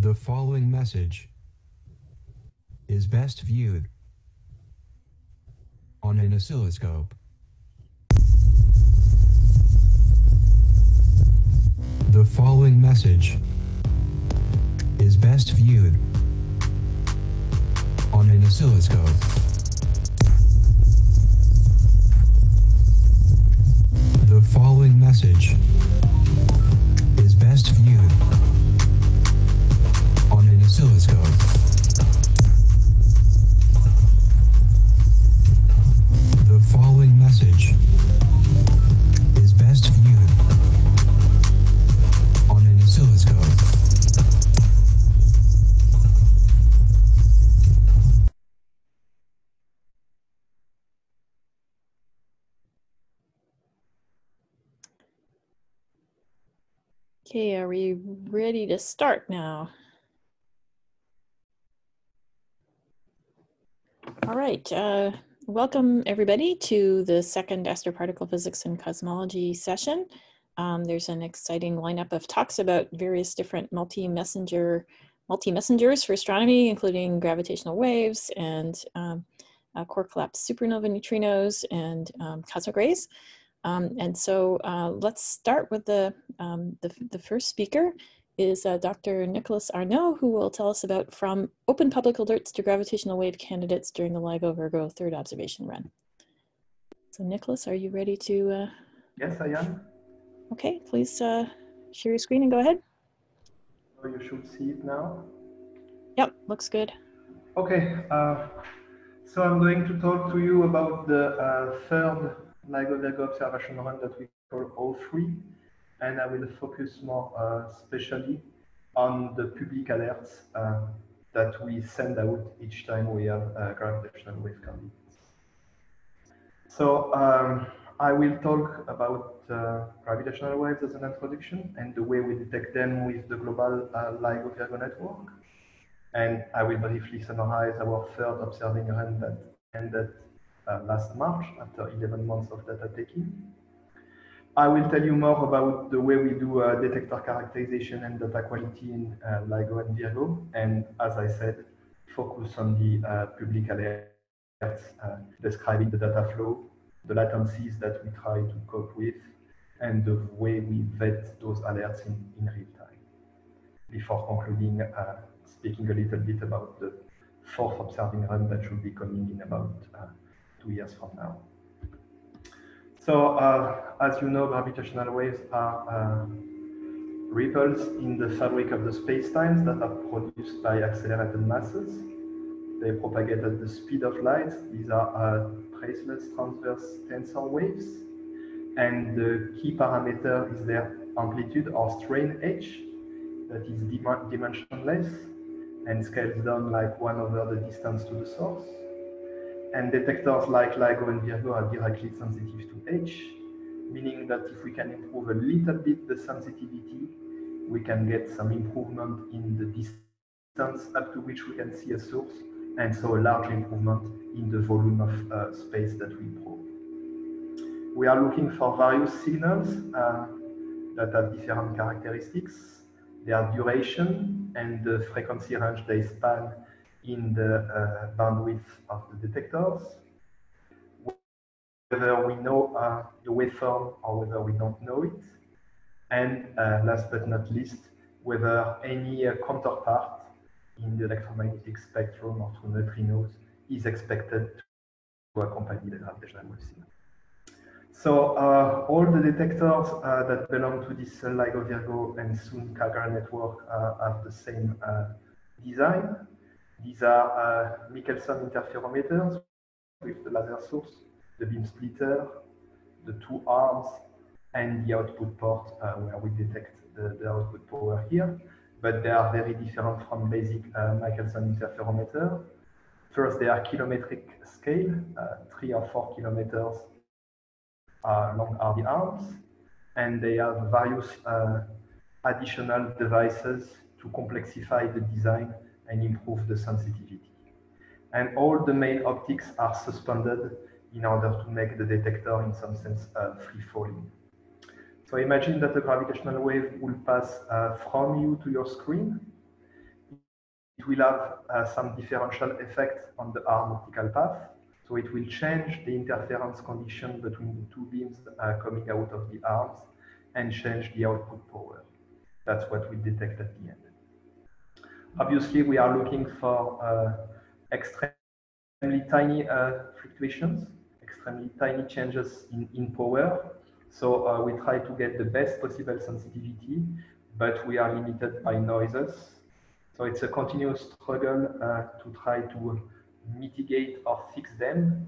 The following message is best viewed on an oscilloscope. The following message is best viewed on an oscilloscope. The following message is best viewed on an oscilloscope. The following message is best viewed on an oscilloscope. Okay, are we ready to start now? All right, welcome everybody to the second Astro-particle physics and cosmology session. There's an exciting lineup of talks about various different multi-messengers for astronomy, including gravitational waves and core collapse supernova neutrinos and cosmic rays. And so let's start with the first speaker is Dr. Nicolas Arnaud, who will tell us about from open public alerts to gravitational wave candidates during the Ligo-Virgo third observation run. So Nicolas, are you ready to? Yes, I am. Okay, please share your screen and go ahead. So you should see it now. Yep, looks good. Okay, so I'm going to talk to you about the third Ligo-Virgo observation run that we call O3, and I will focus more especially on the public alerts that we send out each time we have gravitational wave candidates. So I will talk about gravitational waves as an introduction and the way we detect them with the global Ligo-Virgo network. And I will briefly summarize our third observing run that ended last March after 11 months of data taking. I will tell you more about the way we do detector characterization and data quality in Ligo and Virgo. And as I said, focus on the public alerts, describing the data flow, the latencies that we try to cope with, and the way we vet those alerts in real time. Before concluding, speaking a little bit about the fourth observing run that should be coming in about 2 years from now. So, as you know, gravitational waves are ripples in the fabric of the spacetimes that are produced by accelerated masses. They propagate at the speed of light. These are traceless transverse tensor waves. And the key parameter is their amplitude or strain h, that is dimensionless and scales down like 1 over the distance to the source. And detectors like Ligo and Virgo are directly sensitive to h, meaning that if we can improve a little bit the sensitivity, we can get some improvement in the distance up to which we can see a source, and so a large improvement in the volume of space that we probe. We are looking for various signals that have different characteristics, their duration and the frequency range they span in the bandwidth of the detectors, whether we know the waveform or whether we don't know it, and last but not least, whether any counterpart in the electromagnetic spectrum or through neutrinos is expected to accompany the gravitational wave signal. So all the detectors that belong to this Ligo-Virgo and soon Clara network have the same design. These are Michelson interferometers with the laser source, the beam splitter, the 2 arms, and the output port where we detect the output power here. But they are very different from basic Michelson interferometer. First, they are kilometric scale, 3 or 4 kilometers long are the arms, and they have various additional devices to complexify the design and improve the sensitivity. And all the main optics are suspended in order to make the detector, in some sense, free-falling. So imagine that a gravitational wave will pass from you to your screen, will have some differential effect on the arm optical path. So it will change the interference condition between the two beams coming out of the arms and change the output power. That's what we detect at the end. Obviously, we are looking for extremely tiny fluctuations, extremely tiny changes in power. So we try to get the best possible sensitivity, but we are limited by noises. So it's a continuous struggle to try to mitigate or fix them.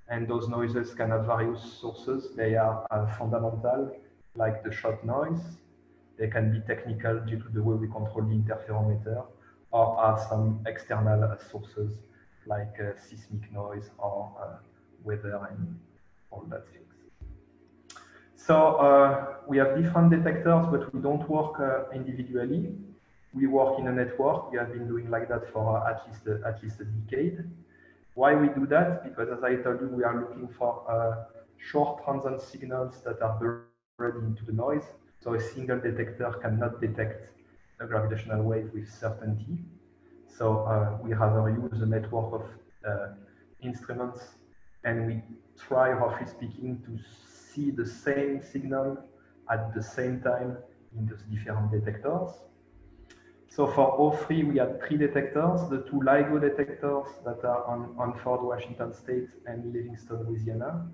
And those noises can have various sources. They are fundamental, like the shot noise. They can be technical due to the way we control the interferometer, or are some external sources like seismic noise or weather and all that things. So we have different detectors, but we don't work individually. We work in a network. We have been doing like that for at least a decade. Why we do that? Because as I told you, we are looking for short transient signals that are buried into the noise. So a single detector cannot detect a gravitational wave with certainty. So we rather use a network of instruments, and we try, roughly speaking, to see the same signal at the same time in those different detectors. So for O3, we had 3 detectors, the 2 LIGO detectors that are on Fort Washington State and Livingston, Louisiana,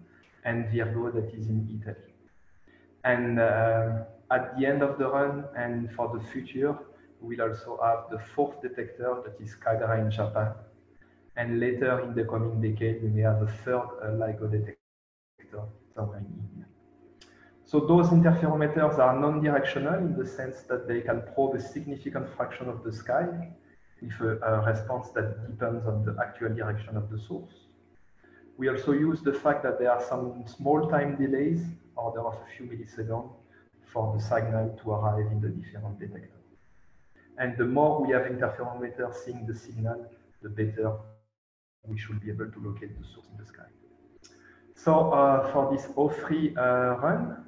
and Virgo that is in Italy. And at the end of the run and for the future, we'll also have the 4th detector that is Clara in Japan. And later in the coming decade, we may have a 3rd LIGO detector somewhere in India. So those interferometers are non-directional in the sense that they can probe a significant fraction of the sky with a response that depends on the actual direction of the source. We also use the fact that there are some small time delays, order of a few milliseconds, for the signal to arrive in the different detectors. And the more we have interferometers seeing the signal, the better we should be able to locate the source in the sky. So for this O3 run,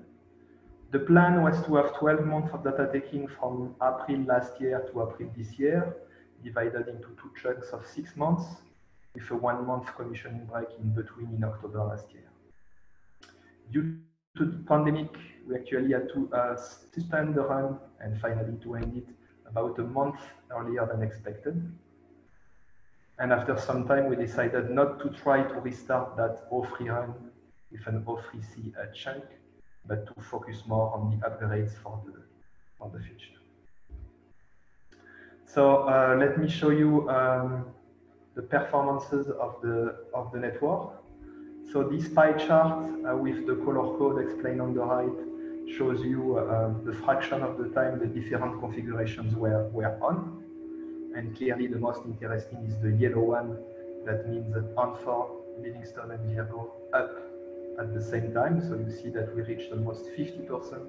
the plan was to have 12 months of data taking from April last year to April this year, divided into 2 chunks of 6 months, with a 1-month commissioning break in between in October last year. Due to the pandemic, we actually had to suspend the run and finally to end it about a month earlier than expected. And after some time, we decided not to try to restart that O3 run with an O3C chunk, but to focus more on the upgrades for the future. So let me show you the performances of the network. So this pie chart with the color code explained on the right shows you the fraction of the time the different configurations were on. And clearly the most interesting is the yellow one. That means that on for Livingston and Virgo up at the same time. So you see that we reached almost 50%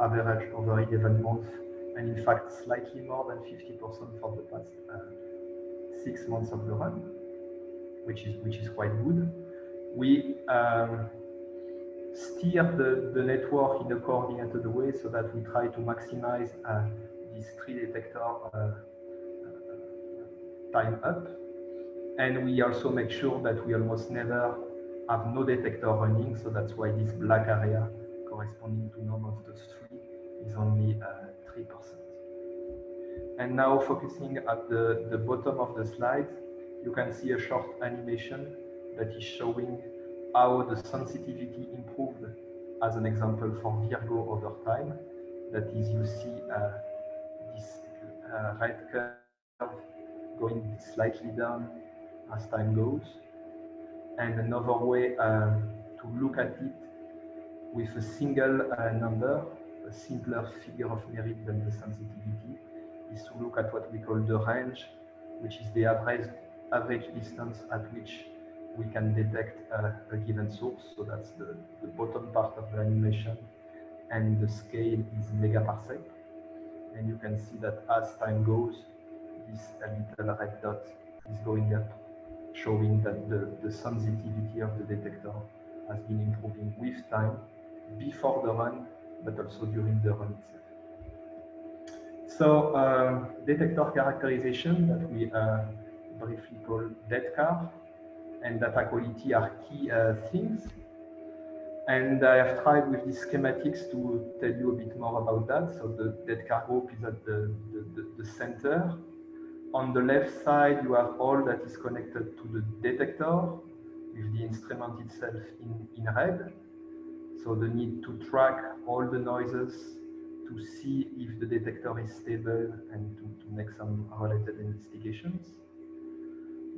average over 11 months, and in fact slightly more than 50% for the past 6 months of the run, which is quite good. We steer the network in a coordinated way so that we try to maximize these 3 detector time up, and we also make sure that we almost never have no detector running, so that's why this black area corresponding to none of those 3 is only 3%. And now focusing at the bottom of the slide, you can see a short animation that is showing how the sensitivity improved as an example for Virgo over time. That is, you see this red curve going slightly down as time goes. And another way to look at it with a single number, a simpler figure of merit than the sensitivity, is to look at what we call the range, which is the average distance at which we can detect a given source. So that's the bottom part of the animation, and the scale is megaparsec. And you can see that as time goes, this little red dot is going up, showing that the sensitivity of the detector has been improving with time, before the run, but also during the run itself. So detector characterization that we briefly call DETCAR, and data quality are key things. And I have tried with these schematics to tell you a bit more about that. So the DETCAR group is at the center. On the left side, you have all that is connected to the detector with the instrument itself in red. So the need to track all the noises to see if the detector is stable and to make some related investigations.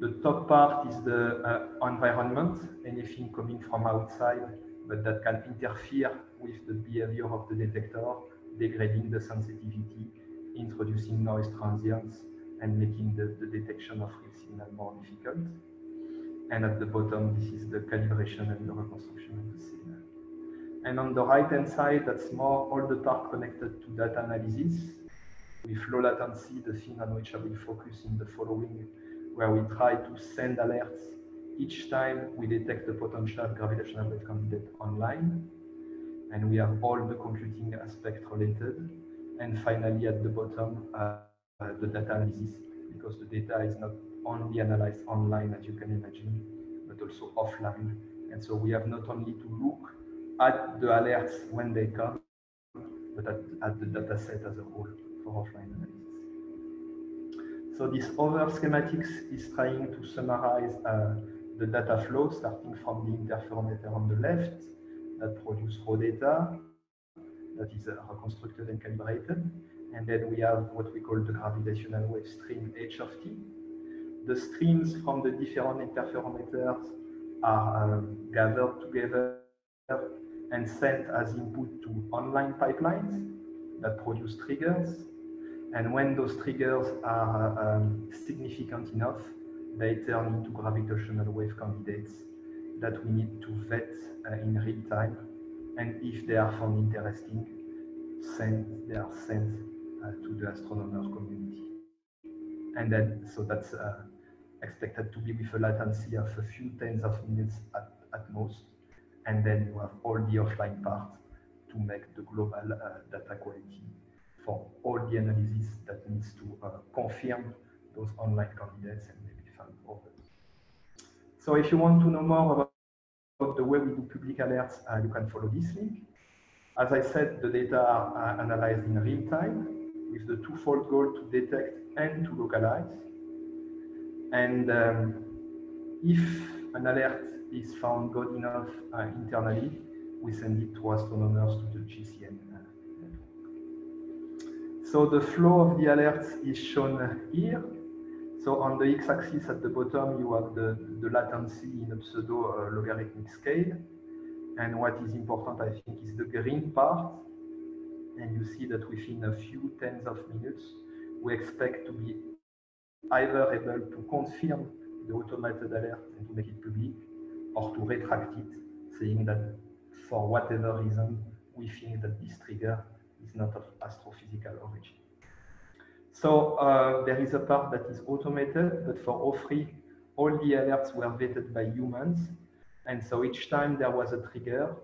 The top part is the environment, anything coming from outside, but that can interfere with the behavior of the detector, degrading the sensitivity, introducing noise transients, and making the detection of real signal more difficult. And at the bottom, this is the calibration and the reconstruction of the signal. And on the right-hand side, that's more all the part connected to data analysis. With low latency, the thing on which I will focus in the following, where we try to send alerts each time we detect a potential gravitational wave candidate online. And we have all the computing aspect related. And finally, at the bottom, the data analysis, because the data is not only analyzed online, as you can imagine, but also offline. And so we have not only to look at the alerts when they come, but at the data set as a whole for offline analysis. So this other schematics is trying to summarize the data flow, starting from the interferometer on the left that produces raw data, that is reconstructed and calibrated. And then we have what we call the gravitational wave stream H of t. The streams from the different interferometers are gathered together and sent as input to online pipelines that produce triggers. And when those triggers are significant enough, they turn into gravitational wave candidates that we need to vet in real time. And if they are found interesting, they are sent to the astronomer community. And then, so that's expected to be with a latency of a few tens of minutes at most. And then you have all the offline part to make the global data quality for all the analysis that needs to confirm those online candidates and maybe find others. So if you want to know more about the way we do public alerts, you can follow this link. As I said, the data are analyzed in real time with the twofold goal to detect and to localize. And if an alert is found good enough internally, we send it to astronomers to the GCN network. So the flow of the alerts is shown here. So on the x-axis at the bottom, you have the latency in a pseudo-logarithmic scale. And what is important, I think, is the green part. And you see that within a few tens of minutes, we expect to be either able to confirm the automated alert and to make it public, or to retract it, saying that for whatever reason, we think that this trigger is not of astrophysical origin. So there is a part that is automated, but for all three, all the alerts were vetted by humans. And so each time there was a trigger,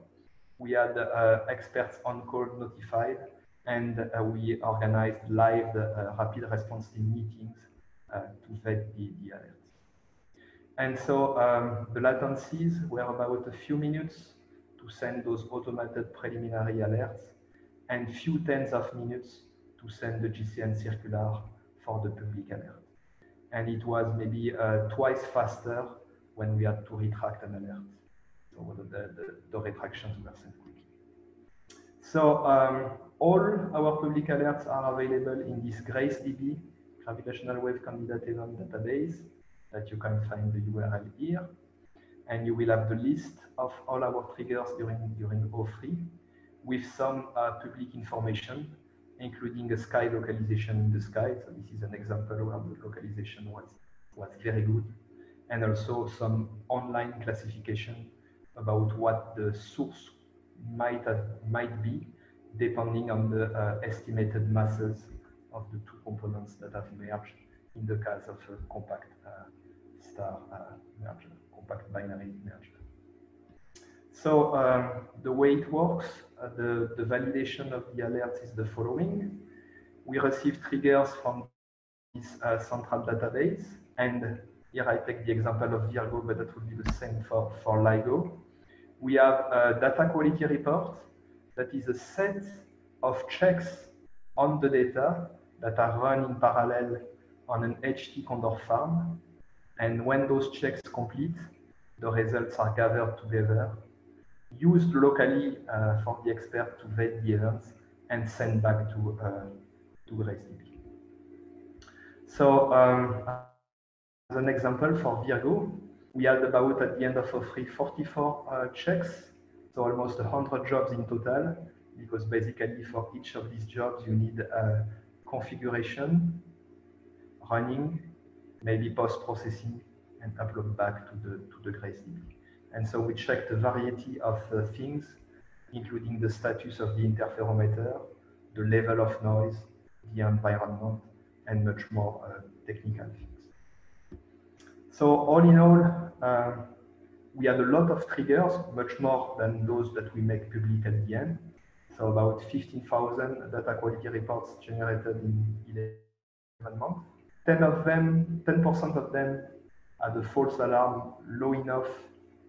we had experts on call notified, and we organized live rapid response team meetings to vet the alerts. And so the latencies were about a few minutes to send those automated preliminary alerts, and few tens of minutes to send the GCN circular for the public alert. And it was maybe twice faster when we had to retract an alert. So the retractions were sent quickly. So all our public alerts are available in this GRACE-DB, Gravitational Wave Candidate Event database, that you can find the URL here. And you will have the list of all our triggers during O3 with some public information, including a sky localization in the sky. So this is an example where the localization was very good. And also some online classification about what the source might be, depending on the estimated masses of the two components that have merged in the case of a compact star merger, compact binary merger. So the way it works, the validation of the alerts is the following. we receive triggers from this central database. And here I take the example of Virgo, but that would be the same for Ligo. We have a data quality report that is a set of checks on the data that are run in parallel on an HT Condor farm. And when those checks complete, the results are gathered together, used locally for the expert to vet the events, and sent back to GraceDB. So as an example for Virgo, we had about, at the end of O3, 44 checks, so almost 100 jobs in total, because basically for each of these jobs, you need configuration, running, maybe post-processing, and upload back to the GraceDB. And so we checked a variety of things, including the status of the interferometer, the level of noise, the environment, and much more technical things. So all in all, we had a lot of triggers, much more than those that we make public at the end. So about 15,000 data quality reports generated in 11 months. 10% of them had a false alarm low enough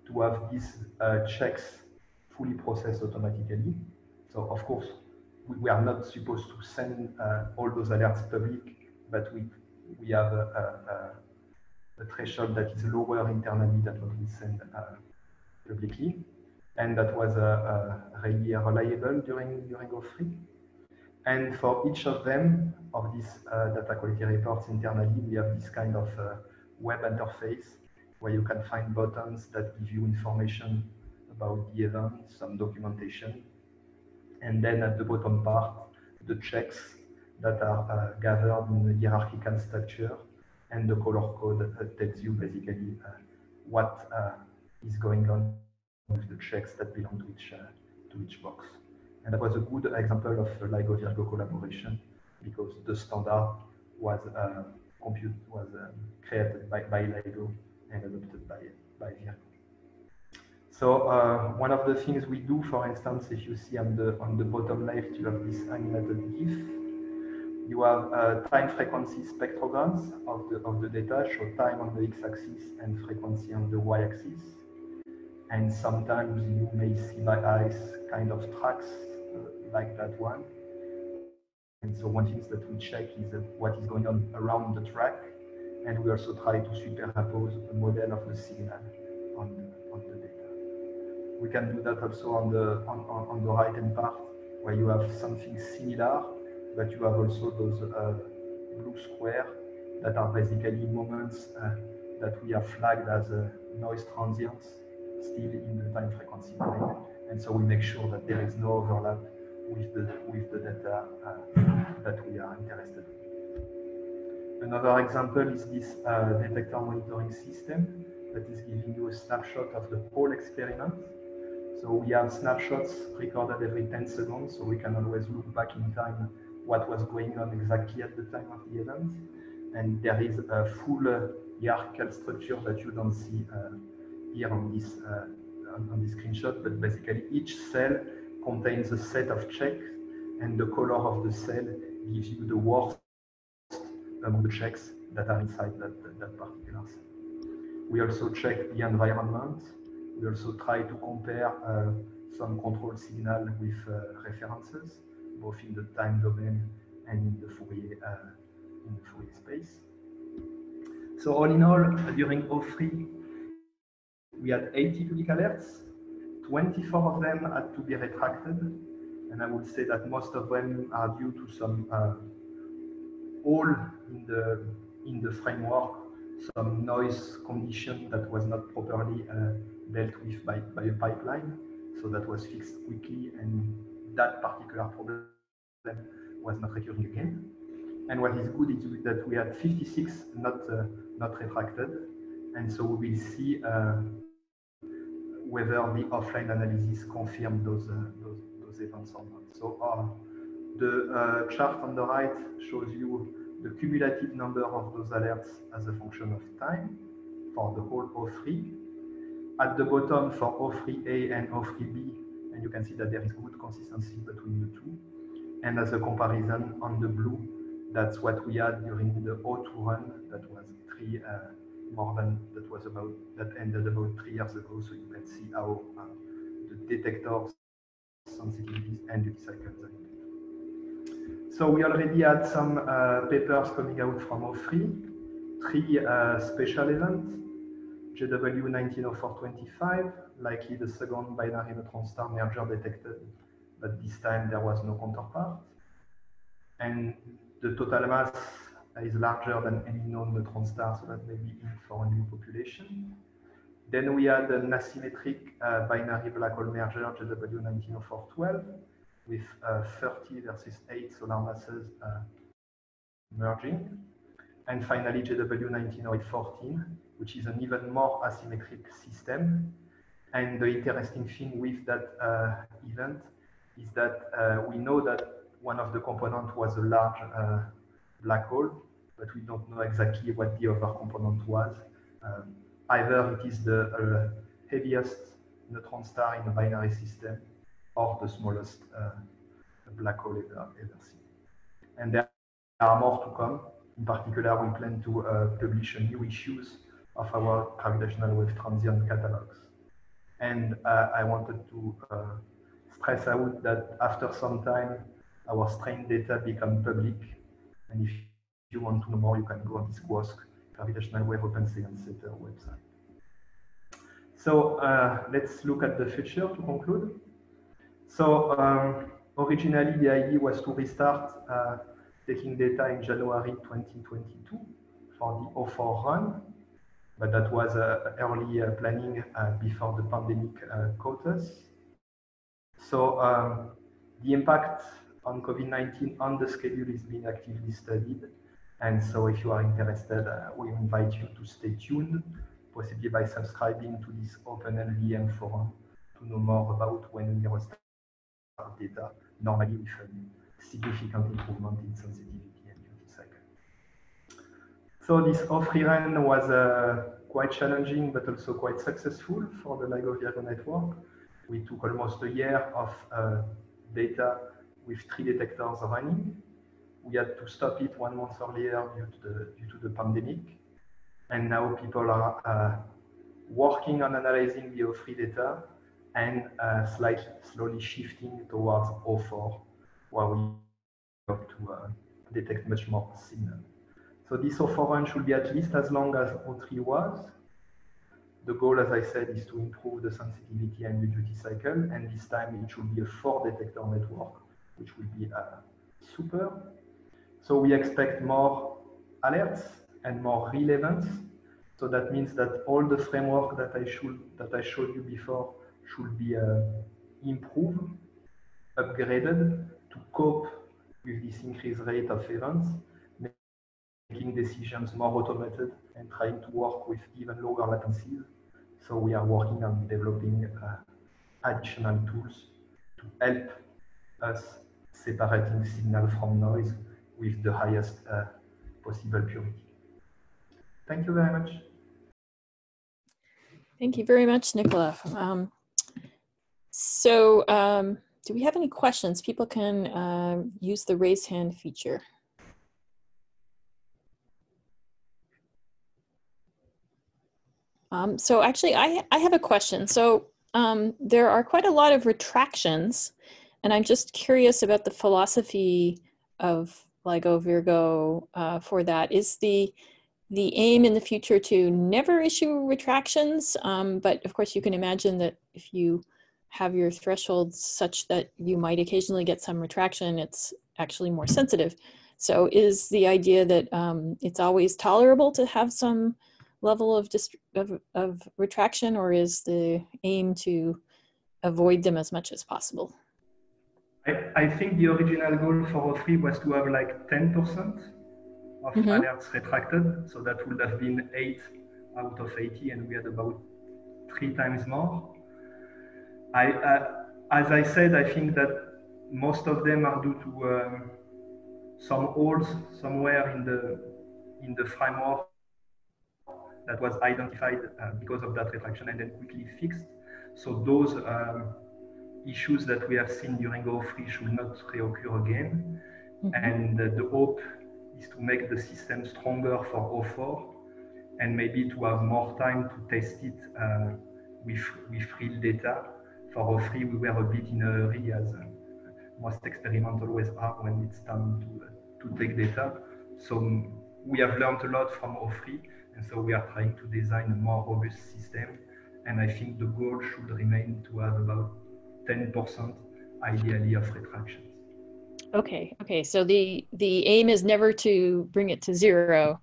to have these checks fully processed automatically. So of course, we are not supposed to send all those alerts public, but we have a threshold that is lower internally than what we send publicly, and that was really reliable during O3. And for each of them, of these data quality reports internally, we have this kind of web interface where you can find buttons that give you information about the event, some documentation, and then at the bottom part, the checks that are gathered in the hierarchical structure, and the color code that tells you basically what is going on with the checks that belong to each box. And that was a good example of Ligo-Virgo collaboration, because the standard was created by Ligo and adopted by Virgo. So one of the things we do, for instance, if you see on the bottom left, you have this animated GIF. You have time frequency spectrograms of the data, show time on the x-axis and frequency on the y-axis. And sometimes you may see by eyes kind of tracks like that one. And so one thing that we check is what is going on around the track, and we also try to superimpose a model of the signal on the data. We can do that also on the right-hand part, where you have something similar, but you have also those blue squares that are basically moments that we have flagged as noise transients still in the time frequency domain, and so we make sure that there is no overlap with the data that we are interested in. Another example is this detector monitoring system that is giving you a snapshot of the whole experiment. So we have snapshots recorded every 10 seconds, so we can always look back in time what was going on exactly at the time of the event. And there is a full hierarchical structure that you don't see here on this screenshot, but basically each cell contains a set of checks, and the color of the cell gives you the worst among the checks that are inside that particular cell. We also check the environment. We also try to compare some control signal with references, both in the time domain and in the Fourier space. So all in all, during O3, we had 80 public alerts. 24 of them had to be retracted, and I would say that most of them are due to some hole in the framework, some noise condition that was not properly dealt with by a pipeline, so that was fixed quickly, and that particular problem was not recurring again. And what is good is that we had 56 not retracted, and so we will see whether the offline analysis confirmed those events or not. So the chart on the right shows you the cumulative number of those alerts as a function of time for the whole O3. At the bottom for O3A and O3B, and you can see that there is good consistency between the two. And as a comparison on the blue That's what we had during the O2 run. That was that ended about 3 years ago. So you can see how the detectors, sensitivities, and duty cycles. So we already had some papers coming out from O3, 3 special events. JW190425, likely the second binary neutron star merger detected, but this time there was no counterpart. And the total mass is larger than any known neutron star, so that may be in for a new population. Then we had an asymmetric binary black hole merger, JW190412, with 30 versus 8 solar masses merging. And finally, JW190814, which is an even more asymmetric system. And the interesting thing with that event is that we know that one of the components was a large black hole, but we don't know exactly what the other component was. Either it is the heaviest neutron star in a binary system, or the smallest black hole ever seen. And there are more to come. In particular, we plan to publish new issues of our gravitational-wave transient catalogs. And I wanted to stress out that after some time, our strain data become public. And if you want to know more, you can go on this QOSC, Gravitational-Wave Open Science Center website. So let's look at the future to conclude. So originally, the idea was to restart taking data in January 2022 for the O4 run, but that was early planning before the pandemic caught us. So the impact on COVID-19 on the schedule is being actively studied. And so if you are interested, we invite you to stay tuned, possibly by subscribing to this open LVM forum to know more about when we restart data, normally with a significant improvement in sensitivity and duty cycle. So this O3 run was quite challenging, but also quite successful for the Ligo-Virgo network. We took almost a year of data with 3 detectors running. We had to stop it 1 month earlier due to the pandemic. And now people are working on analyzing the O3 data and slowly shifting towards O4, where we hope to detect much more signal. So this O4 run should be at least as long as O3 was. The goal, as I said, is to improve the sensitivity and the duty cycle, and this time it should be a 4-detector network, which will be super. So we expect more alerts and more real events. So that means that all the framework that I showed you before should be improved, upgraded to cope with this increased rate of events, making decisions more automated and trying to work with even lower latencies. So we are working on developing additional tools to help us separating signal from noise with the highest possible purity. Thank you very much. Thank you very much, Nicolas. Do we have any questions? People can use the raise hand feature. So actually, I have a question. So there are quite a lot of retractions, and I'm just curious about the philosophy of Ligo-Virgo for that. Is the aim in the future to never issue retractions? But of course, you can imagine that if you have your thresholds such that you might occasionally get some retraction, it's actually more sensitive. So is the idea that it's always tolerable to have some level of retraction, or is the aim to avoid them as much as possible? I think the original goal for O3 was to have like 10% of alerts retracted. So that would have been 8 out of 80, and we had about 3 times more. As I said, I think that most of them are due to some holes somewhere in the framework that was identified because of that retraction and then quickly fixed. So those issues that we have seen during O3 should not reoccur again. And the hope is to make the system stronger for O4 and maybe to have more time to test it with real data. For O3, we were a bit in a hurry, as most experiments always are when it's time to take data. So we have learned a lot from O3, and so we are trying to design a more robust system. And I think the goal should remain to have about 10% ideally of retractions. Okay. So the aim is never to bring it to zero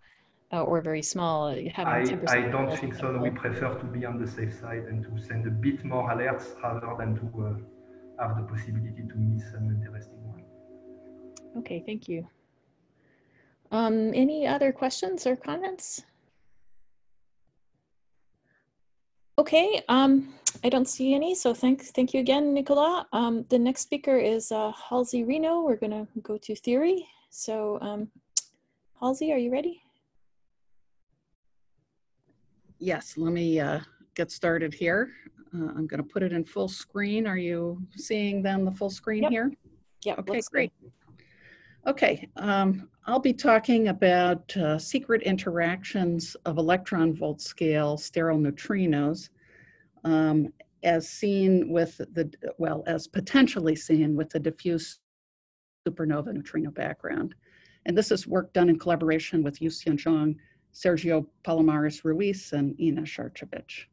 or very small. Having 10%. I don't think so. We prefer to be on the safe side and to send a bit more alerts rather than to have the possibility to miss an interesting one. Okay, thank you. Any other questions or comments? Okay, I don't see any, so thank you again, Nicolas. The next speaker is Halsey Reno. We're gonna go to theory. So Halsey, are you ready? Yes, let me get started here. I'm gonna put it in full screen. Are you seeing then the full screen here? Yeah, okay, great. Okay, I'll be talking about secret interactions of electron volt scale sterile neutrinos as seen with as potentially seen with the diffuse supernova neutrino background. And this is work done in collaboration with Yuxian Zhang, Sergio Palomares Ruiz, and Ina Sharchevich.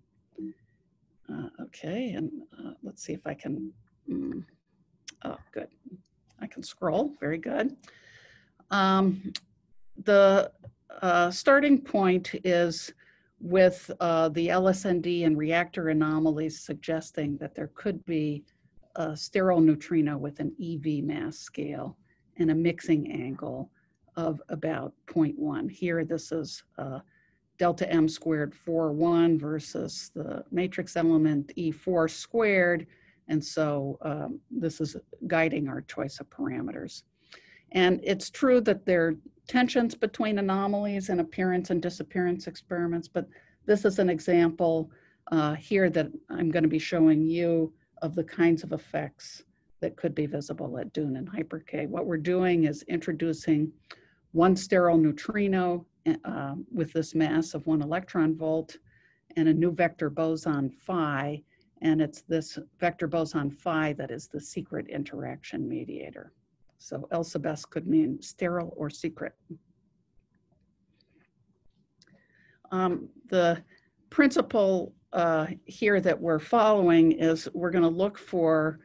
Okay, and let's see if I can, oh, good. I can scroll, very good. The starting point is with the LSND and reactor anomalies suggesting that there could be a sterile neutrino with an EV mass scale and a mixing angle of about 0.1. Here, this is delta M squared 4.1 versus the matrix element E4 squared. And so this is guiding our choice of parameters. And it's true that there are tensions between anomalies and appearance and disappearance experiments, but this is an example here that I'm going to be showing you of the kinds of effects that could be visible at DUNE and hyper-K. What we're doing is introducing one sterile neutrino with this mass of 1 electron volt and a new vector boson phi, and it's this vector boson phi that is the secret interaction mediator. So LSBS could mean sterile or secret. The principle here that we're following is we're going to look for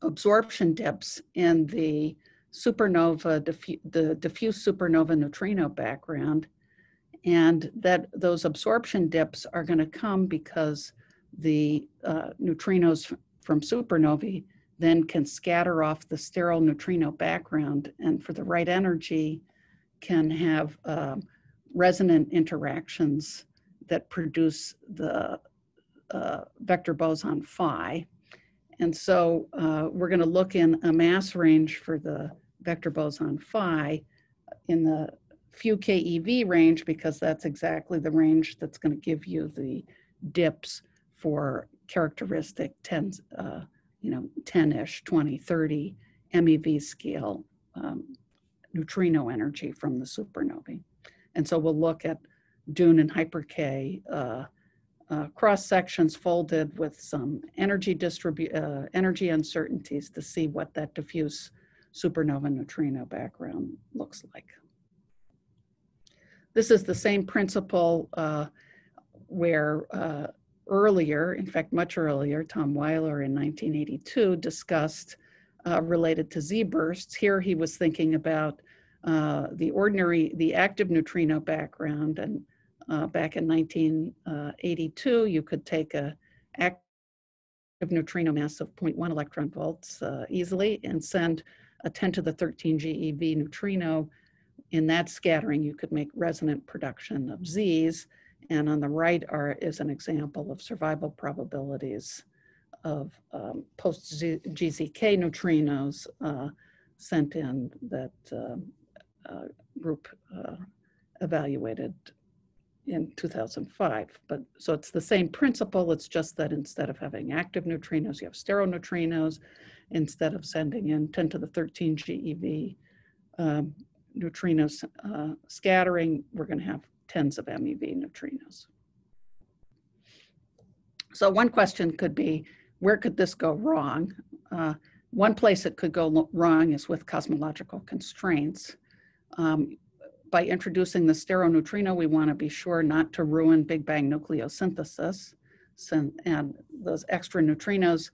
absorption dips in the supernova, the diffuse supernova neutrino background, and that those absorption dips are going to come because the neutrinos from supernovae then can scatter off the sterile neutrino background, and for the right energy can have resonant interactions that produce the vector boson phi. And so we're going to look in a mass range for the vector boson phi in the few keV range, because that's exactly the range that's going to give you the dips for characteristic 10-ish, 20, 30 MeV scale neutrino energy from the supernovae. And so we'll look at DUNE and hyper-K cross sections folded with some energy uncertainties to see what that diffuse supernova neutrino background looks like. This is the same principle where earlier, in fact, much earlier, Tom Weiler in 1982 discussed related to Z-bursts. Here he was thinking about the active neutrino background, and back in 1982, you could take a active neutrino mass of 0.1 electron volts easily and send a 10 to the 13 GeV neutrino. In that scattering, you could make resonant production of Z's. And on the right is an example of survival probabilities of post-GZK neutrinos sent in that group evaluated in 2005. But so it's the same principle, it's just that instead of having active neutrinos, you have sterile neutrinos. Instead of sending in 10 to the 13 GeV neutrinos scattering, we're going to have tens of MeV neutrinos. So one question could be, where could this go wrong? One place it could go wrong is with cosmological constraints. By introducing the sterile neutrino, we want to be sure not to ruin Big Bang nucleosynthesis. And those extra neutrinos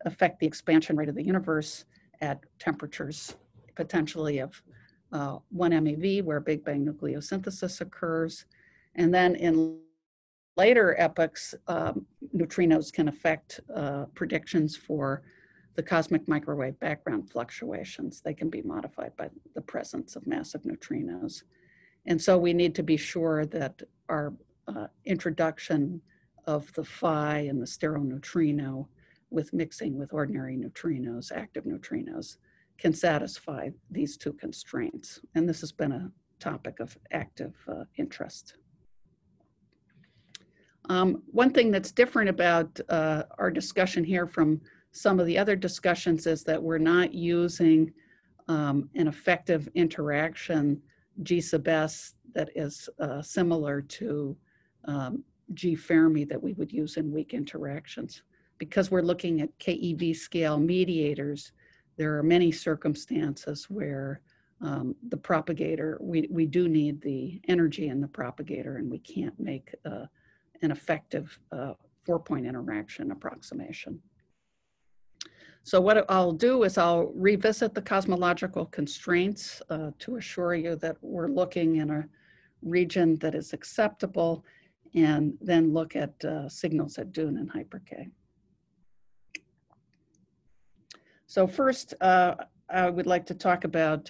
affect the expansion rate of the universe at temperatures potentially of 1 MeV, where Big Bang nucleosynthesis occurs. And then in later epochs, neutrinos can affect predictions for the cosmic microwave background fluctuations. They can be modified by the presence of massive neutrinos. And so we need to be sure that our introduction of the phi and the sterile neutrino with mixing with ordinary neutrinos, active neutrinos, can satisfy these two constraints. And this has been a topic of active interest. One thing that's different about our discussion here from some of the other discussions is that we're not using an effective interaction G sub S that is similar to G Fermi that we would use in weak interactions. Because we're looking at KeV scale mediators, there are many circumstances where the propagator, we do need the energy in the propagator, and we can't make an effective 4-point interaction approximation. So what I'll do is I'll revisit the cosmological constraints to assure you that we're looking in a region that is acceptable, and then look at signals at DUNE and hyper-K. So first, I would like to talk about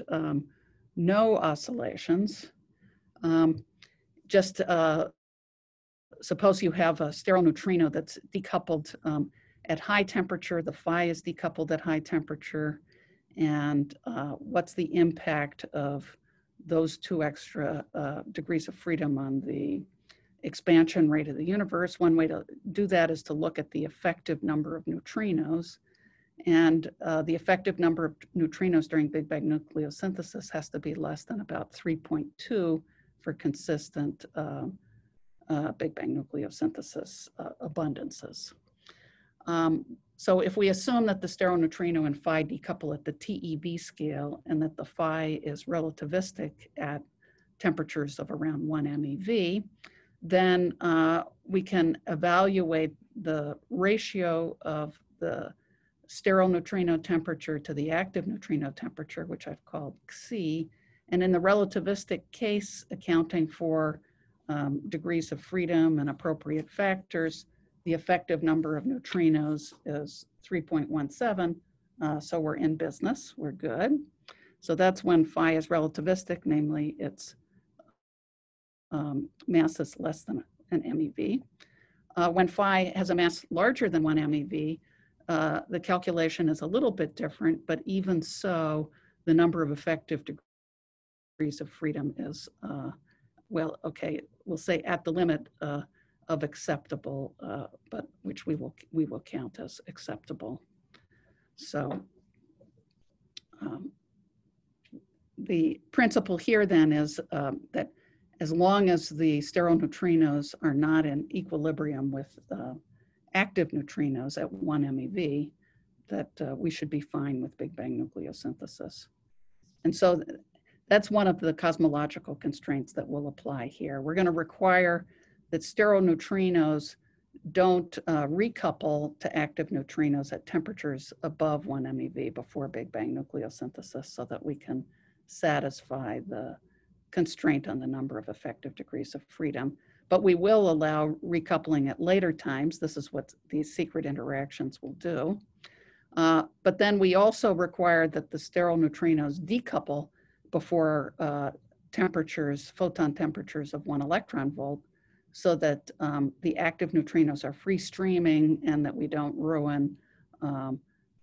no oscillations. Suppose you have a sterile neutrino that's decoupled at high temperature, the phi is decoupled at high temperature, and what's the impact of those two extra degrees of freedom on the expansion rate of the universe? One way to do that is to look at the effective number of neutrinos, and the effective number of neutrinos during Big Bang nucleosynthesis has to be less than about 3.2 for consistent Big Bang nucleosynthesis abundances. So if we assume that the sterile neutrino and phi decouple at the TeV scale and that the phi is relativistic at temperatures of around 1 MeV, then we can evaluate the ratio of the sterile neutrino temperature to the active neutrino temperature, which I've called Xi, and in the relativistic case, accounting for degrees of freedom and appropriate factors, the effective number of neutrinos is 3.17, so we're in business, we're good. So that's when phi is relativistic, namely its mass is less than an MeV. When phi has a mass larger than 1 MeV, the calculation is a little bit different, but even so, the number of effective degrees of freedom is, well, okay, we'll say at the limit of acceptable, but which we will count as acceptable. So the principle here then is that as long as the sterile neutrinos are not in equilibrium with active neutrinos at 1 MeV, that we should be fine with Big Bang nucleosynthesis. And so that's one of the cosmological constraints that will apply here. We're going to require that sterile neutrinos don't recouple to active neutrinos at temperatures above 1 MeV before Big Bang nucleosynthesis, so that we can satisfy the constraint on the number of effective degrees of freedom. But we will allow recoupling at later times. This is what these secret interactions will do. But then we also require that the sterile neutrinos decouple before temperatures, photon temperatures of 1 electron volt, so that the active neutrinos are free streaming and that we don't ruin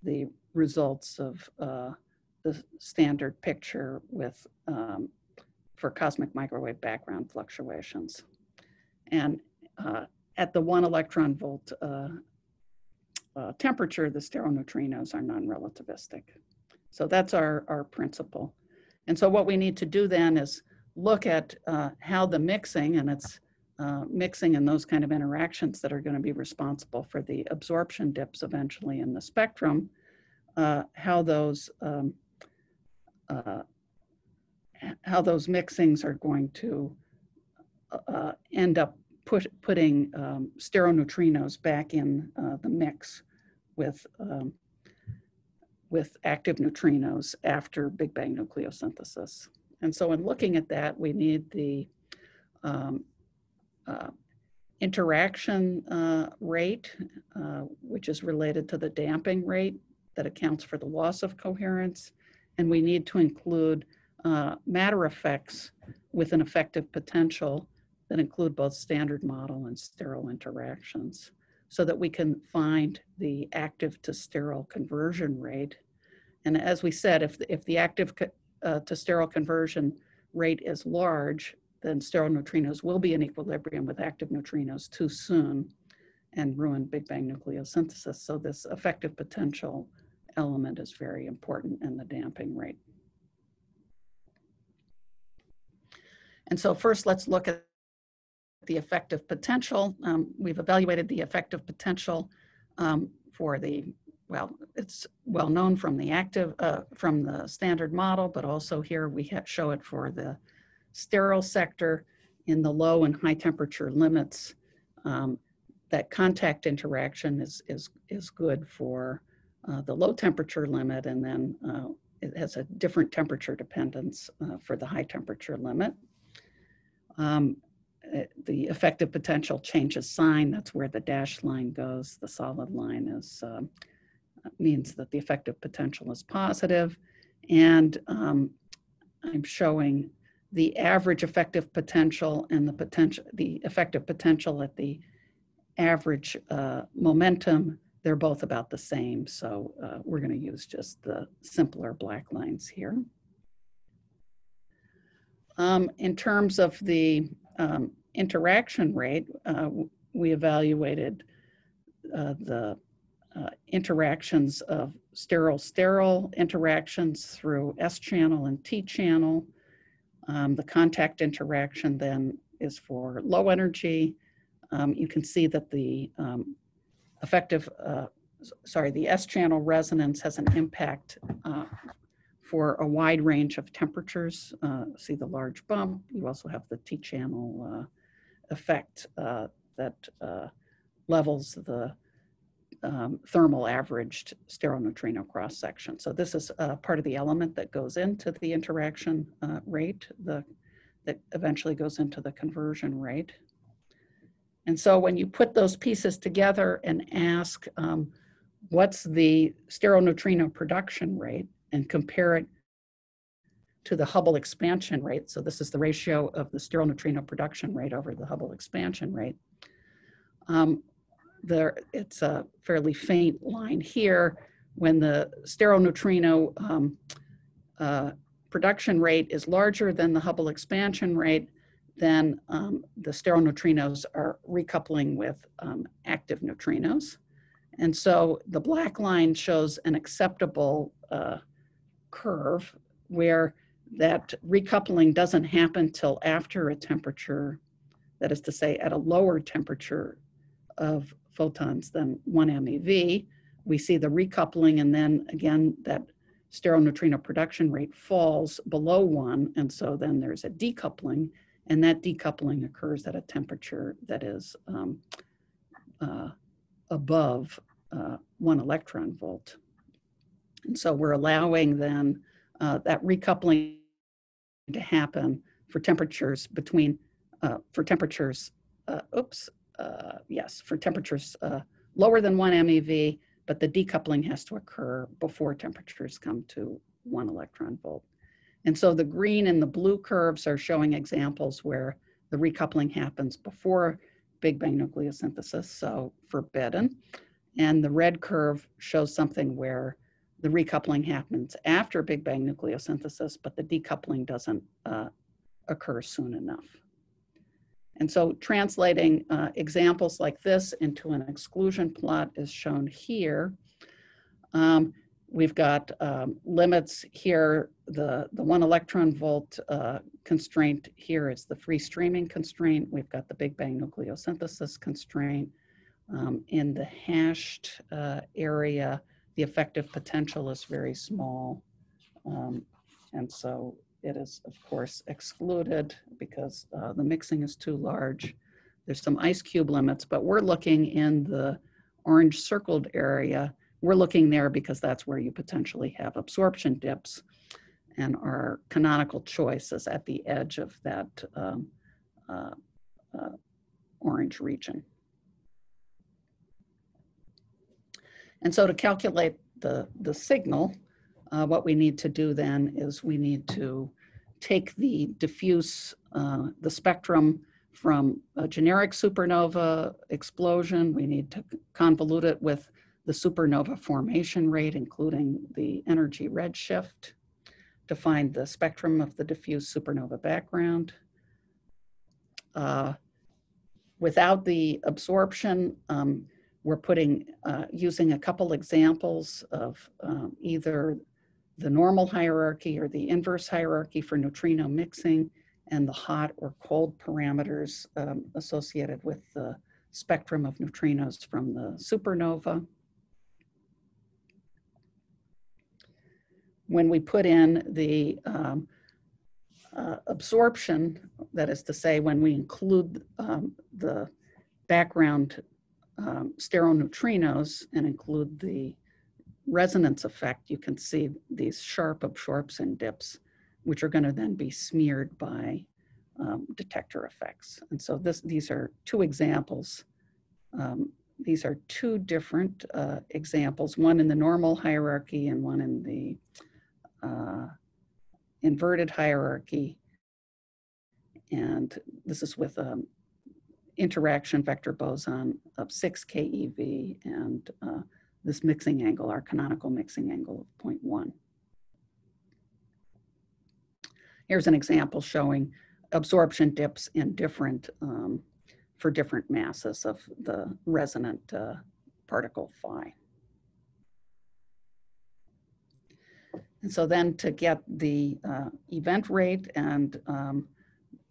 the results of the standard picture with for cosmic microwave background fluctuations. And at the 1 electron volt temperature, the sterile neutrinos are non-relativistic. So that's our principle. And so what we need to do then is look at how the mixing, and it's mixing and those kind of interactions that are going to be responsible for the absorption dips eventually in the spectrum, how those mixings are going to end up putting stereoneutrinos back in the mix with active neutrinos after Big Bang nucleosynthesis. And so in looking at that, we need the interaction rate, which is related to the damping rate that accounts for the loss of coherence. And we need to include matter effects with an effective potential that include both standard model and sterile interactions, so that we can find the active to sterile conversion rate. And as we said, if the active to sterile conversion rate is large, then sterile neutrinos will be in equilibrium with active neutrinos too soon and ruin Big Bang nucleosynthesis. So this effective potential element is very important in the damping rate. And so first, let's look at the effective potential. We've evaluated the effective potential for the, well, it's well known from the from the standard model, but also here we show it for the sterile sector in the low and high temperature limits. That contact interaction is good for the low temperature limit, and then it has a different temperature dependence for the high temperature limit. The effective potential changes sign. That's where the dashed line goes. The solid line is means that the effective potential is positive. And I'm showing the average effective potential and the effective potential at the average momentum. They're both about the same. So we're going to use just the simpler black lines here. In terms of the interaction rate, we evaluated the interactions of sterile-sterile interactions through S channel and T channel. The contact interaction then is for low energy. You can see that the the S channel resonance has an impact for a wide range of temperatures. See the large bump. You also have the T channel effect that levels the thermal averaged sterile neutrino cross section. So this is part of the element that goes into the interaction rate that eventually goes into the conversion rate. And so when you put those pieces together and ask what's the sterile neutrino production rate and compare it to the Hubble expansion rate, so this is the ratio of the sterile neutrino production rate over the Hubble expansion rate, it's a fairly faint line here. When the sterile neutrino production rate is larger than the Hubble expansion rate, then the sterile neutrinos are recoupling with active neutrinos. And so the black line shows an acceptable curve where that recoupling doesn't happen till after a temperature, that is to say at a lower temperature of photons than 1 MeV. We see the recoupling, and then again that sterile neutrino production rate falls below 1, and so then there's a decoupling, and that decoupling occurs at a temperature that is above 1 electron volt. And so we're allowing then that recoupling to happen for temperatures between, for temperatures lower than 1 MeV, but the decoupling has to occur before temperatures come to 1 electron volt. And so the green and the blue curves are showing examples where the recoupling happens before Big Bang nucleosynthesis, so forbidden. And the red curve shows something where the recoupling happens after Big Bang nucleosynthesis, but the decoupling doesn't occur soon enough. And so translating examples like this into an exclusion plot is shown here. We've got limits here the 1 electron volt constraint here is the free streaming constraint. We've got the Big Bang nucleosynthesis constraint. In the hashed area, the effective potential is very small. And so it is, of course, excluded because the mixing is too large. There's some ice cube limits, but we're looking in the orange circled area. We're looking there because that's where you potentially have absorption dips, and our canonical choice is at the edge of that orange region. And so to calculate the signal, what we need to do then is we need to take the diffuse, the spectrum from a generic supernova explosion. We need to convolute it with the supernova formation rate, including the energy redshift, to find the spectrum of the diffuse supernova background. Without the absorption, we're using a couple examples of either the normal hierarchy or the inverse hierarchy for neutrino mixing, and the hot or cold parameters associated with the spectrum of neutrinos from the supernova. When we put in the absorption, that is to say, when we include the background sterile neutrinos and include the resonance effect, you can see these sharp absorption dips, which are going to then be smeared by detector effects. And so these are two examples. These are two different examples, one in the normal hierarchy and one in the inverted hierarchy. And this is with interaction vector boson of 6 keV and this mixing angle, our canonical mixing angle of 0.1. Here's an example showing absorption dips in different, for different masses of the resonant particle phi. And so then to get the event rate and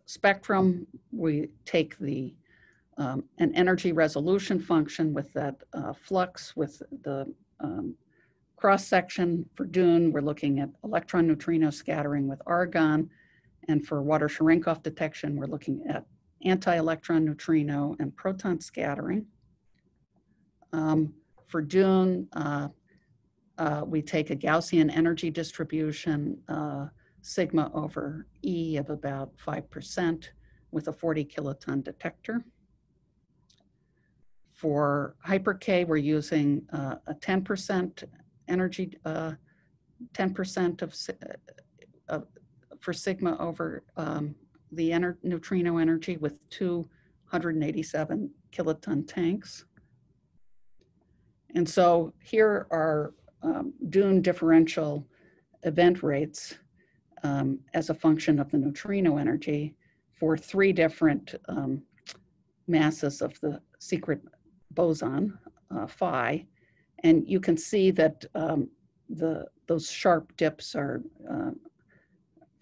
spectrum, we take the an energy resolution function with that flux with the cross section. For DUNE, we're looking at electron neutrino scattering with argon. And for Water-Cherenkov detection, we're looking at anti-electron neutrino and proton scattering. For DUNE, we take a Gaussian energy distribution, sigma over E of about 5% with a 40 kiloton detector. For hyper-K, we're using a 10% energy, 10% of for sigma over the neutrino energy with 287 kiloton tanks. And so here are DUNE differential event rates as a function of the neutrino energy for 3 different masses of the secret boson, phi. And you can see that those sharp dips are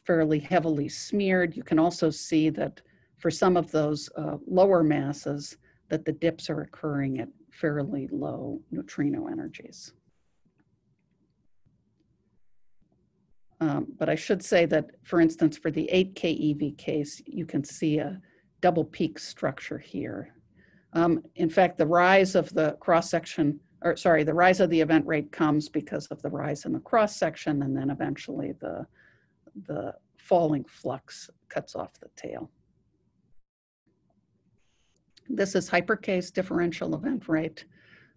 fairly heavily smeared. You can also see that for some of those lower masses that the dips are occurring at fairly low neutrino energies. But I should say that, for instance, for the 8 keV case, you can see a double peak structure here. In fact, the rise of the cross-section, or sorry, the rise of the event rate comes because of the rise in the cross-section, and then eventually the falling flux cuts off the tail. This is hyper-K's differential event rate.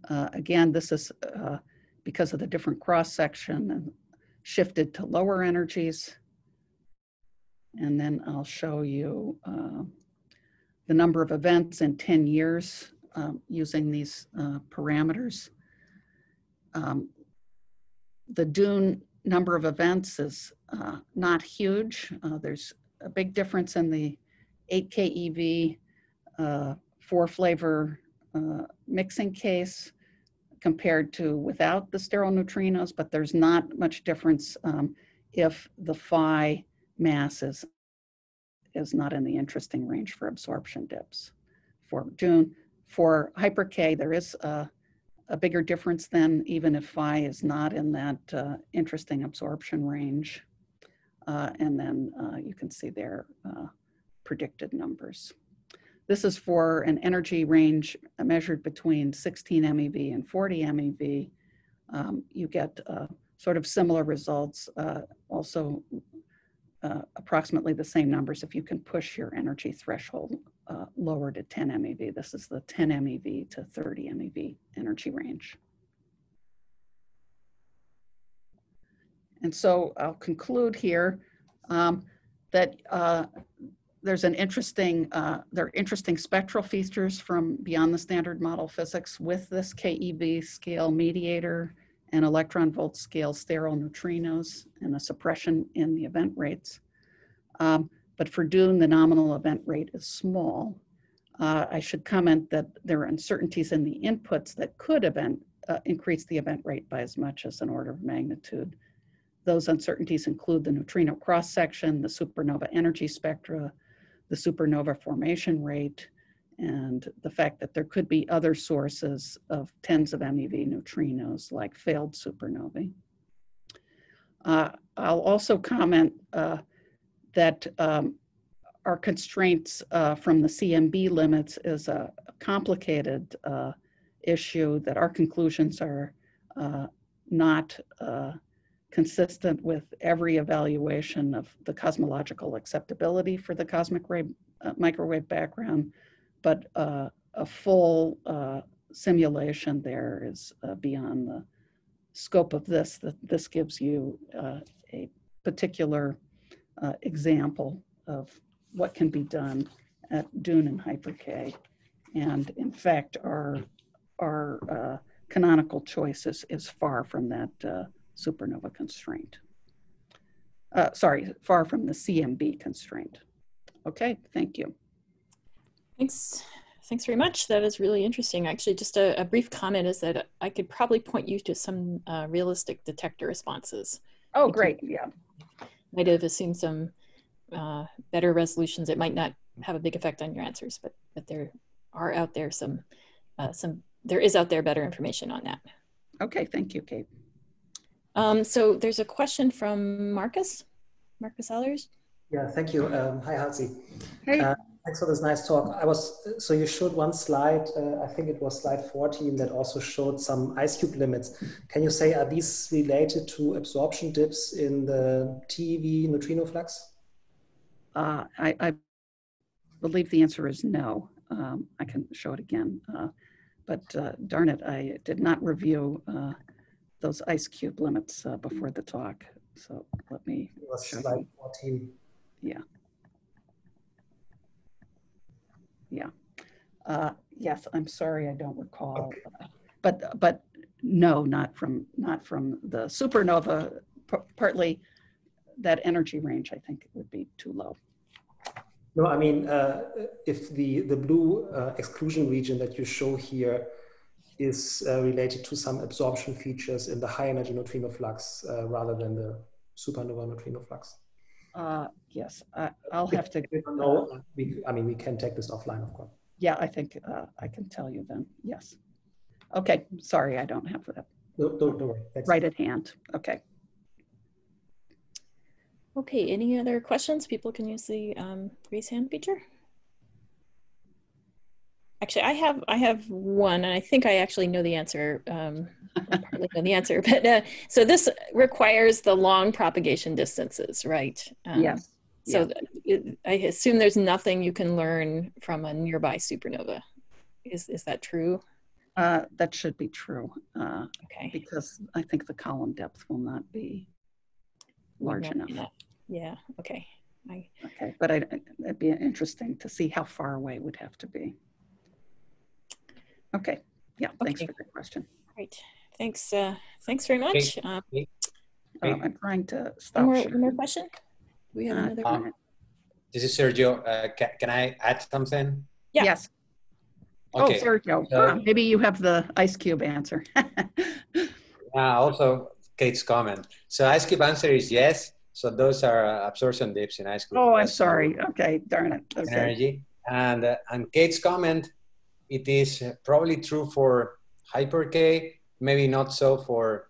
Again, this is because of the different cross-section and shifted to lower energies. And then I'll show you the number of events in 10 years using these parameters. The DUNE number of events is not huge. There's a big difference in the 8 keV 4-flavor mixing case compared to without the sterile neutrinos, but there's not much difference if the phi mass is not in the interesting range for absorption dips. For DUNE, for hyper K, there is a bigger difference then, even if phi is not in that interesting absorption range. And then you can see their predicted numbers. This is for an energy range measured between 16 MeV and 40 MeV. You get sort of similar results, also approximately the same numbers if you can push your energy threshold lower to 10 MeV. This is the 10 MeV to 30 MeV energy range. And so I'll conclude here that there's an interesting, there are interesting spectral features from beyond the standard model physics with this KeV scale mediator and electron volt scale sterile neutrinos and a suppression in the event rates. But for DUNE, the nominal event rate is small. I should comment that there are uncertainties in the inputs that could increase the event rate by as much as an order of magnitude. Those uncertainties include the neutrino cross-section, the supernova energy spectra, the supernova formation rate, and the fact that there could be other sources of tens of MeV neutrinos like failed supernovae. I'll also comment that our constraints from the CMB limits is a complicated issue, that our conclusions are not consistent with every evaluation of the cosmological acceptability for the cosmic ray microwave background, but a full simulation there is beyond the scope of this. This gives you a particular example of what can be done at DUNE and hyper K. And in fact, our canonical choice is far from that supernova constraint. Sorry, far from the CMB constraint. Okay, thank you. Thanks very much. That is really interesting. Actually, just a brief comment is that I could probably point you to some realistic detector responses. Oh, great, yeah. Might have assumed some better resolutions. It might not have a big effect on your answers, but there are out there there is out there better information on that. Okay, thank you, Kate. So there's a question from Marcus Allers. Yeah, thank you. Hi, Halsey. Hey. Thanks for this nice talk. So you showed one slide, I think it was slide 14, that also showed some ice cube limits. Can you say, are these related to absorption dips in the TeV neutrino flux? I believe the answer is no. I can show it again. But darn it, I did not review those ice cube limits before the talk. So let me show slide you. 14. Yeah. Yeah. Yes, I'm sorry, I don't recall. Okay. But no, not from the supernova. Partly that energy range, I think, would be too low. No, I mean, if the blue exclusion region that you show here is related to some absorption features in the high energy neutrino flux rather than the supernova neutrino flux. Yes, I'll have to. No, I mean, we can take this offline, of course. Yeah, I think I can tell you then. Yes. Okay. Sorry, I don't have that. No, don't worry. Thanks. Right at hand. Okay. Okay. Any other questions? People can use the raise hand feature. Actually, I have one, and I think I actually know the answer. I partly know the answer, but so this requires the long propagation distances, right? Yes. So yeah. I assume there's nothing you can learn from a nearby supernova. Is that true? That should be true. Okay. Because I think the column depth will not be large enough. Yeah. Okay. Okay, but it'd be interesting to see how far away it would have to be. Okay. Yeah. Thanks for the question. Great. Thanks. Thanks very much. I'm trying to stop. One more question. Do we have another one? This is Sergio. Can I add something? Yeah. Yes. Okay. Oh, Sergio. Maybe you have the ice cube answer. Also, Kate's comment. So ice cube answer is yes. So those are absorption dips in ice crystal. Oh, I'm sorry. Okay, darn it. Okay. Energy. And Kate's comment, it is probably true for hyper K, maybe not so for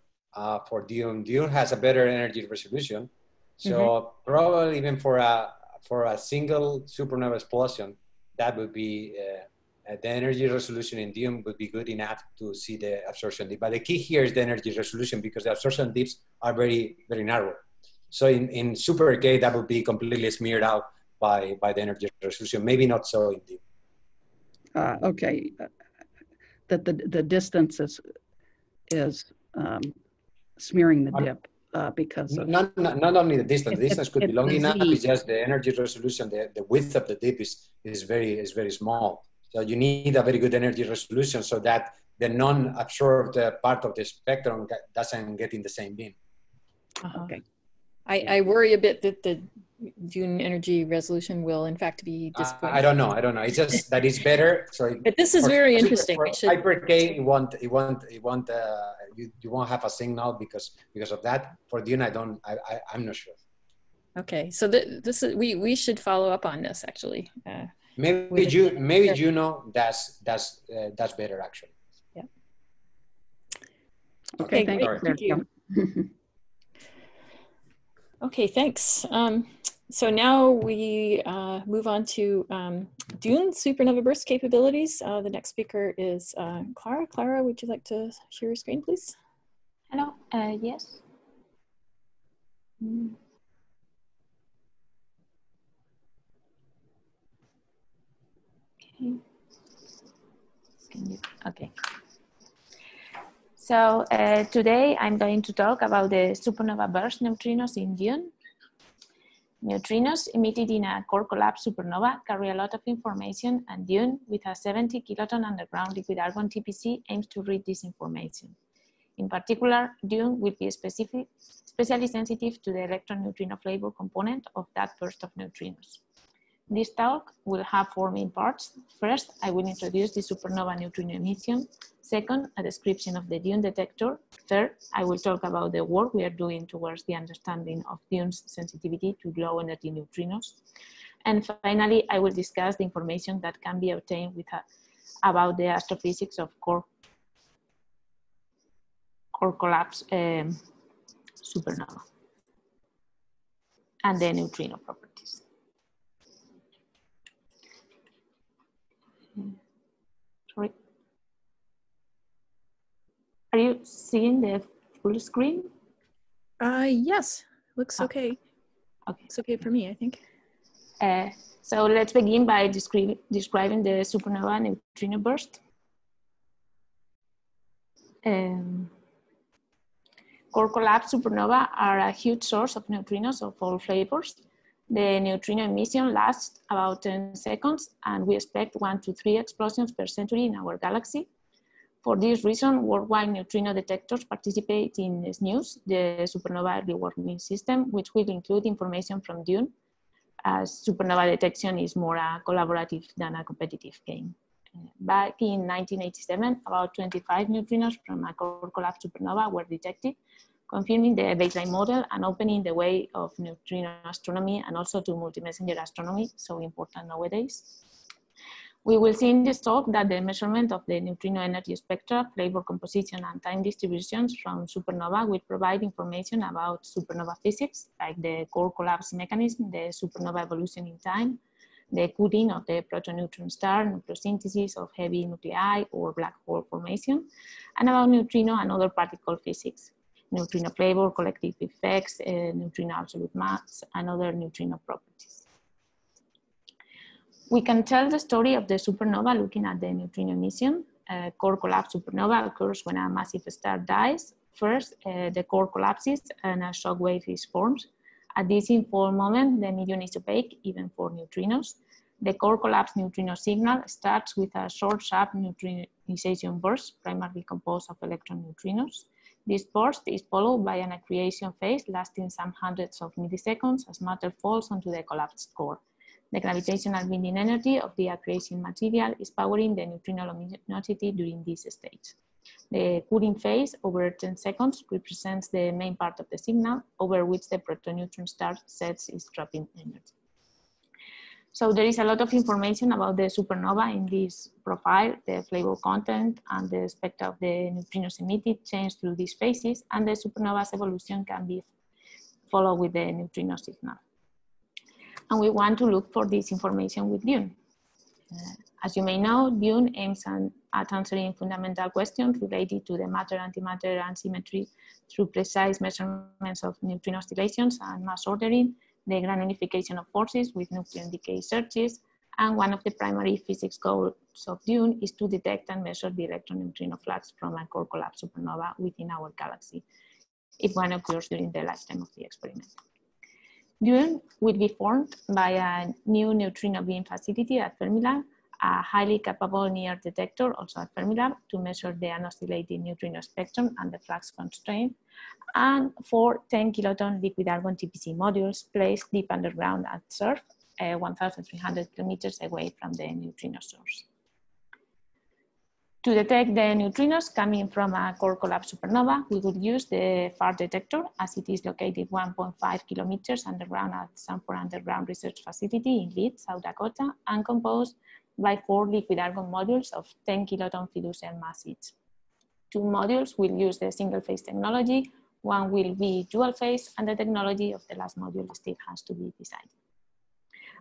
DUNE. DUNE has a better energy resolution. So probably even for a single supernova explosion, that would be the energy resolution in DUNE would be good enough to see the absorption dip. But the key here is the energy resolution, because the absorption dips are very, very narrow. So in super K, that would be completely smeared out by the energy resolution. Maybe not so in DUNE. Okay, that the distance is smearing the dip because of not only the distance. The distance could be long enough. Z. It's just the energy resolution. The width of the dip is very small. So you need a very good energy resolution so that the non-absorbed part of the spectrum doesn't get in the same beam. Okay. I worry a bit that the DUNE energy resolution will in fact be disappointing. I don't know. It's just that it's better. So but this is very interesting. For hyper K, you won't have a signal because of that. For DUNE, I'm not sure. Okay, so this is we should follow up on this actually. Maybe Juno does better actually. Yeah. Okay, thank you. Okay, thanks. So now we move on to DUNE supernova burst capabilities. The next speaker is Clara. Clara, would you like to share your screen, please? Hello. Yes. Okay. So today I'm going to talk about the supernova burst neutrinos in DUNE. Neutrinos emitted in a core collapse supernova carry a lot of information, and DUNE, with a 70 kiloton underground liquid argon TPC, aims to read this information. In particular, DUNE will be especially sensitive to the electron neutrino flavor component of that burst of neutrinos. This talk will have 4 main parts. First, I will introduce the supernova neutrino emission. Second, a description of the DUNE detector. Third, I will talk about the work we are doing towards the understanding of DUNE's sensitivity to low energy neutrinos. And finally, I will discuss the information that can be obtained about the astrophysics of core collapse supernova and the neutrino properties. Sorry. Are you seeing the full screen? Yes, looks okay. Okay. It's okay for me, I think. So let's begin by describing the supernova neutrino burst. Core collapse supernova are a huge source of neutrinos of all flavors. The neutrino emission lasts about 10 seconds, and we expect 1 to 3 explosions per century in our galaxy. For this reason, worldwide neutrino detectors participate in SNEWS, the supernova early warning system, which will include information from DUNE, as supernova detection is more collaborative than a competitive game. Back in 1987, about 25 neutrinos from a core collapse supernova were detected, confirming the baseline model and opening the way of neutrino astronomy and also to multi-messenger astronomy, so important nowadays. We will see in this talk that the measurement of the neutrino energy spectra, flavor composition, and time distributions from supernova will provide information about supernova physics, like the core collapse mechanism, the supernova evolution in time, the cooling of the proton-neutron star, nucleosynthesis of heavy nuclei or black hole formation, and about neutrino and other particle physics, neutrino flavor, collective effects, neutrino absolute mass, and other neutrino properties. We can tell the story of the supernova looking at the neutrino emission. Core collapse supernova occurs when a massive star dies. First, the core collapses and a shock wave is formed. At this infall moment, the medium is opaque, even for neutrinos. The core collapse neutrino signal starts with a short, sharp neutronization burst, primarily composed of electron neutrinos. This burst is followed by an accretion phase lasting some hundreds of milliseconds as matter falls onto the collapsed core. The gravitational binding energy of the accretion material is powering the neutrino luminosity during this stage. The cooling phase over 10 seconds represents the main part of the signal over which the protoneutron star sets its dropping energy. So there is a lot of information about the supernova in this profile. The flavor content and the spectra of the neutrinos emitted change through these phases, and the supernova's evolution can be followed with the neutrino signal. And we want to look for this information with DUNE. As you may know, DUNE aims at answering fundamental questions related to the matter-antimatter and symmetry through precise measurements of neutrino oscillations and mass ordering, the granularification of forces with nucleon decay searches, and one of the primary physics goals of DUNE is to detect and measure the electron-neutrino flux from a core collapse supernova within our galaxy, if one occurs during the lifetime of the experiment. DUNE will be formed by a new neutrino beam facility at Fermilab, a highly capable near detector also at Fermilab to measure the unoscillating neutrino spectrum and the flux constraint, and 4 10 kiloton liquid argon TPC modules placed deep underground at SURF, 1,300 kilometers away from the neutrino source. To detect the neutrinos coming from a core collapse supernova, we would use the FAR detector, as it is located 1.5 kilometers underground at Sanford Underground Research Facility in Leeds, South Dakota, and composed by 4 liquid argon modules of 10 kiloton fiducial mass each. 2 modules will use the single phase technology, 1 will be dual phase, and the technology of the last module still has to be decided.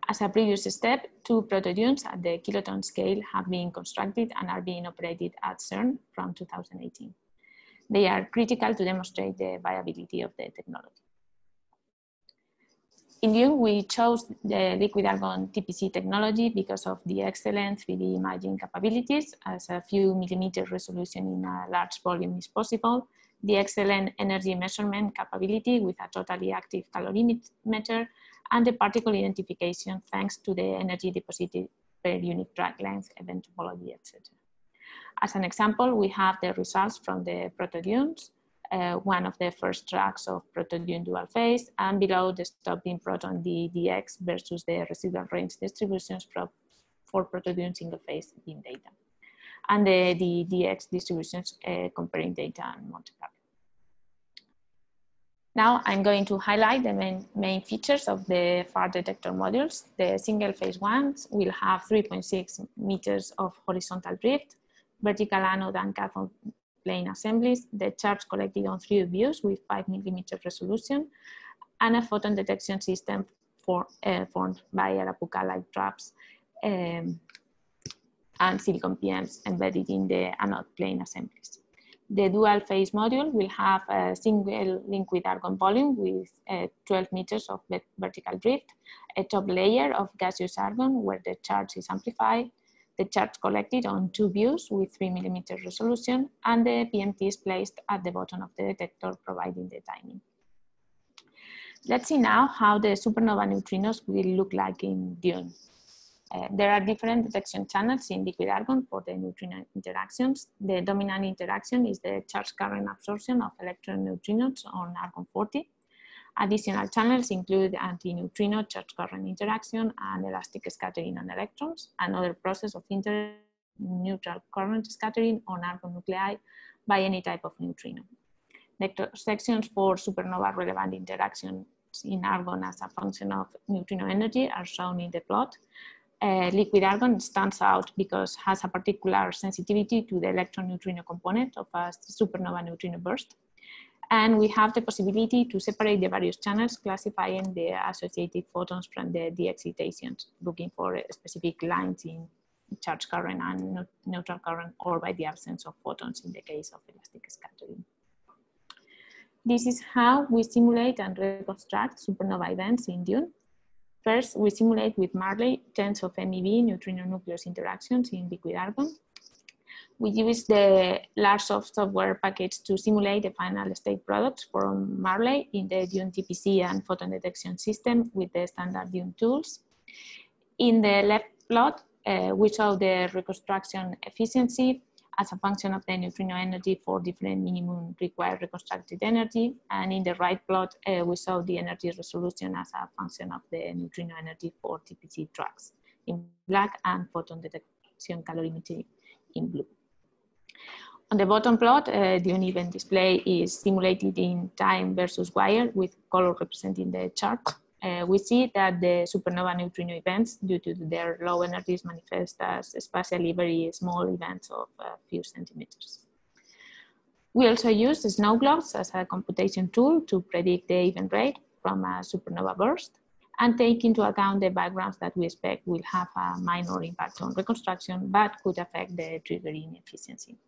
As a previous step, 2 protodunes at the kiloton scale have been constructed and are being operated at CERN from 2018. They are critical to demonstrate the viability of the technology. In DUNE, we chose the liquid argon TPC technology because of the excellent 3D imaging capabilities, as a few millimeter resolution in a large volume is possible, the excellent energy measurement capability with a totally active calorimeter, and the particle identification thanks to the energy deposited per unit drag length, event topology, etc. As an example, we have the results from the protodunes, one of the first tracks of protodune dual phase, and below the stopping proton DX versus the residual range distributions for protodune single phase beam data, and the DX distributions comparing data and Monte Carlo. Now I'm going to highlight the main features of the FAR detector modules. The single phase ones will have 3.6 meters of horizontal drift, vertical anode and cathode plane assemblies, the charge collected on 3 views with 5 millimeter resolution, and a photon detection system formed by Arapuca-like traps and silicon PMs embedded in the anode plane assemblies. The dual phase module will have a single liquid argon volume with 12 meters of vertical drift, a top layer of gaseous argon where the charge is amplified, the charge collected on 2 views with 3 millimeter resolution, and the PMT is placed at the bottom of the detector, providing the timing. Let's see now how the supernova neutrinos will look like in DUNE. There are different detection channels in liquid argon for the neutrino interactions. The dominant interaction is the charge current absorption of electron neutrinos on argon-40. Additional channels include anti-neutrino charge current interaction and elastic scattering on electrons, another process of neutral current scattering on argon nuclei by any type of neutrino. The sections for supernova relevant interactions in argon as a function of neutrino energy are shown in the plot. Liquid argon stands out because it has a particular sensitivity to the electron neutrino component of a supernova neutrino burst. And we have the possibility to separate the various channels, classifying the associated photons from the excitations, looking for specific lines in charge current and neutral current, or by the absence of photons in the case of elastic scattering. This is how we simulate and reconstruct supernova events in DUNE. First, we simulate with Marley tens of MeV neutrino nucleus interactions in liquid argon. We use the large software package to simulate the final state products from Marley in the DUNE TPC and photon detection system with the standard DUNE tools. In the left plot, we show the reconstruction efficiency as a function of the neutrino energy for different minimum required reconstructed energy. And in the right plot, we show the energy resolution as a function of the neutrino energy for TPC tracks in black and photon detection calorimetry in blue. On the bottom plot, DUNE event display is simulated in time versus wire with color representing the chart. We see that the supernova neutrino events, due to their low energies, manifest as spatially very small events of a few centimeters. We also use snow globes as a computation tool to predict the event rate from a supernova burst and take into account the backgrounds that we expect will have a minor impact on reconstruction, but could affect the triggering efficiency.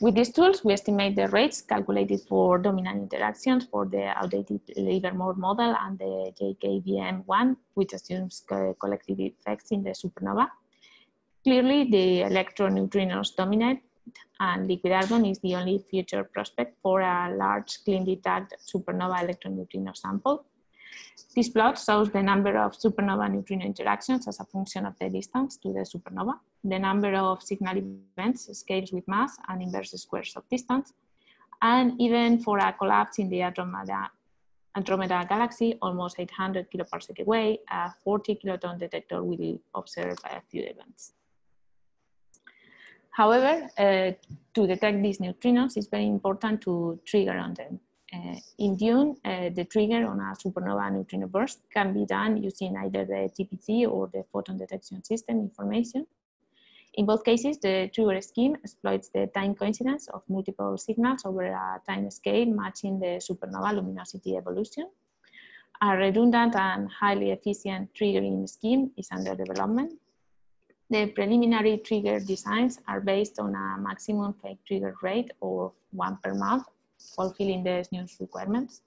With these tools, we estimate the rates calculated for dominant interactions for the outdated Livermore model and the JKVM1, which assumes collective effects in the supernova. Clearly, the electroneutrinos dominate, and liquid argon is the only future prospect for a large, cleanly tagged supernova electroneutrino sample. This plot shows the number of supernova neutrino interactions as a function of the distance to the supernova. The number of signal events scales with mass and inverse squares of distance. And even for a collapse in the Andromeda galaxy, almost 800 kiloparsec away, a 40 kiloton detector will observe a few events. However, to detect these neutrinos, it's very important to trigger on them. In DUNE, the trigger on a supernova neutrino burst can be done using either the TPC or the photon detection system information. In both cases, the trigger scheme exploits the time coincidence of multiple signals over a time scale matching the supernova luminosity evolution. A redundant and highly efficient triggering scheme is under development. The preliminary trigger designs are based on a maximum fake trigger rate of 1 per month, fulfilling the SNUS requirements.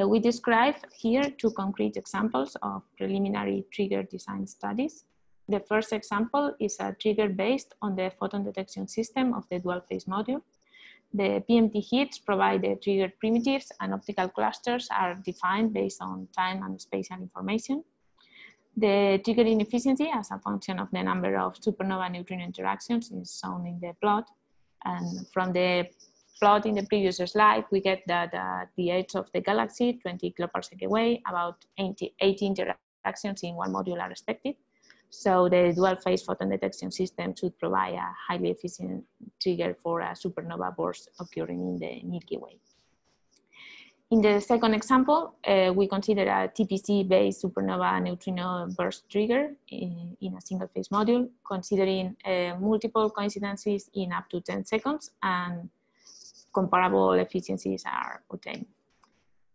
We describe here 2 concrete examples of preliminary trigger design studies. The first example is a trigger based on the photon detection system of the dual phase module. The PMT hits provide the trigger primitives, and optical clusters are defined based on time and spatial information. The triggering efficiency as a function of the number of supernova neutrino interactions is shown in the plot. And from the plot in the previous slide, we get that at the edge of the galaxy, 20 kiloparsec away, about 80 interactions in one module are expected. So the dual phase photon detection system should provide a highly efficient trigger for a supernova burst occurring in the Milky Way. In the second example, we consider a TPC-based supernova neutrino burst trigger in a single phase module, considering multiple coincidences in up to 10 seconds, and comparable efficiencies are obtained.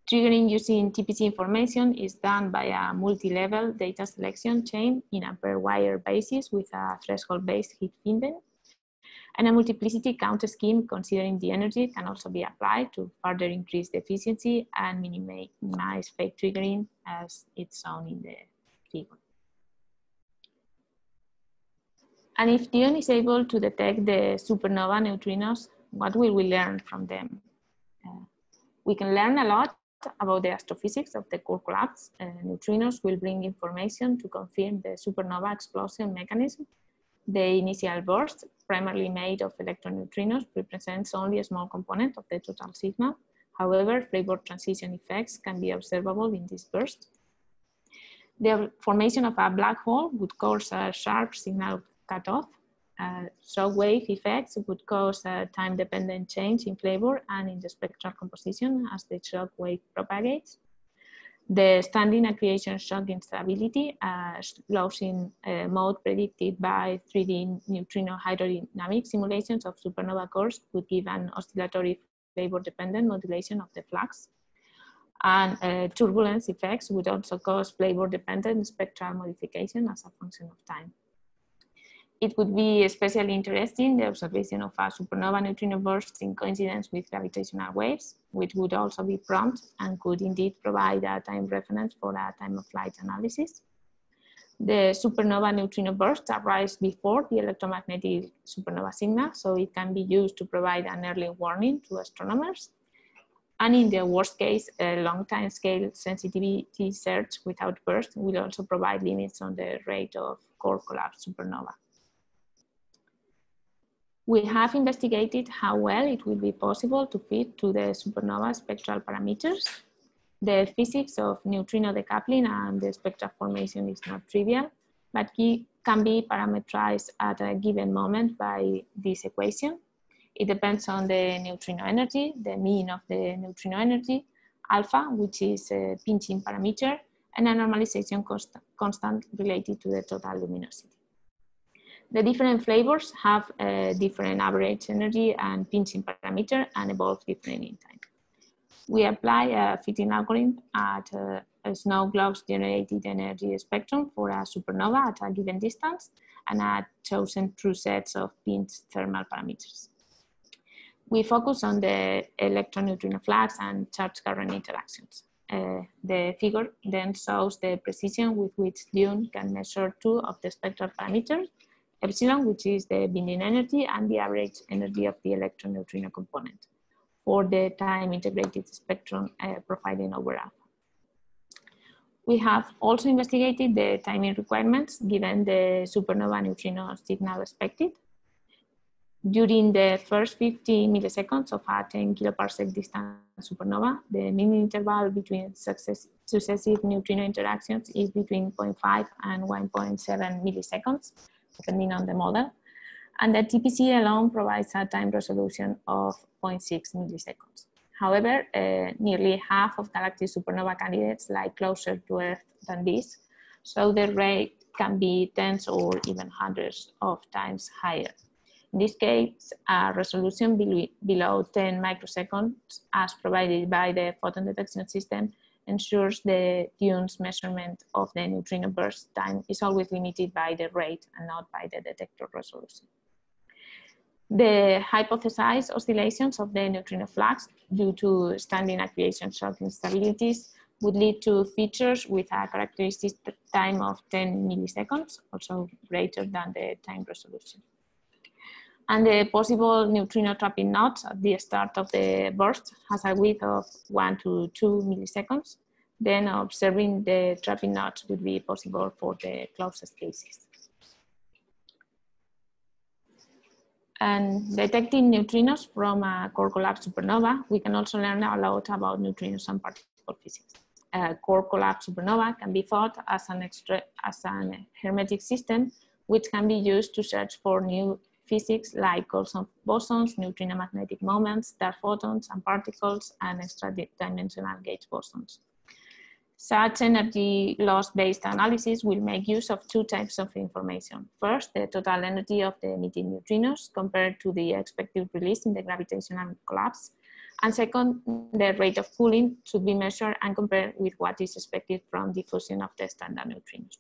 Triggering using TPC information is done by a multi-level data selection chain in a per wire basis with a threshold-based heat finden. And a multiplicity count scheme considering the energy can also be applied to further increase the efficiency and minimize fake triggering, as it's shown in the figure. And if DUNE is able to detect the supernova neutrinos, what will we learn from them? We can learn a lot about the astrophysics of the core collapse. Neutrinos will bring information to confirm the supernova explosion mechanism. The initial burst, primarily made of electroneutrinos, represents only a small component of the total signal. However, flavor transition effects can be observable in this burst. The formation of a black hole would cause a sharp signal cutoff. Shockwave effects would cause a time-dependent change in flavor and in the spectral composition as the shock wave propagates. The standing accretion shock instability, loss in mode predicted by 3D neutrino hydrodynamic simulations of supernova cores, would give an oscillatory flavor-dependent modulation of the flux. And turbulence effects would also cause flavor-dependent spectral modification as a function of time. It would be especially interesting the observation of a supernova neutrino burst in coincidence with gravitational waves, which would also be prompt and could indeed provide a time reference for a time of flight analysis. The supernova neutrino bursts arise before the electromagnetic supernova signal, so it can be used to provide an early warning to astronomers. And in the worst case, a long time scale sensitivity search without burst will also provide limits on the rate of core collapse supernova. We have investigated how well it will be possible to fit to the supernova spectral parameters. The physics of neutrino decoupling and the spectral formation is not trivial, but can be parameterized at a given moment by this equation. It depends on the neutrino energy, the mean of the neutrino energy, alpha, which is a pinching parameter, and a normalization constant related to the total luminosity. The different flavors have a different average energy and pinching parameter and evolve different in time. We apply a fitting algorithm at a snow globes generated energy spectrum for a supernova at a given distance and a chosen true sets of pinched thermal parameters. We focus on the electron-neutrino flux and charge current interactions. The figure then shows the precision with which DUNE can measure two of the spectral parameters, epsilon, which is the binding energy, and the average energy of the electron-neutrino component for the time-integrated spectrum profiling over alpha. We have also investigated the timing requirements given the supernova neutrino signal expected. During the first 50 milliseconds of a 10 kiloparsec distance supernova, the mean interval between successive neutrino interactions is between 0.5 and 1.7 milliseconds, depending on the model. And the TPC alone provides a time resolution of 0.6 milliseconds. However, nearly half of galactic supernova candidates lie closer to Earth than this, so the rate can be tens or even hundreds of times higher. In this case, a resolution below 10 microseconds, as provided by the photon detection system, ensures the DUNE's measurement of the neutrino burst time is always limited by the rate and not by the detector resolution. The hypothesized oscillations of the neutrino flux due to standing activation shock instabilities would lead to features with a characteristic time of 10 milliseconds, also greater than the time resolution. And the possible neutrino trapping knots at the start of the burst has a width of 1 to 2 milliseconds. Then observing the trapping knots would be possible for the closest cases. And detecting neutrinos from a core collapse supernova, we can also learn a lot about neutrinos and particle physics. A core collapse supernova can be thought as an hermetic system which can be used to search for new physics like also bosons, neutrino magnetic moments, dark photons and particles, and extra-dimensional gauge bosons. Such energy loss-based analysis will make use of two types of information. First, the total energy of the emitting neutrinos compared to the expected release in the gravitational collapse. And second, the rate of cooling should be measured and compared with what is expected from diffusion of the standard neutrinos.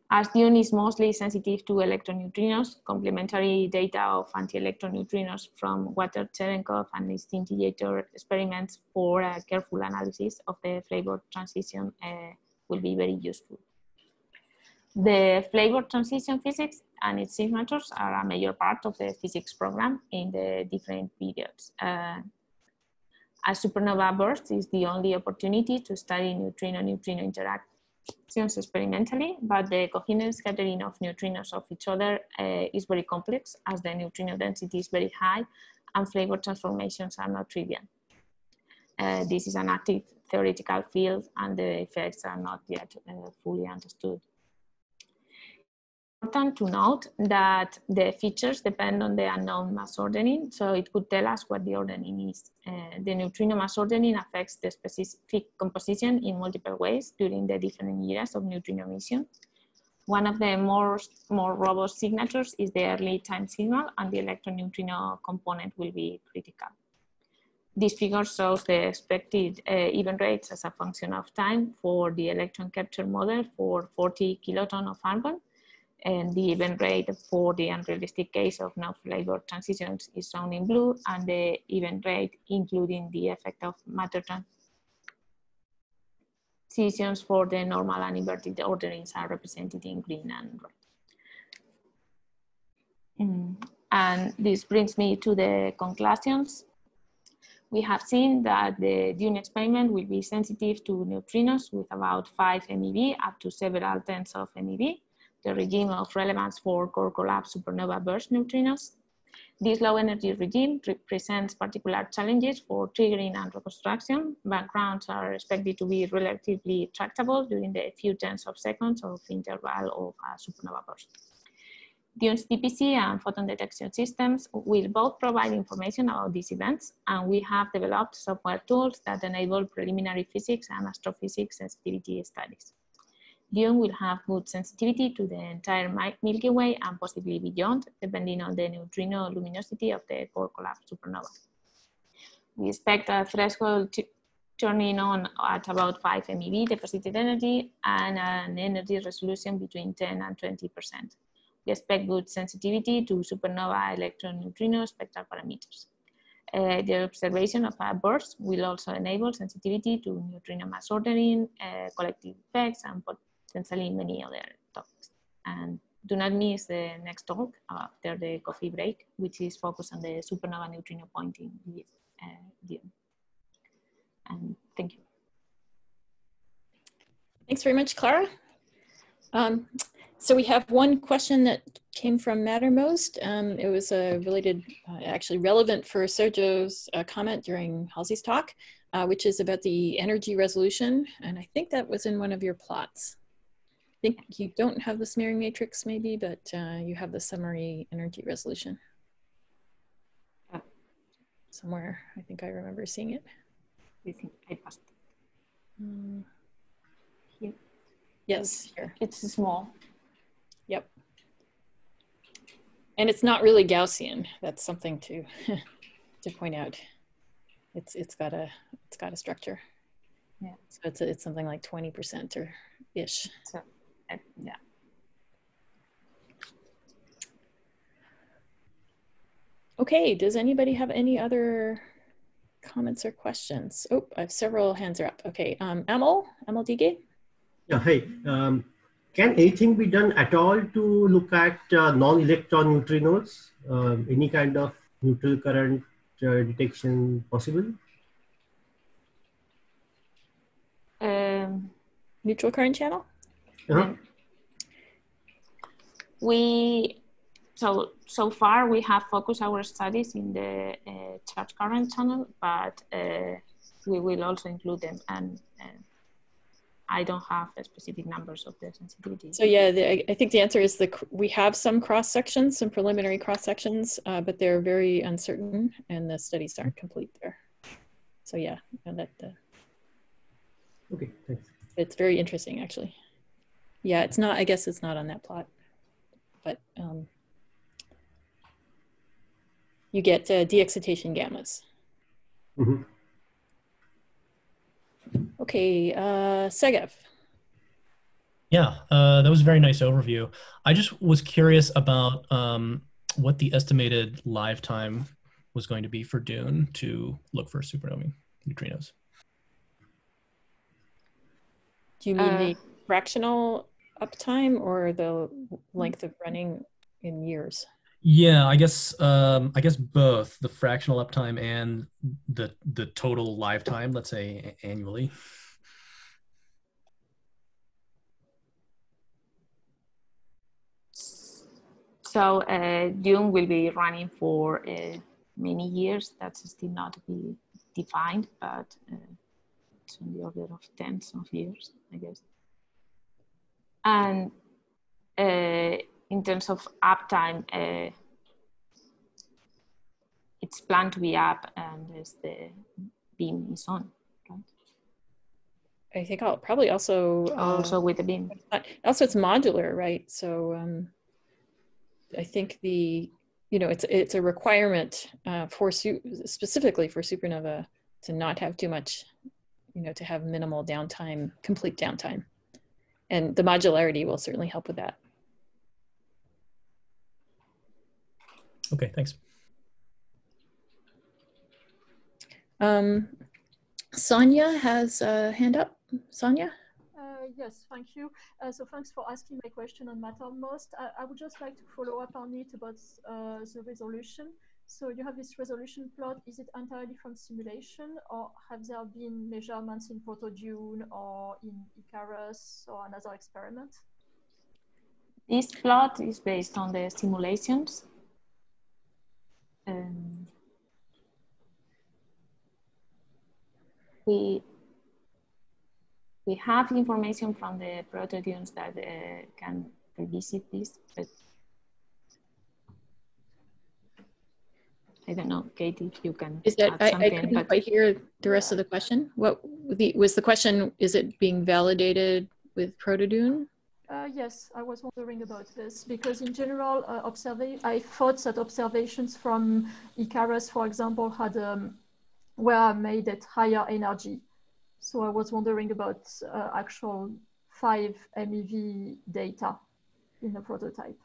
As DUNE is mostly sensitive to electron neutrinos, complementary data of anti-electron neutrinos from Water-Cherenkov and scintillator experiments for a careful analysis of the flavor transition will be very useful. The flavor transition physics and its signatures are a major part of the physics program in the different periods. A supernova burst is the only opportunity to study neutrino-neutrino interactions experimentally, but the coherent scattering of neutrinos of each other is very complex as the neutrino density is very high and flavor transformations are not trivial. This is an active theoretical field and the effects are not yet fully understood. It's important to note that the features depend on the unknown mass ordering, so it could tell us what the ordering is. The neutrino mass ordering affects the specific composition in multiple ways during the different years of neutrino emission. One of the more robust signatures is the early time signal, and the electron-neutrino component will be critical. This figure shows the expected event rates as a function of time for the electron capture model for 40 kiloton of argon. And the event rate for the unrealistic case of no flavor transitions is shown in blue, and the event rate, including the effect of matter transitions for the normal and inverted orderings, are represented in green and red. And this brings me to the conclusions. We have seen that the DUNE experiment will be sensitive to neutrinos with about 5 MeV up to several tens of MeV. The regime of relevance for core collapse supernova burst neutrinos. This low energy regime presents particular challenges for triggering and reconstruction. Backgrounds are expected to be relatively tractable during the few tens of seconds of interval of a supernova burst. DUNE's DPC and photon detection systems will both provide information about these events, and we have developed software tools that enable preliminary physics and astrophysics sensitivity studies. DUNE will have good sensitivity to the entire Milky Way and possibly beyond, depending on the neutrino luminosity of the core collapse supernova. We expect a threshold turning on at about 5 MeV deposited energy and an energy resolution between 10 and 20%. We expect good sensitivity to supernova electron neutrino spectral parameters. The observation of a burst will also enable sensitivity to neutrino mass ordering, collective effects, and potentially many other topics. And do not miss the next talk after the coffee break, which is focused on the supernova neutrino pointing with DUNE. And thank you. Thanks very much, Clara. So we have one question that came from Mattermost. It was related, actually relevant for Sergio's comment during Halsey's talk, which is about the energy resolution. And I think that was in one of your plots. I think you don't have the smearing matrix maybe, but you have the summary energy resolution. Somewhere, I think I remember seeing it. I think I passed here. Yes, here. It's small. Yep. And it's not really Gaussian. That's something to to point out. It's got a structure. Yeah. So it's something like 20% or ish. So yeah. Okay. Does anybody have any other comments or questions? Oh, I have several hands are up. Okay. Amal Dige? Yeah. Hey. Can anything be done at all to look at non-electron neutrinos? Any kind of neutral current detection possible? Neutral current channel? So far we have focused our studies in the charge current channel, but we will also include them, and I don't have the specific numbers of the sensitivity. So yeah, I think the answer is we have some cross sections, some preliminary cross sections, but they're very uncertain, and the studies aren't complete there. So yeah, okay, thanks. It's very interesting, actually. Yeah, it's not. I guess it's not on that plot, but you get de-excitation gammas. Mm-hmm. Okay, Segev. Yeah, that was a very nice overview. I just was curious about what the estimated lifetime was going to be for DUNE to look for supernovae neutrinos. Do you mean the fractional uptime or the length of running in years? Yeah, I guess both the fractional uptime and the total lifetime, let's say annually. So DUNE will be running for many years. That's still not to be defined, but it's on the order of tens of years, I guess. And in terms of uptime, it's planned to be up and the beam is on, right? I think I'll probably also with the beam. Also, it's modular, right? So I think it's a requirement specifically for supernova to not have too much, to have minimal downtime, complete downtime, and the modularity will certainly help with that. Okay, thanks. Sonia has a hand up. Sonia? Yes, thank you. So thanks for asking my question on Mattermost. I would just like to follow up on it about the resolution. So you have this resolution plot. Is it entirely from simulation, or have there been measurements in ProtoDune or in Icarus or another experiment? This plot is based on the simulations. we have information from the protodunes that can revisit this, but I don't know, Katie, if you can Is that add I couldn't quite hear the rest of the question. What was the question? Is it being validated with protodune? Yes, I was wondering about this because in general, I thought that observations from Icarus, for example, were made at higher energy. So I was wondering about actual 5 MeV data in the prototype.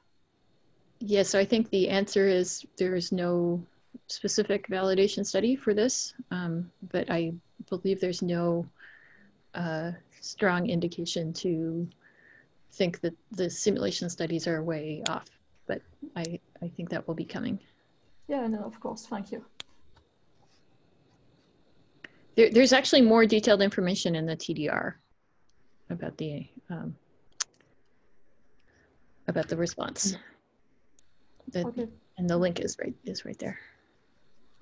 Yes, so I think the answer is there is no specific validation study for this, but I believe there's no strong indication to think that the simulation studies are way off, but I think that will be coming. Yeah, no, of course, thank you. There's actually more detailed information in the TDR about the response. Okay. And the link is right there.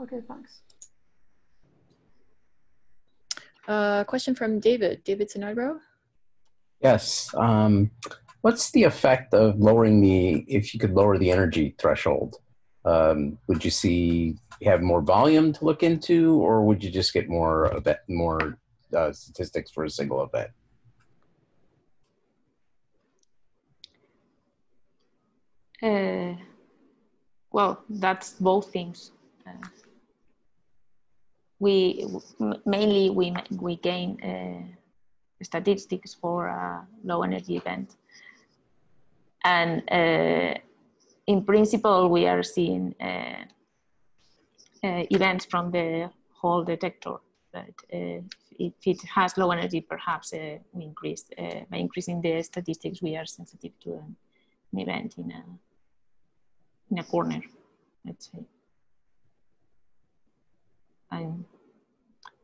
Okay, thanks. Question from David Sinadro. Yes. What's the effect of if you could lower the energy threshold? Would you have more volume to look into, or would you just get more statistics for a single event? Well, that's both things. We gain statistics for a low energy event, and in principle, we are seeing events from the whole detector. But if it has low energy, perhaps we increase by increasing the statistics, we are sensitive to an event in a corner, let's say. I'm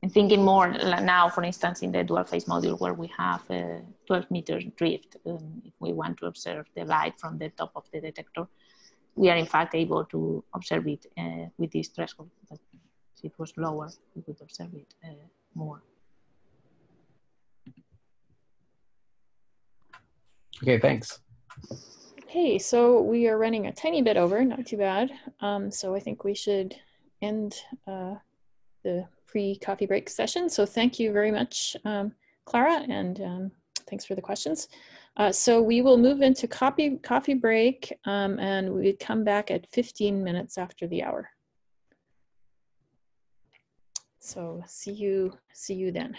thinking more now, for instance, in the dual phase module where we have 12 meters drift. If we want to observe the light from the top of the detector, we are in fact able to observe it with this threshold. But if it was lower, we would observe it more. Okay, thanks. Okay, so we are running a tiny bit over, not too bad. So I think we should end the pre-coffee break session. So thank you very much, Clara, and thanks for the questions. So we will move into coffee break, and we come back at 15 minutes after the hour. So see you then.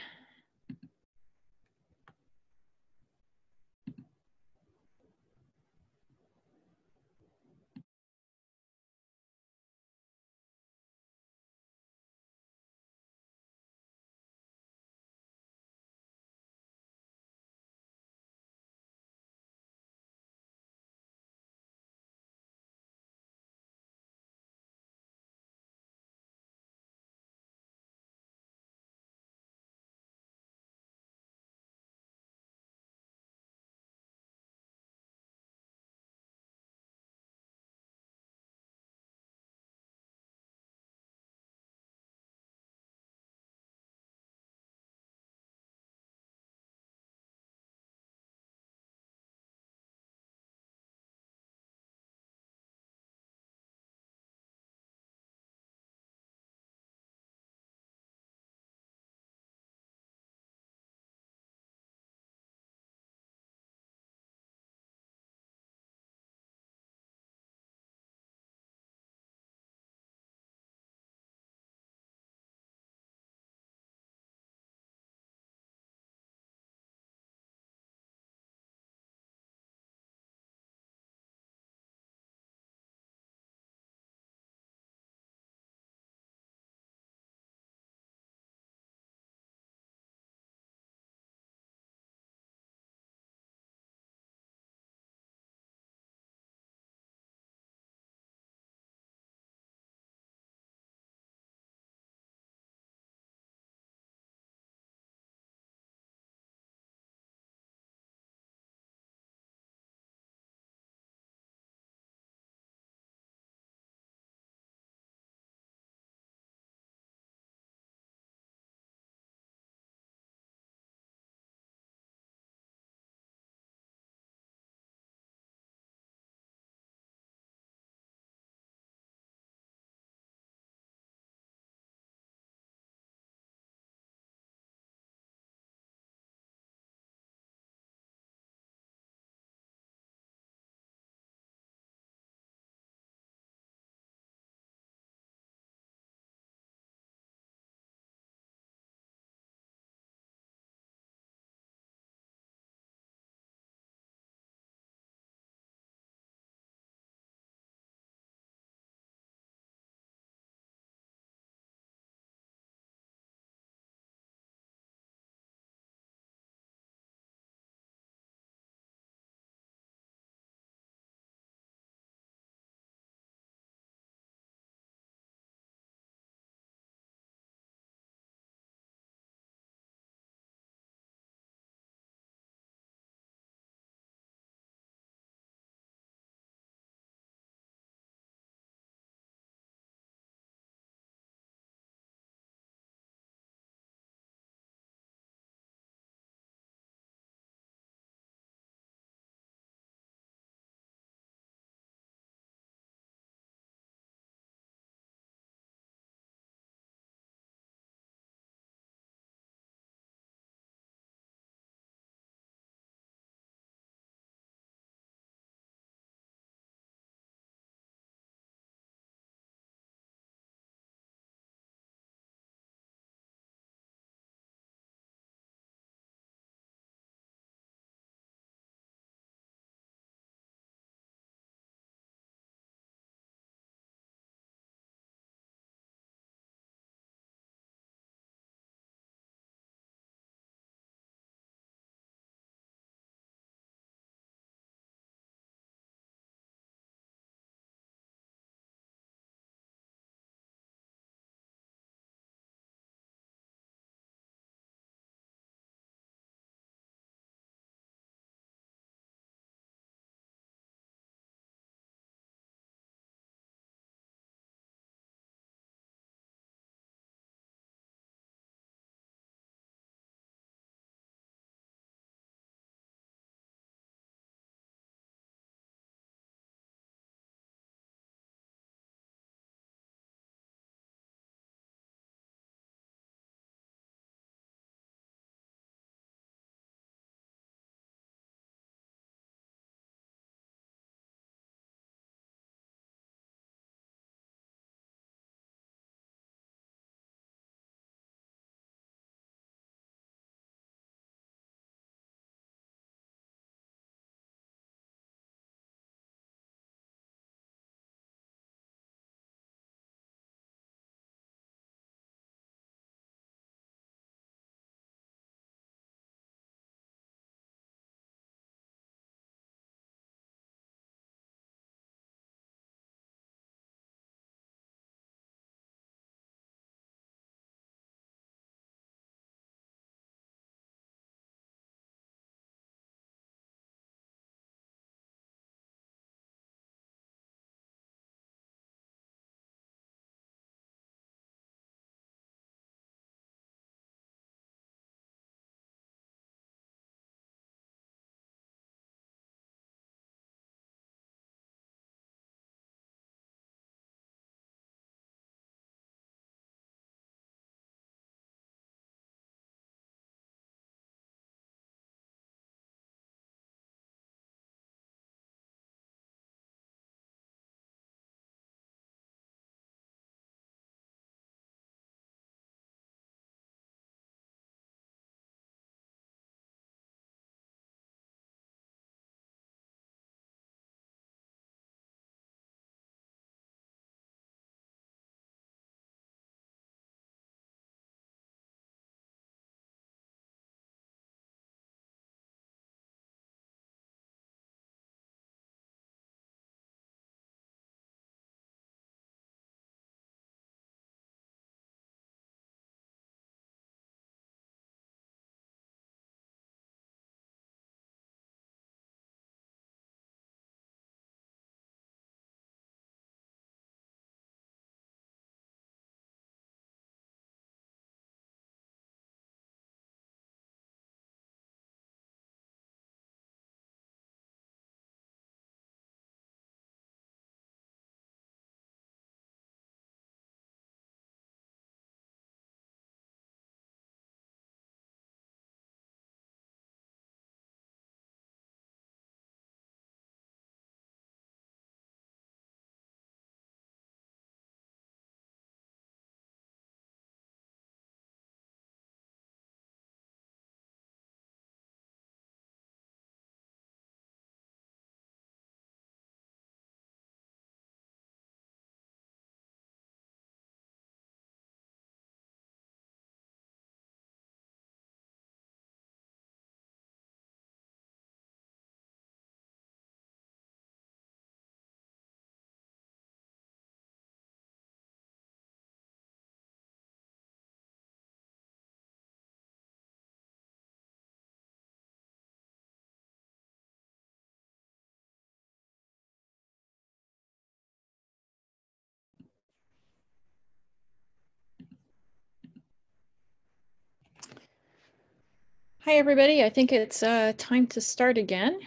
Hi, everybody. I think it's time to start again.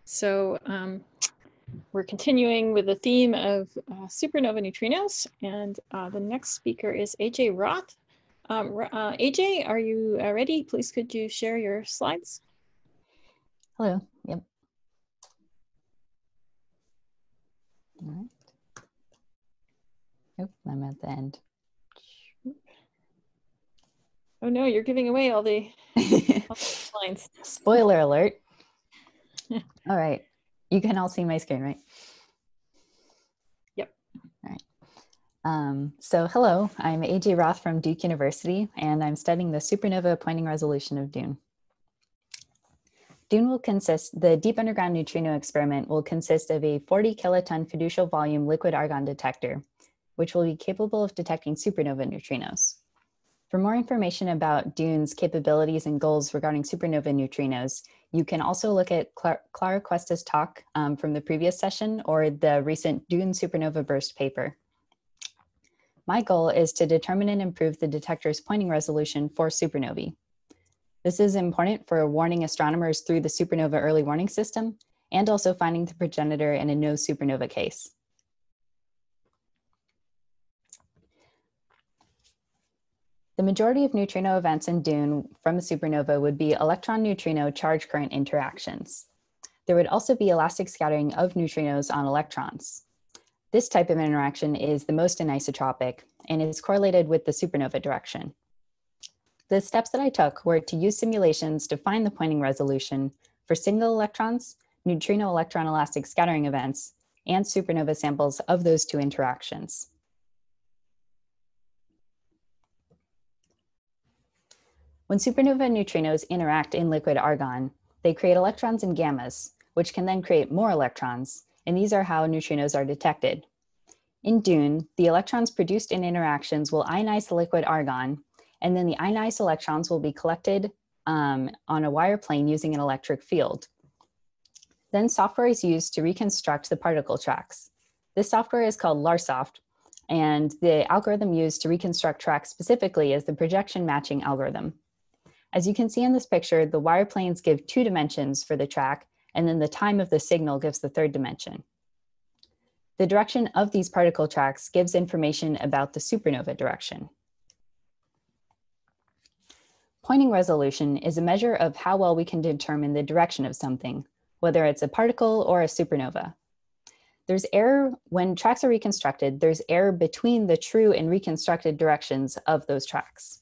So we're continuing with the theme of supernova neutrinos, and the next speaker is AJ Roeth. AJ, are you ready? Please, could you share your slides? Hello. Yep. All right. Oh, I'm at the end. Oh no, you're giving away all the slides. Spoiler alert. All right. You can all see my screen, right? Yep. All right. So hello, I'm AJ Roeth from Duke University, and I'm studying the supernova pointing resolution of DUNE. DUNE will consist, the deep underground neutrino experiment will consist of a 40 kiloton fiducial volume liquid argon detector, which will be capable of detecting supernova neutrinos. For more information about DUNE's capabilities and goals regarding supernova neutrinos, you can also look at Clara Cuesta's talk from the previous session or the recent DUNE supernova burst paper. My goal is to determine and improve the detector's pointing resolution for supernovae. This is important for warning astronomers through the supernova early warning system and also finding the progenitor in a no supernova case. The majority of neutrino events in DUNE from a supernova would be electron-neutrino charge current interactions. There would also be elastic scattering of neutrinos on electrons. This type of interaction is the most anisotropic and is correlated with the supernova direction. The steps that I took were to use simulations to find the pointing resolution for single electrons, neutrino electron elastic scattering events, and supernova samples of those two interactions. When supernova neutrinos interact in liquid argon, they create electrons and gammas, which can then create more electrons, and these are how neutrinos are detected. In DUNE, the electrons produced in interactions will ionize the liquid argon, and then the ionized electrons will be collected on a wire plane using an electric field. Then software is used to reconstruct the particle tracks. This software is called LARSoft, and the algorithm used to reconstruct tracks specifically is the projection matching algorithm. As you can see in this picture, the wire planes give 2 dimensions for the track, and then the time of the signal gives the 3rd dimension. The direction of these particle tracks gives information about the supernova direction. Pointing resolution is a measure of how well we can determine the direction of something, whether it's a particle or a supernova. There's error when tracks are reconstructed, there's error between the true and reconstructed directions of those tracks.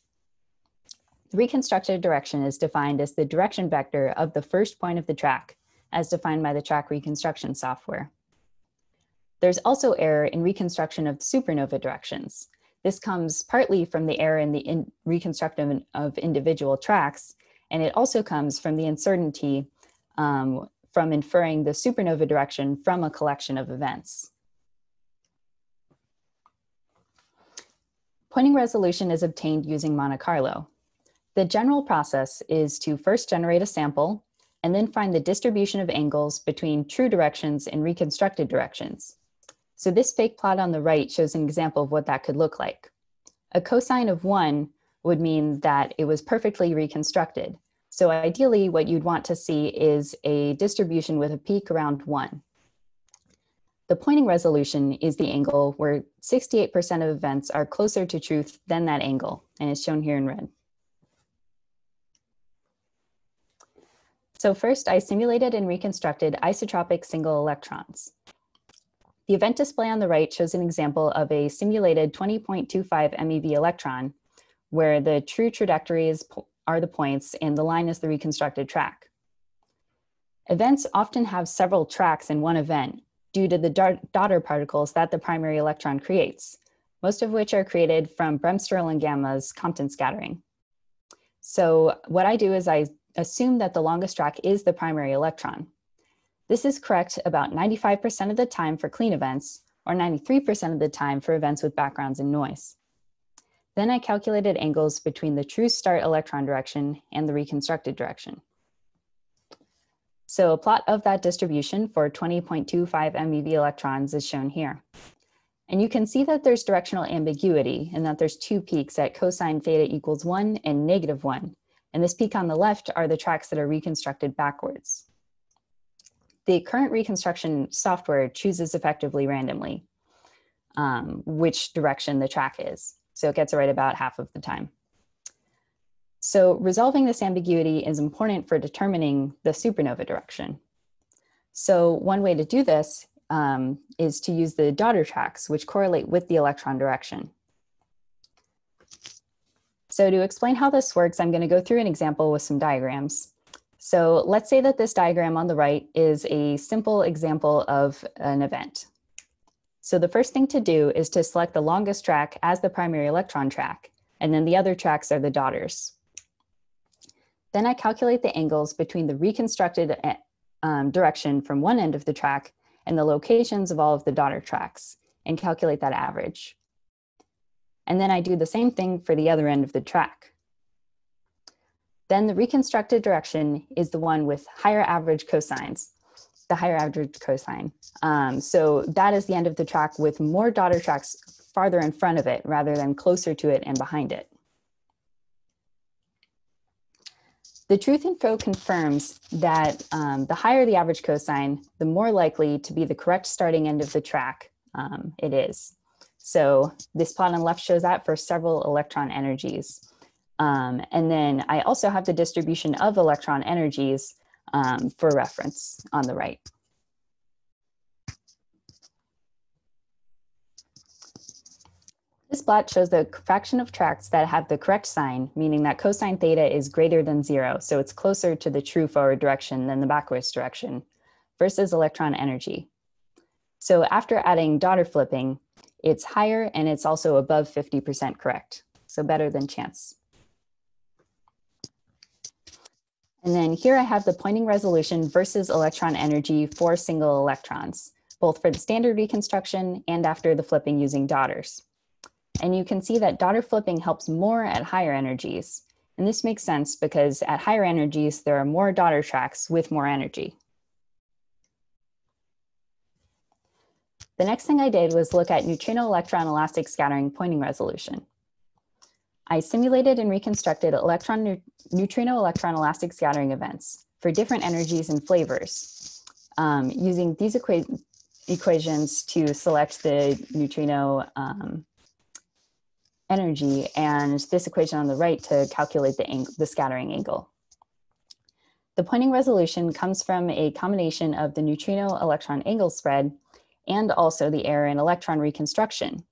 The reconstructed direction is defined as the direction vector of the first point of the track, as defined by the track reconstruction software. There's also error in reconstruction of supernova directions. This comes partly from the error in the reconstruction of individual tracks, and it also comes from the uncertainty from inferring the supernova direction from a collection of events. Pointing resolution is obtained using Monte Carlo. The general process is to first generate a sample and then find the distribution of angles between true directions and reconstructed directions. So this fake plot on the right shows an example of what that could look like. A cosine of 1 would mean that it was perfectly reconstructed. So ideally, what you'd want to see is a distribution with a peak around 1. The pointing resolution is the angle where 68% of events are closer to truth than that angle, and it's shown here in red. So first, I simulated and reconstructed isotropic single electrons. The event display on the right shows an example of a simulated 20.25 MeV electron, where the true trajectories are the points and the line is the reconstructed track. Events often have several tracks in one event due to the daughter particles that the primary electron creates, most of which are created from Bremsstrahlung and Gamma's Compton scattering. So what I do is I assume that the longest track is the primary electron. This is correct about 95% of the time for clean events, or 93% of the time for events with backgrounds and noise. Then I calculated angles between the true start electron direction and the reconstructed direction. So a plot of that distribution for 20.25 MeV electrons is shown here. And you can see that there's directional ambiguity and that there's 2 peaks at cosine theta equals 1 and -1. And this peak on the left are the tracks that are reconstructed backwards. The current reconstruction software chooses effectively randomly which direction the track is. So it gets it right about half of the time. So resolving this ambiguity is important for determining the supernova direction. So one way to do this is to use the daughter tracks, which correlate with the electron direction. So to explain how this works, I'm going to go through an example with some diagrams. So let's say that this diagram on the right is a simple example of an event. So the first thing to do is to select the longest track as the primary electron track, and then the other tracks are the daughters. Then I calculate the angles between the reconstructed direction from one end of the track and the locations of all of the daughter tracks, and calculate that average. And then I do the same thing for the other end of the track. Then the reconstructed direction is the one with higher average cosines, the higher average cosine. So that is the end of the track with more daughter tracks farther in front of it rather than closer to it and behind it. The truth info confirms that the higher the average cosine, the more likely to be the correct starting end of the track it is. So this plot on the left shows that for several electron energies. And then I also have the distribution of electron energies for reference on the right. This plot shows the fraction of tracks that have the correct sign, meaning that cosine theta is greater than 0, so it's closer to the true forward direction than the backwards direction, versus electron energy. So after adding daughter flipping, it's higher and it's also above 50% correct, so better than chance. And then here I have the Poynting resolution versus electron energy for single electrons, both for the standard reconstruction and after the flipping using daughters. And you can see that daughter flipping helps more at higher energies. And this makes sense because at higher energies, there are more daughter tracks with more energy. The next thing I did was look at neutrino electron elastic scattering Poynting resolution. I simulated and reconstructed neutrino electron elastic scattering events for different energies and flavors using these equations to select the neutrino energy and this equation on the right to calculate the scattering angle. The Poynting resolution comes from a combination of the neutrino electron angle spread and also the error in electron reconstruction.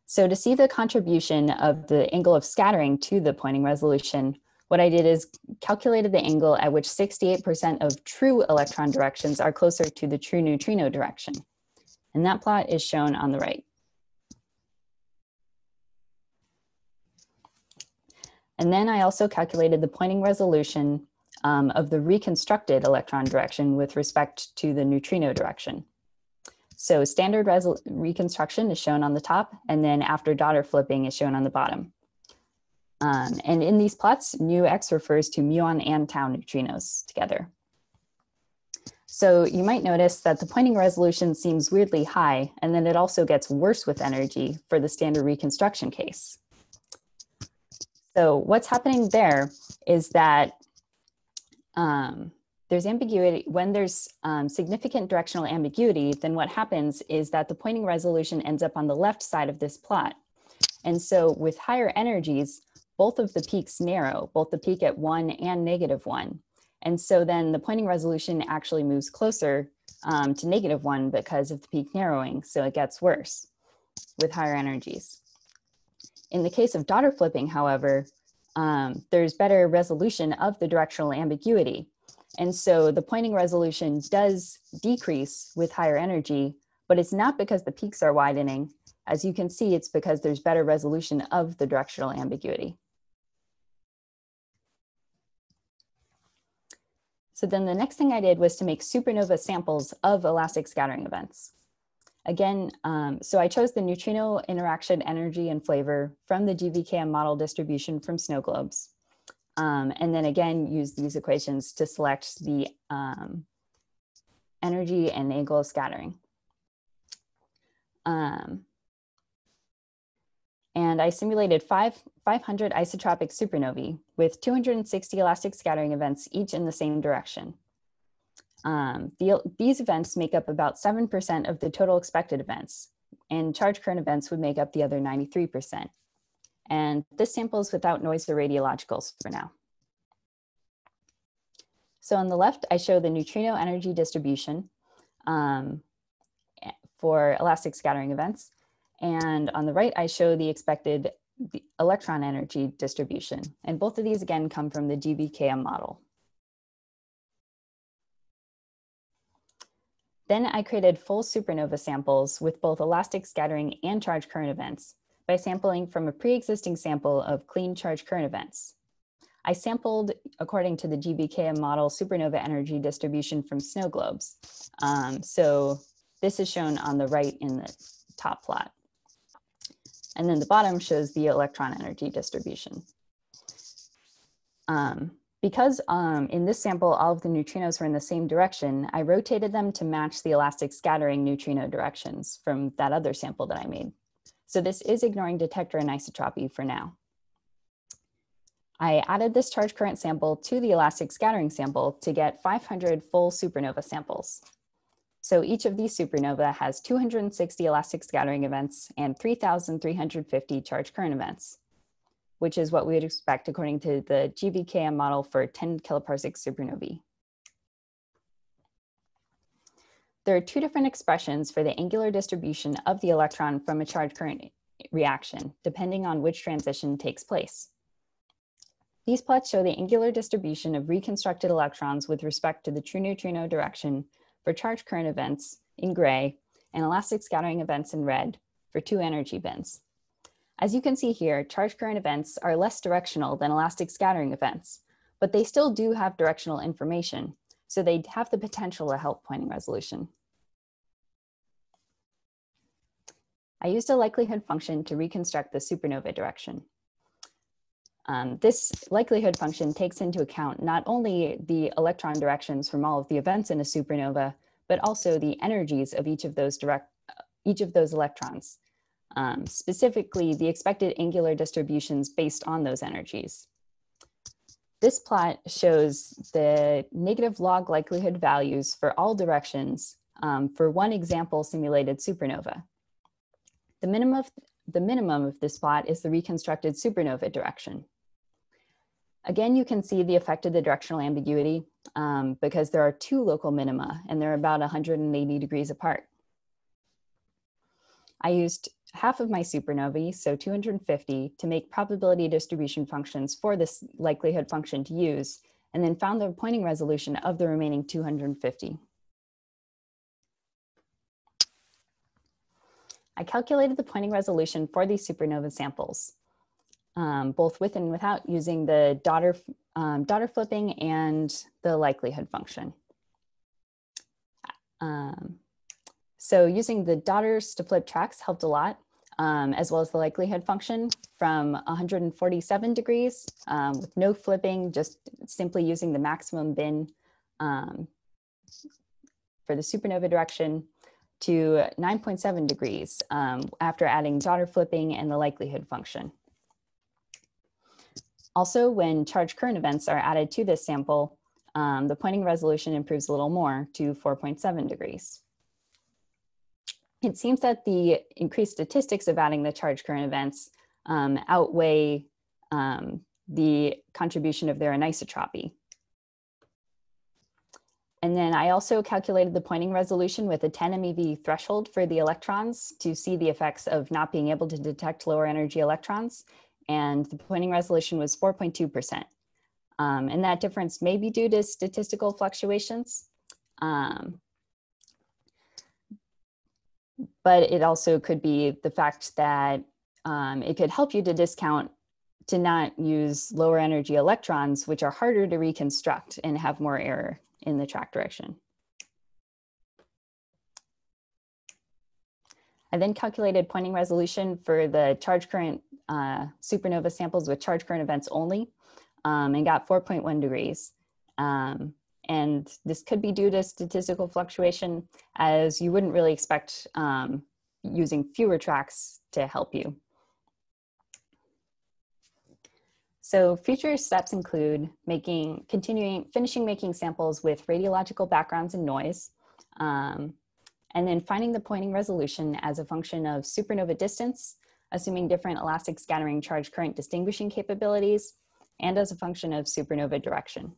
So to see the contribution of the angle of scattering to the Poynting resolution, what I did is calculated the angle at which 68% of true electron directions are closer to the true neutrino direction. And that plot is shown on the right. And then I also calculated the Poynting resolution of the reconstructed electron direction with respect to the neutrino direction. So standard reconstruction is shown on the top, and then after daughter flipping is shown on the bottom. And in these plots, nu x refers to muon and tau neutrinos together. So you might notice that the Poynting resolution seems weirdly high, and then it also gets worse with energy for the standard reconstruction case. So what's happening there is that there's ambiguity. When there's significant directional ambiguity, then what happens is that the Poynting resolution ends up on the left side of this plot. And so with higher energies, both of the peaks narrow, both the peak at 1 and -1. And so then the Poynting resolution actually moves closer to -1 because of the peak narrowing. So it gets worse with higher energies. In the case of daughter flipping, however, there's better resolution of the directional ambiguity. And so the Poynting resolution does decrease with higher energy, but it's not because the peaks are widening. As you can see, it's because there's better resolution of the directional ambiguity. So then the next thing I did was to make supernova samples of elastic scattering events. Again, so I chose the neutrino interaction energy and flavor from the GVKM model distribution from snow globes. And then again, use these equations to select the energy and angle of scattering. And I simulated five 500 isotropic supernovae with 260 elastic scattering events, each in the same direction. These events make up about 7% of the total expected events, and charge current events would make up the other 93%. And this sample is without noise or radiologicals for now. So on the left, I show the neutrino energy distribution for elastic scattering events. And on the right, I show the expected electron energy distribution. And both of these, again, come from the GBKM model. Then I created full supernova samples with both elastic scattering and charge current events by sampling from a pre-existing sample of clean charge current events. I sampled, according to the GBKM model, supernova energy distribution from snow globes. So this is shown on the right in the top plot. And then the bottom shows the electron energy distribution. Because in this sample, all of the neutrinos were in the same direction, I rotated them to match the elastic scattering neutrino directions from that other sample that I made. So this is ignoring detector anisotropy for now. I added this charge current sample to the elastic scattering sample to get 500 full supernova samples. So each of these supernova has 260 elastic scattering events and 3,350 charge current events, which is what we would expect according to the GBKM model for 10 kiloparsec supernovae. There are two different expressions for the angular distribution of the electron from a charge current reaction, depending on which transition takes place. These plots show the angular distribution of reconstructed electrons with respect to the true neutrino direction for charge current events in gray and elastic scattering events in red for two energy bins. As you can see here, charge current events are less directional than elastic scattering events, but they still do have directional information, so they have the potential to help pointing resolution. I used a likelihood function to reconstruct the supernova direction. This likelihood function takes into account not only the electron directions from all of the events in a supernova, but also the energies of each of those electrons. Specifically, the expected angular distributions based on those energies. This plot shows the negative log likelihood values for all directions for one example simulated supernova. The minimum of this plot is the reconstructed supernova direction. Again, you can see the effect of the directional ambiguity because there are two local minima and they're about 180 degrees apart. I used half of my supernovae, so 250, to make probability distribution functions for this likelihood function to use, and then found the pointing resolution of the remaining 250. I calculated the pointing resolution for these supernova samples, both with and without using the daughter flipping and the likelihood function. So using the daughters to flip tracks helped a lot, as well as the likelihood function from 147 degrees with no flipping, just simply using the maximum bin for the supernova direction, to 9.7 degrees after adding daughter flipping and the likelihood function. Also, when charge current events are added to this sample, the pointing resolution improves a little more to 4.7 degrees. It seems that the increased statistics of adding the charge current events outweigh the contribution of their anisotropy. And then I also calculated the pointing resolution with a 10 MeV threshold for the electrons to see the effects of not being able to detect lower energy electrons. And the pointing resolution was 4.2%. And that difference may be due to statistical fluctuations. But it also could be the fact that it could help you to discount to not use lower energy electrons, which are harder to reconstruct and have more error in the track direction. I then calculated pointing resolution for the charge current supernova samples with charge current events only and got 4.1 degrees. And this could be due to statistical fluctuation, as you wouldn't really expect using fewer tracks to help you. So future steps include finishing making samples with radiological backgrounds and noise, and then finding the Poynting resolution as a function of supernova distance, assuming different elastic scattering charge current distinguishing capabilities, and as a function of supernova direction.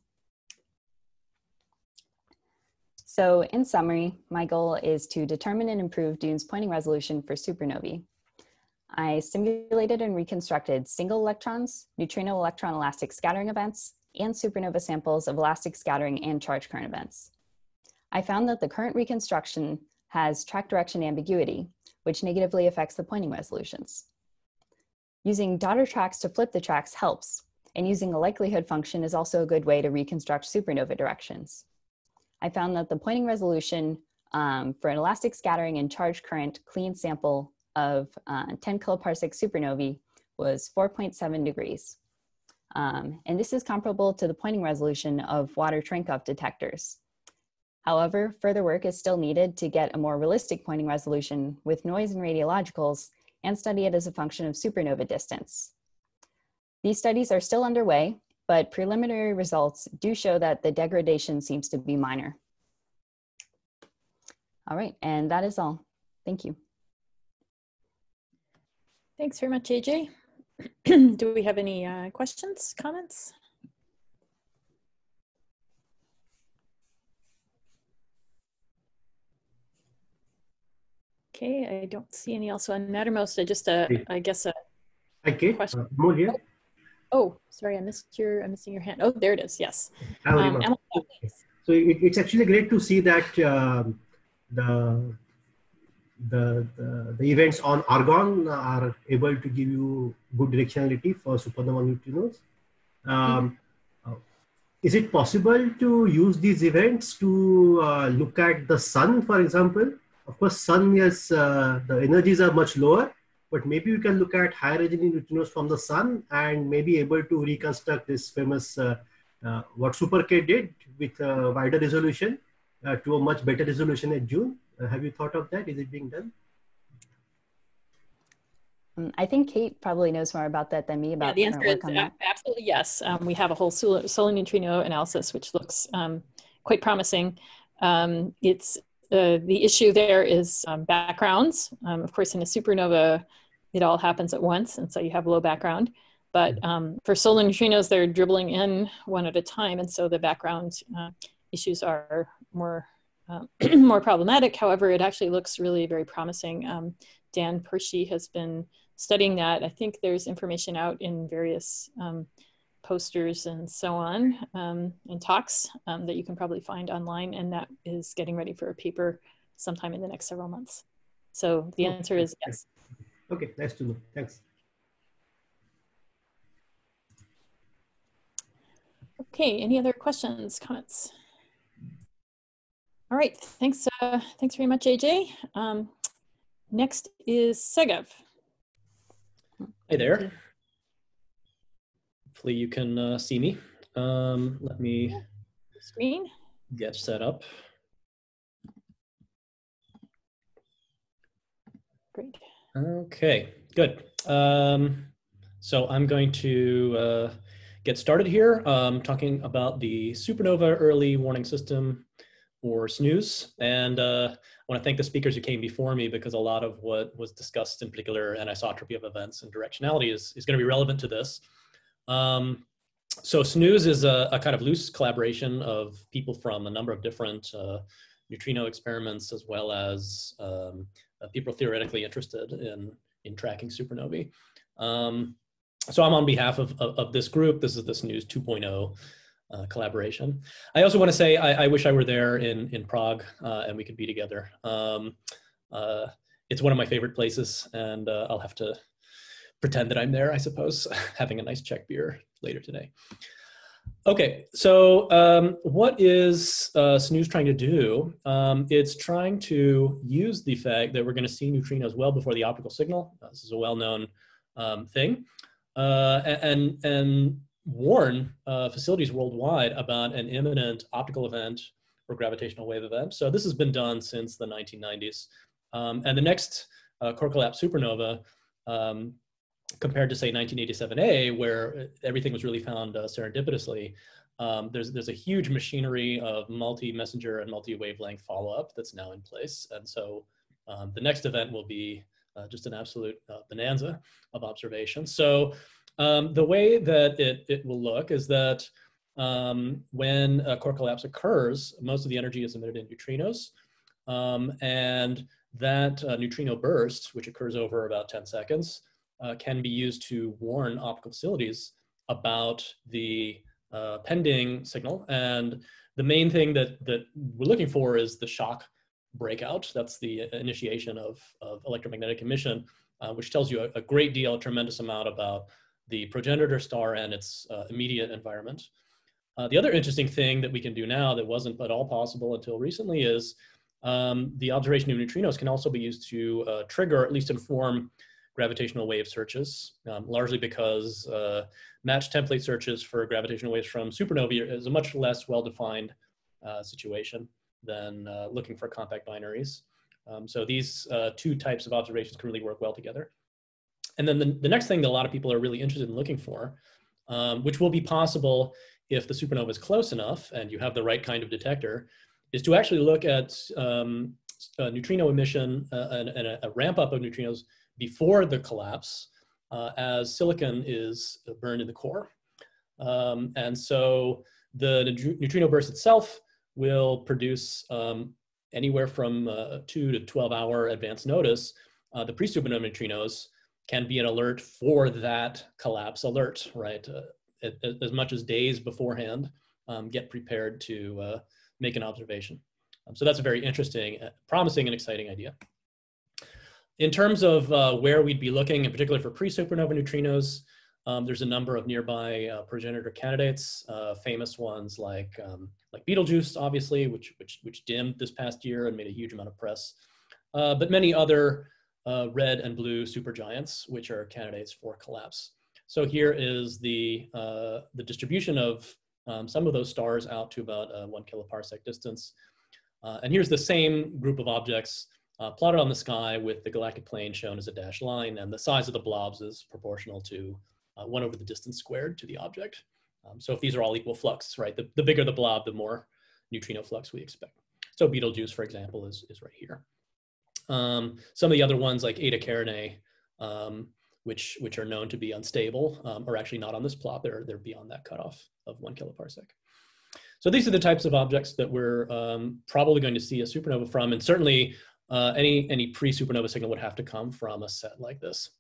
So in summary, my goal is to determine and improve DUNE's Poynting resolution for supernovae. I simulated and reconstructed single electrons, neutrino electron elastic scattering events, and supernova samples of elastic scattering and charge current events. I found that the current reconstruction has track direction ambiguity, which negatively affects the Poynting resolutions. Using daughter tracks to flip the tracks helps, and using a likelihood function is also a good way to reconstruct supernova directions. I found that the Poynting resolution for an elastic scattering and charge current clean sample of 10 kiloparsec supernovae was 4.7 degrees. And this is comparable to the Poynting resolution of water Trenkov detectors. However, further work is still needed to get a more realistic Poynting resolution with noise and radiologicals and study it as a function of supernova distance. These studies are still underway, but preliminary results do show that the degradation seems to be minor. All right, and that is all. Thank you. Thanks very much, AJ. Do we have any questions, comments? Okay, I don't see any else on Mattermost. I just, I guess, okay, more here. Oh, sorry, I'm missing your hand. Oh, there it is. Yes. So it's actually great to see that the events on argon are able to give you good directionality for supernova neutrinos. Is it possible to use these events to look at the sun, for example? Of course, sun, yes, the energies are much lower, but maybe we can look at higher energy neutrinos from the sun and maybe able to reconstruct this famous, what Super K did with a wider resolution to a much better resolution at DUNE. Have you thought of that? Is it being done? I think Kate probably knows more about that than me about the answer is that. Absolutely yes. We have a whole solar neutrino analysis, which looks quite promising. The issue there is backgrounds. Of course, in a supernova, it all happens at once, and so you have low background. But for solar neutrinos, they're dribbling in one at a time, and so the background issues are more more problematic. However, it actually looks really very promising. Dan Pershey has been studying that. I think there's information out in various posters and so on, and talks that you can probably find online, and that is getting ready for a paper sometime in the next several months. So the answer is yes. Okay, nice to know. Thanks. Okay, any other questions, comments? All right, thanks very much, AJ. Next is Segev. Hey there. Hopefully you can see me. Let me get set up. Great. Okay, good. So I'm going to get started here talking about the supernova early warning system, or SNOOS. And I want to thank the speakers who came before me, because a lot of what was discussed, in particular anisotropy of events and directionality, is going to be relevant to this. So SNOOS is a kind of loose collaboration of people from a number of different neutrino experiments, as well as people theoretically interested in tracking supernovae. So I'm on behalf of this group. This is the SNOOS 2.0 collaboration. I also want to say I wish I were there in Prague and we could be together. It's one of my favorite places, and I'll have to pretend that I'm there, I suppose, having a nice Czech beer later today. Okay, so what is SNOOS trying to do? It's trying to use the fact that we're going to see neutrinos well before the optical signal. This is a well-known thing. And warn facilities worldwide about an imminent optical event or gravitational wave event. So this has been done since the 1990s. And the next core collapse supernova compared to say 1987A, where everything was really found serendipitously. There's a huge machinery of multi-messenger and multi-wavelength follow-up that's now in place. And so the next event will be just an absolute bonanza of observation. So the way that it will look is that when a core collapse occurs, most of the energy is emitted in neutrinos. And that neutrino burst, which occurs over about 10 seconds, can be used to warn optical facilities about the pending signal. And the main thing that we're looking for is the shock breakout. That's the initiation of electromagnetic emission, which tells you a great deal, a tremendous amount about the progenitor star and its immediate environment. The other interesting thing that we can do now that wasn't at all possible until recently is the observation of neutrinos can also be used to trigger, at least inform, gravitational wave searches, largely because matched template searches for gravitational waves from supernovae is a much less well-defined situation than looking for compact binaries. So these two types of observations can really work well together. And then the next thing that a lot of people are really interested in looking for, which will be possible if the supernova is close enough and you have the right kind of detector, is to actually look at neutrino emission and a ramp up of neutrinos before the collapse as silicon is burned in the core. And so the neutrino burst itself will produce anywhere from 2 to 12-hour advance notice. The pre-supernova neutrinos can be an alert for that collapse alert, right? As much as days beforehand, get prepared to make an observation. So that's a very interesting, promising and exciting idea. In terms of where we'd be looking, in particular for pre-supernova neutrinos, there's a number of nearby progenitor candidates, famous ones like Betelgeuse, obviously, which dimmed this past year and made a huge amount of press, but many other red and blue supergiants, which are candidates for collapse. So here is the distribution of some of those stars out to about 1 kiloparsec distance. And here's the same group of objects plotted on the sky with the galactic plane shown as a dashed line, and the size of the blobs is proportional to 1 over the distance squared to the object. So if these are all equal flux, right, the bigger the blob, the more neutrino flux we expect. So Betelgeuse, for example, is right here. Some of the other ones like Eta Carinae, which are known to be unstable, are actually not on this plot. They're beyond that cutoff of 1 kiloparsec. So these are the types of objects that we're probably going to see a supernova from, and certainly any pre-supernova signal would have to come from a set like this.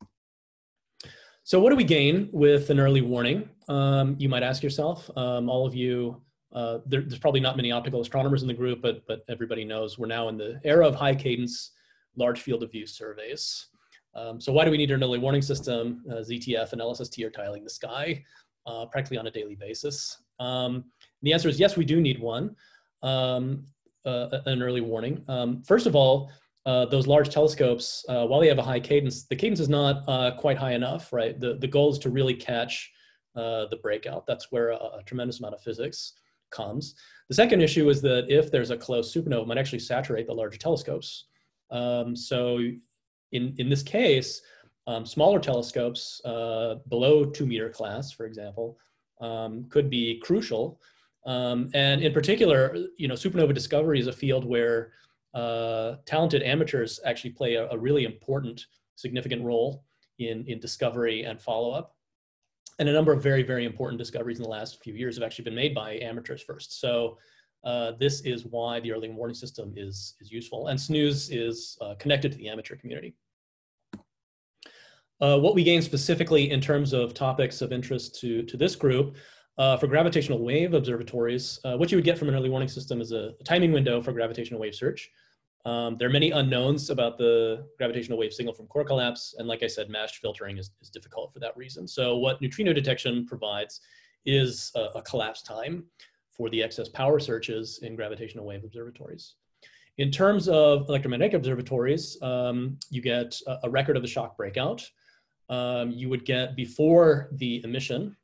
So what do we gain with an early warning? You might ask yourself, all of you, there's probably not many optical astronomers in the group, but everybody knows we're now in the era of high cadence, large field of view surveys. So why do we need an early warning system? ZTF and LSST are tiling the sky practically on a daily basis. The answer is yes, we do need one, an early warning. First of all, those large telescopes, while they have a high cadence, the cadence is not quite high enough, right? The goal is to really catch the breakout. That's where a tremendous amount of physics comes. The second issue is that if there's a close supernova, it might actually saturate the larger telescopes. So in this case, smaller telescopes below 2 meter class, for example, could be crucial. And in particular, supernova discovery is a field where talented amateurs actually play a really important, significant role in discovery and follow-up. And a number of very, very important discoveries in the last few years have actually been made by amateurs first. So this is why the early warning system is useful. And SNOOS is connected to the amateur community. What we gain specifically in terms of topics of interest to this group, for gravitational wave observatories, what you would get from an early warning system is a timing window for gravitational wave search. There are many unknowns about the gravitational wave signal from core collapse, and like I said, matched filtering is difficult for that reason. So what neutrino detection provides is a collapse time for the excess power searches in gravitational wave observatories. In terms of electromagnetic observatories, you get a record of the shock breakout. You would get, before the emission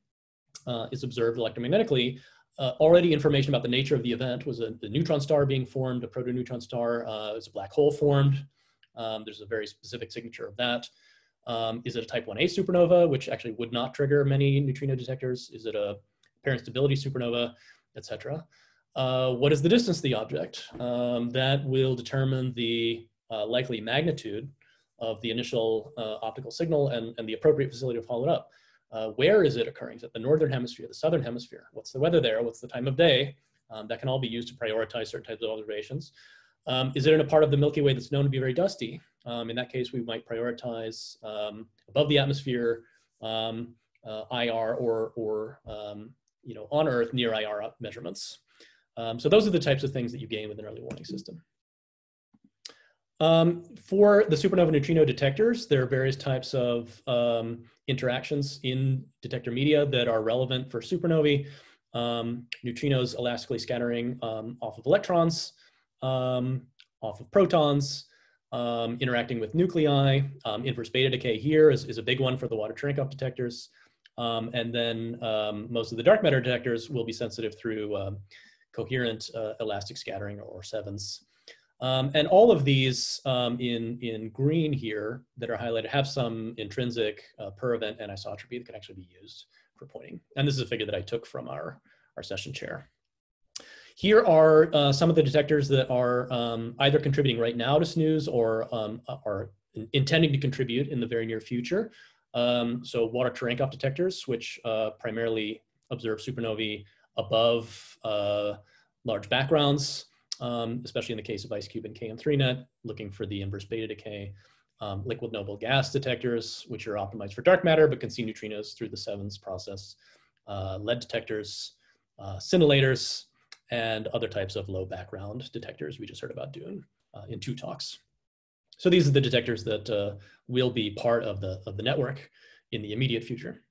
is observed electromagnetically, already information about the nature of the event. Was a neutron star being formed, a protoneutron star, was a black hole formed. There's a very specific signature of that. Is it a type 1a supernova, which actually would not trigger many neutrino detectors? Is it a apparent stability supernova, etc.? What is the distance of the object? That will determine the likely magnitude of the initial optical signal and the appropriate facility to follow it up. Where is it occurring? Is it the northern hemisphere, the southern hemisphere? What's the weather there? What's the time of day? That can all be used to prioritize certain types of observations. Is it in a part of the Milky Way that's known to be very dusty? In that case, we might prioritize above the atmosphere, IR, or on Earth near IR measurements. So those are the types of things that you gain with an early warning system. For the supernova neutrino detectors, there are various types of interactions in detector media that are relevant for supernovae. Neutrinos elastically scattering off of electrons, off of protons, interacting with nuclei. Inverse beta decay here is a big one for the water Cherenkov detectors. And then most of the dark matter detectors will be sensitive through coherent elastic scattering, or sevens. And all of these in green here that are highlighted have some intrinsic per event anisotropy that can actually be used for pointing. And this is a figure that I took from our session chair. Here are some of the detectors that are either contributing right now to SNOOS or are intending to contribute in the very near future. So water Cherenkov detectors, which primarily observe supernovae above large backgrounds, especially in the case of IceCube and KM3net, looking for the inverse beta decay. Liquid noble gas detectors, which are optimized for dark matter, but can see neutrinos through the sevens process. Lead detectors, scintillators, and other types of low background detectors. We just heard about DUNE in 2 talks. So these are the detectors that will be part of the network in the immediate future.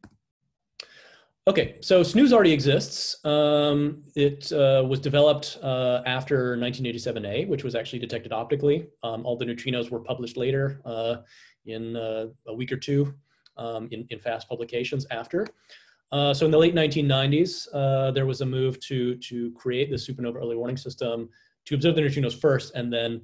Okay, so SNOOS already exists. It was developed after 1987A, which was actually detected optically. All the neutrinos were published later in a week or two in fast publications after. So in the late 1990s, there was a move to create the supernova early warning system to observe the neutrinos first, and then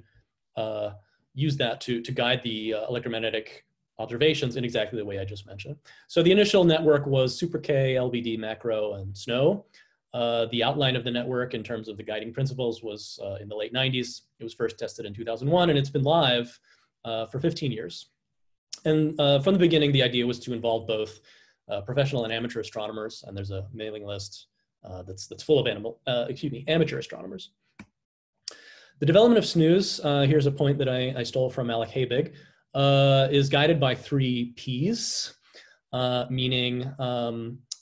use that to guide the electromagnetic observations in exactly the way I just mentioned. So the initial network was Super K, LBD, Macro, and SNO. The outline of the network in terms of the guiding principles was in the late 90s. It was first tested in 2001, and it's been live for 15 years. And from the beginning, the idea was to involve both professional and amateur astronomers, and there's a mailing list that's full of amateur astronomers. The development of SNOOS, here's a point that I stole from Alec Habig, is guided by 3 Ps, meaning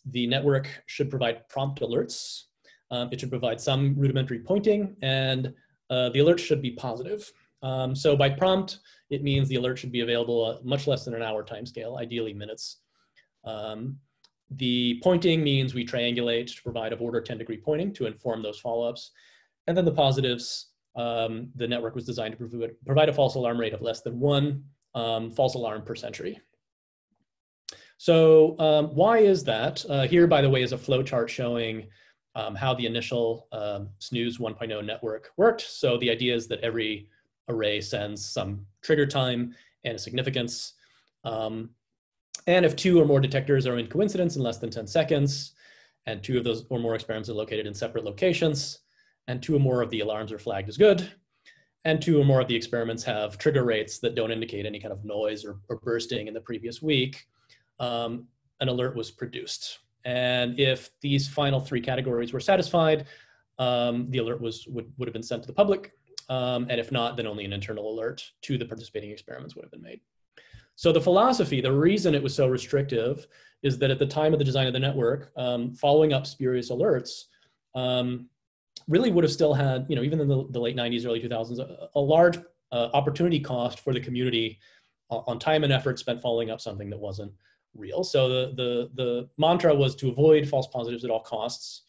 the network should provide prompt alerts, it should provide some rudimentary pointing, and the alert should be positive. So by prompt, it means the alert should be available at much less than an hour timescale, ideally minutes. The pointing means we triangulate to provide of order 10-degree pointing to inform those follow-ups. And then the positives, the network was designed to provide a false alarm rate of less than 1 false alarm per century. So why is that? Here, by the way, is a flow chart showing how the initial SNOOS 1.0 network worked. So the idea is that every array sends some trigger time and a significance. And if 2 or more detectors are in coincidence in less than 10 seconds, and 2 of those or more experiments are located in separate locations, and 2 or more of the alarms are flagged as good, and 2 or more of the experiments have trigger rates that don't indicate any kind of noise or bursting in the previous week, an alert was produced. And if these final 3 categories were satisfied, the alert would have been sent to the public. And if not, then only an internal alert to the participating experiments would have been made. So the philosophy, the reason it was so restrictive, is that at the time of the design of the network, following up spurious alerts really would have still had, even in the late 90s, early 2000s, a large opportunity cost for the community on time and effort spent following up something that wasn't real. So the mantra was to avoid false positives at all costs.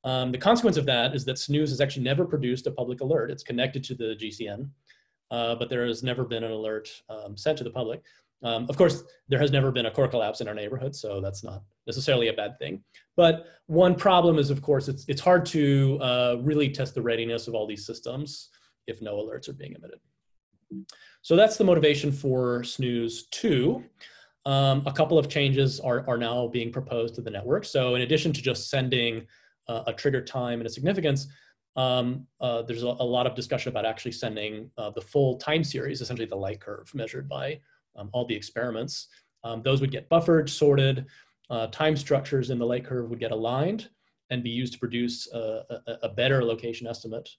The consequence of that is that SNOOS has actually never produced a public alert. It's connected to the GCN, but there has never been an alert sent to the public. Of course, there has never been a core collapse in our neighborhood, so that's not necessarily a bad thing. But one problem is, of course, it's hard to really test the readiness of all these systems if no alerts are being emitted. So that's the motivation for SNOOS 2. a couple of changes are now being proposed to the network. So in addition to just sending a trigger time and a significance, there's a lot of discussion about actually sending the full time series, essentially the light curve measured by all the experiments. Those would get buffered, sorted, time structures in the light curve would get aligned and be used to produce a better location estimate.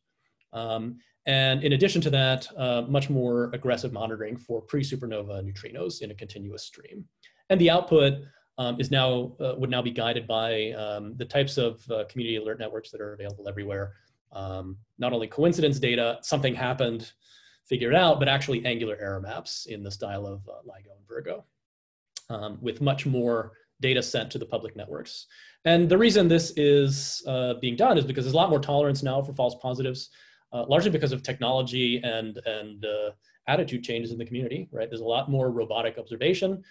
And in addition to that, much more aggressive monitoring for pre-supernova neutrinos in a continuous stream. And the output is now, would now be guided by the types of community alert networks that are available everywhere. Not only coincidence data, something happened, figure it out, but actually angular error maps in the style of Ligo and Virgo, with much more data sent to the public networks. And the reason this is being done is because there's a lot more tolerance now for false positives, largely because of technology and attitude changes in the community, right? There's a lot more robotic observation,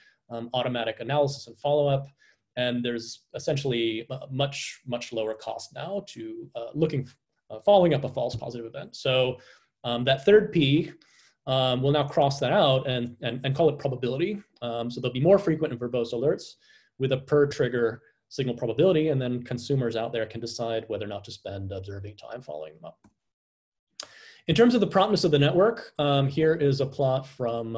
automatic analysis and follow-up, and there's essentially much lower cost now to following up a false positive event. So that third P will now cross that out and call it probability. So there'll be more frequent and verbose alerts with a per trigger signal probability, and then consumers out there can decide whether or not to spend observing time following them up. In terms of the promptness of the network, here is a plot from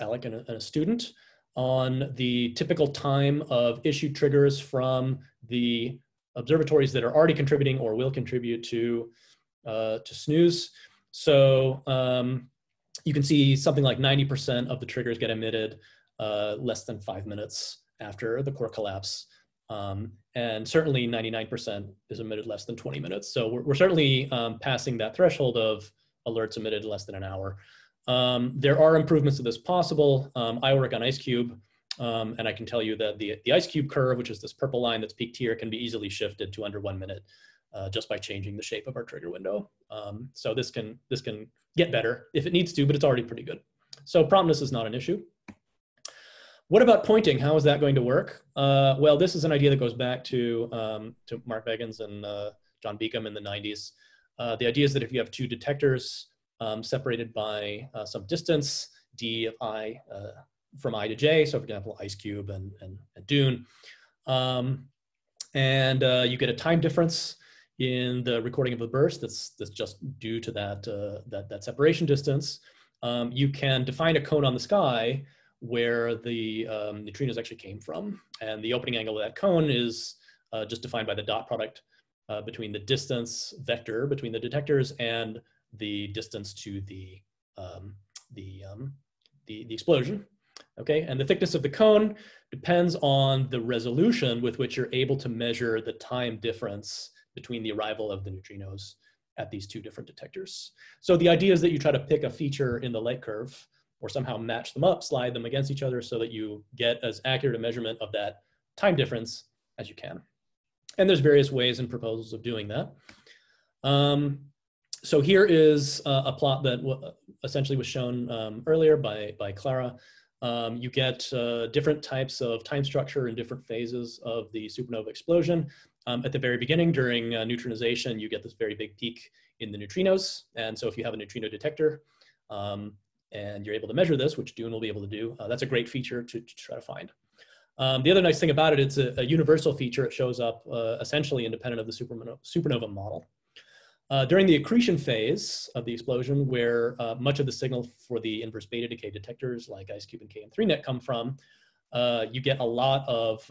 Alec and a student on the typical time of issued triggers from the observatories that are already contributing or will contribute to snooze. So you can see something like 90% of the triggers get emitted less than 5 minutes after the core collapse. And certainly 99% is emitted less than 20 minutes. So we're certainly passing that threshold of alerts emitted in less than an hour. There are improvements to this possible. I work on IceCube, and I can tell you that the IceCube curve, which is this purple line that's peaked here, can be easily shifted to under 1 minute just by changing the shape of our trigger window. So this can get better if it needs to, but it's already pretty good. So promptness is not an issue. What about pointing? How is that going to work? Well, this is an idea that goes back to Mark Beggins and John Beacom in the 90s. The idea is that if you have two detectors separated by some distance, d of I, from I to j, so for example, IceCube and DUNE, and you get a time difference in the recording of the burst that's just due to that separation distance, you can define a cone on the sky where the neutrinos actually came from. And the opening angle of that cone is just defined by the dot product between the distance vector between the detectors and the distance to the explosion. Okay, and the thickness of the cone depends on the resolution with which you're able to measure the time difference between the arrival of the neutrinos at these two different detectors. So the idea is that you try to pick a feature in the light curve or somehow match them up, slide them against each other so that you get as accurate a measurement of that time difference as you can. And there's various ways and proposals of doing that. So here is a plot that essentially was shown earlier by Clara. You get different types of time structure in different phases of the supernova explosion. At the very beginning, during neutronization, you get this very big peak in the neutrinos. And so if you have a neutrino detector and you're able to measure this, which DUNE will be able to do, that's a great feature to try to find. The other nice thing about it, it's a universal feature. It shows up essentially independent of the supernova model. During the accretion phase of the explosion, where much of the signal for the inverse beta decay detectors like IceCube and KM3net come from, you get a lot of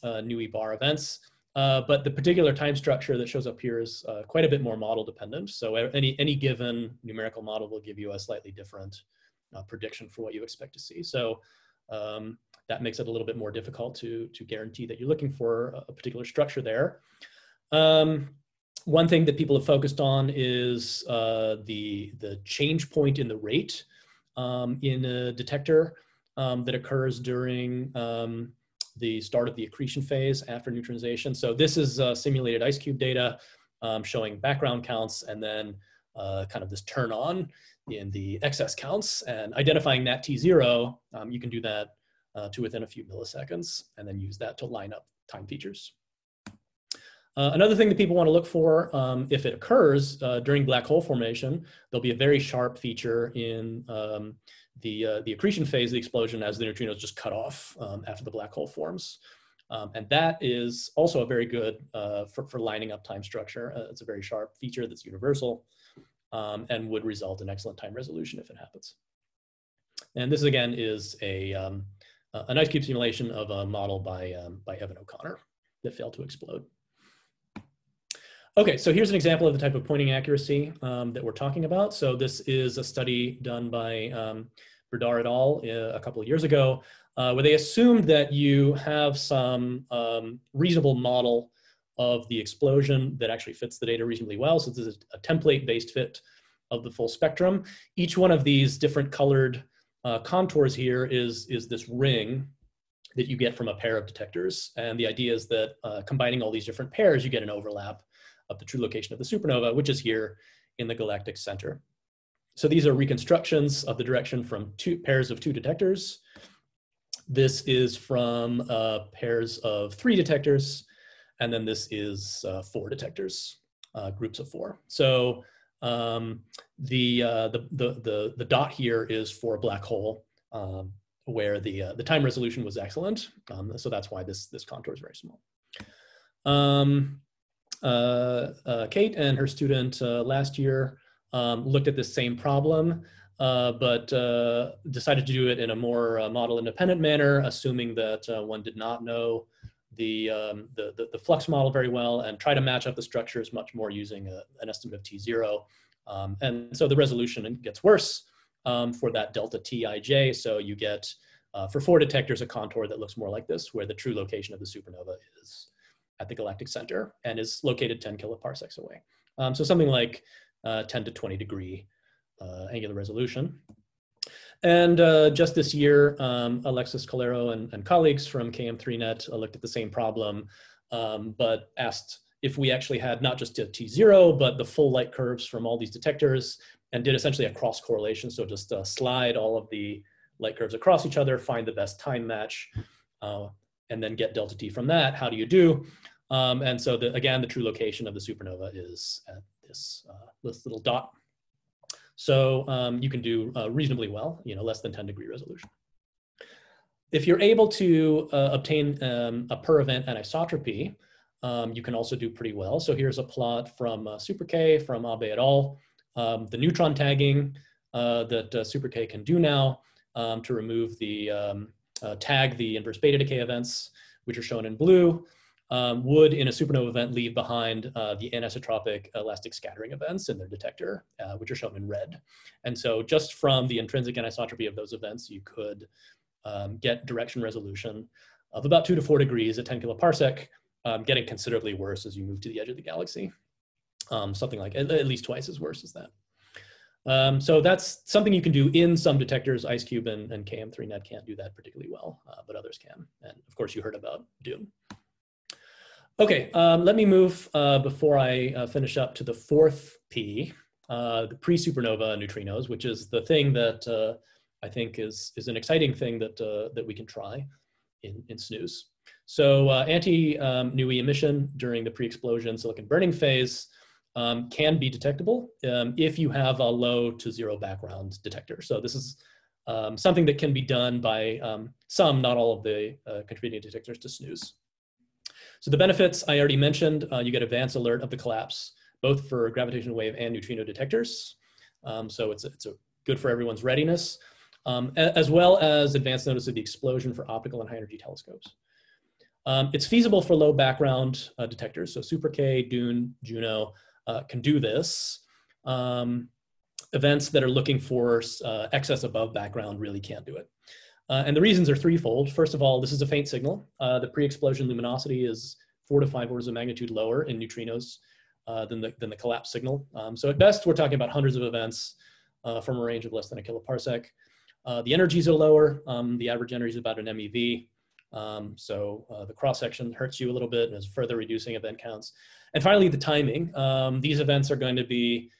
NUI bar events. But the particular time structure that shows up here is quite a bit more model dependent. So any given numerical model will give you a slightly different prediction for what you expect to see. So that makes it a little bit more difficult to guarantee that you're looking for a particular structure there. One thing that people have focused on is the change point in the rate in a detector that occurs during the start of the accretion phase after neutronization. So this is simulated IceCube data showing background counts and then kind of this turn on in the excess counts, and identifying that T0, you can do that to within a few milliseconds and then use that to line up time features. Another thing that people want to look for, if it occurs during black hole formation, there'll be a very sharp feature in the accretion phase of the explosion as the neutrinos just cut off after the black hole forms. And that is also a very good for lining up time structure. It's a very sharp feature that's universal and would result in excellent time resolution if it happens. And this again is an ICHEP simulation of a model by Evan O'Connor that failed to explode. Okay, so here's an example of the type of pointing accuracy that we're talking about. So this is a study done by Berdar et al. A couple of years ago, where they assumed that you have some reasonable model of the explosion that actually fits the data reasonably well. So this is a template-based fit of the full spectrum. Each one of these different colored contours here is this ring that you get from a pair of detectors. And the idea is that combining all these different pairs, you get an overlap of the true location of the supernova, which is here in the galactic center. So these are reconstructions of the direction from two pairs of 2 detectors. This is from pairs of 3 detectors, and then this is 4 detectors, groups of 4. So the dot here is for a black hole where the time resolution was excellent. So that's why this contour is very small. Kate and her student last year looked at this same problem, but decided to do it in a more model independent manner, assuming that one did not know the flux model very well, and try to match up the structures much more using an estimate of T0. And so the resolution gets worse for that delta Tij. So you get, for 4 detectors, a contour that looks more like this, where the true location of the supernova is at the galactic center and is located 10 kiloparsecs away. So something like 10 to 20 degree angular resolution. And just this year, Alexis Calero and colleagues from KM3Net looked at the same problem, but asked if we actually had not just a T0, but the full light curves from all these detectors, and did essentially a cross correlation. So just slide all of the light curves across each other, find the best time match, and then get delta T from that. How do you do? And so again, the true location of the supernova is at this little dot. So you can do reasonably well, less than 10 degree resolution. If you're able to obtain a per event anisotropy, you can also do pretty well. So here's a plot from Super K from Abe et al. The neutron tagging that Super K can do now to remove the tag the inverse beta decay events, which are shown in blue, would in a supernova event leave behind the anisotropic elastic scattering events in their detector, which are shown in red. And so just from the intrinsic anisotropy of those events, you could get direction resolution of about 2 to 4 degrees at 10 kiloparsec, getting considerably worse as you move to the edge of the galaxy. Something like at least twice as worse as that. So that's something you can do in some detectors. IceCube and KM3Net can't do that particularly well, but others can. And of course, you heard about DUNE. Okay, let me move before I finish up to the 4th P, the pre-supernova neutrinos, which is the thing that I think is an exciting thing that we can try in SNOOS. So anti-NUI emission during the pre-explosion silicon burning phase can be detectable if you have a low to 0 background detector. So this is something that can be done by some, not all of the contributing detectors to SNOOS. So the benefits I already mentioned, you get advance alert of the collapse, both for gravitational wave and neutrino detectors. So it's good for everyone's readiness, as well as advance notice of the explosion for optical and high energy telescopes. It's feasible for low background detectors. So Super K, DUNE, Juno can do this. Events that are looking for excess above background really can't do it. And the reasons are threefold. First of all, this is a faint signal. The pre-explosion luminosity is 4 to 5 orders of magnitude lower in neutrinos than the collapse signal. So at best, we're talking about hundreds of events from a range of less than a kiloparsec. The energies are lower. The average energy is about an MeV. So the cross-section hurts you a little bit and is further reducing event counts. And finally, the timing. These events are going to be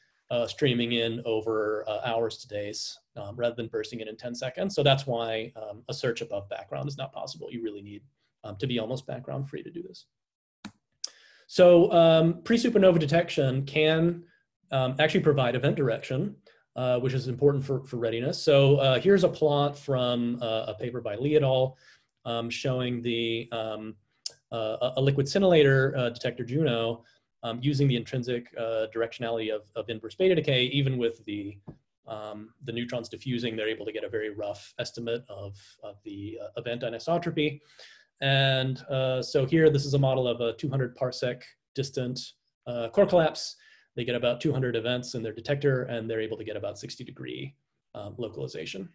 streaming in over hours to days rather than bursting in 10 seconds. So that's why a search above background is not possible. You really need to be almost background free to do this. So pre-supernova detection can actually provide event direction, which is important for readiness. So here's a plot from a paper by Lee et al. Showing the a liquid scintillator detector DUNE using the intrinsic directionality of inverse beta decay. Even with the neutrons diffusing, they're able to get a very rough estimate of the event anisotropy. And so here, this is a model of a 200 parsec distant core collapse. They get about 200 events in their detector, and they're able to get about 60-degree localization.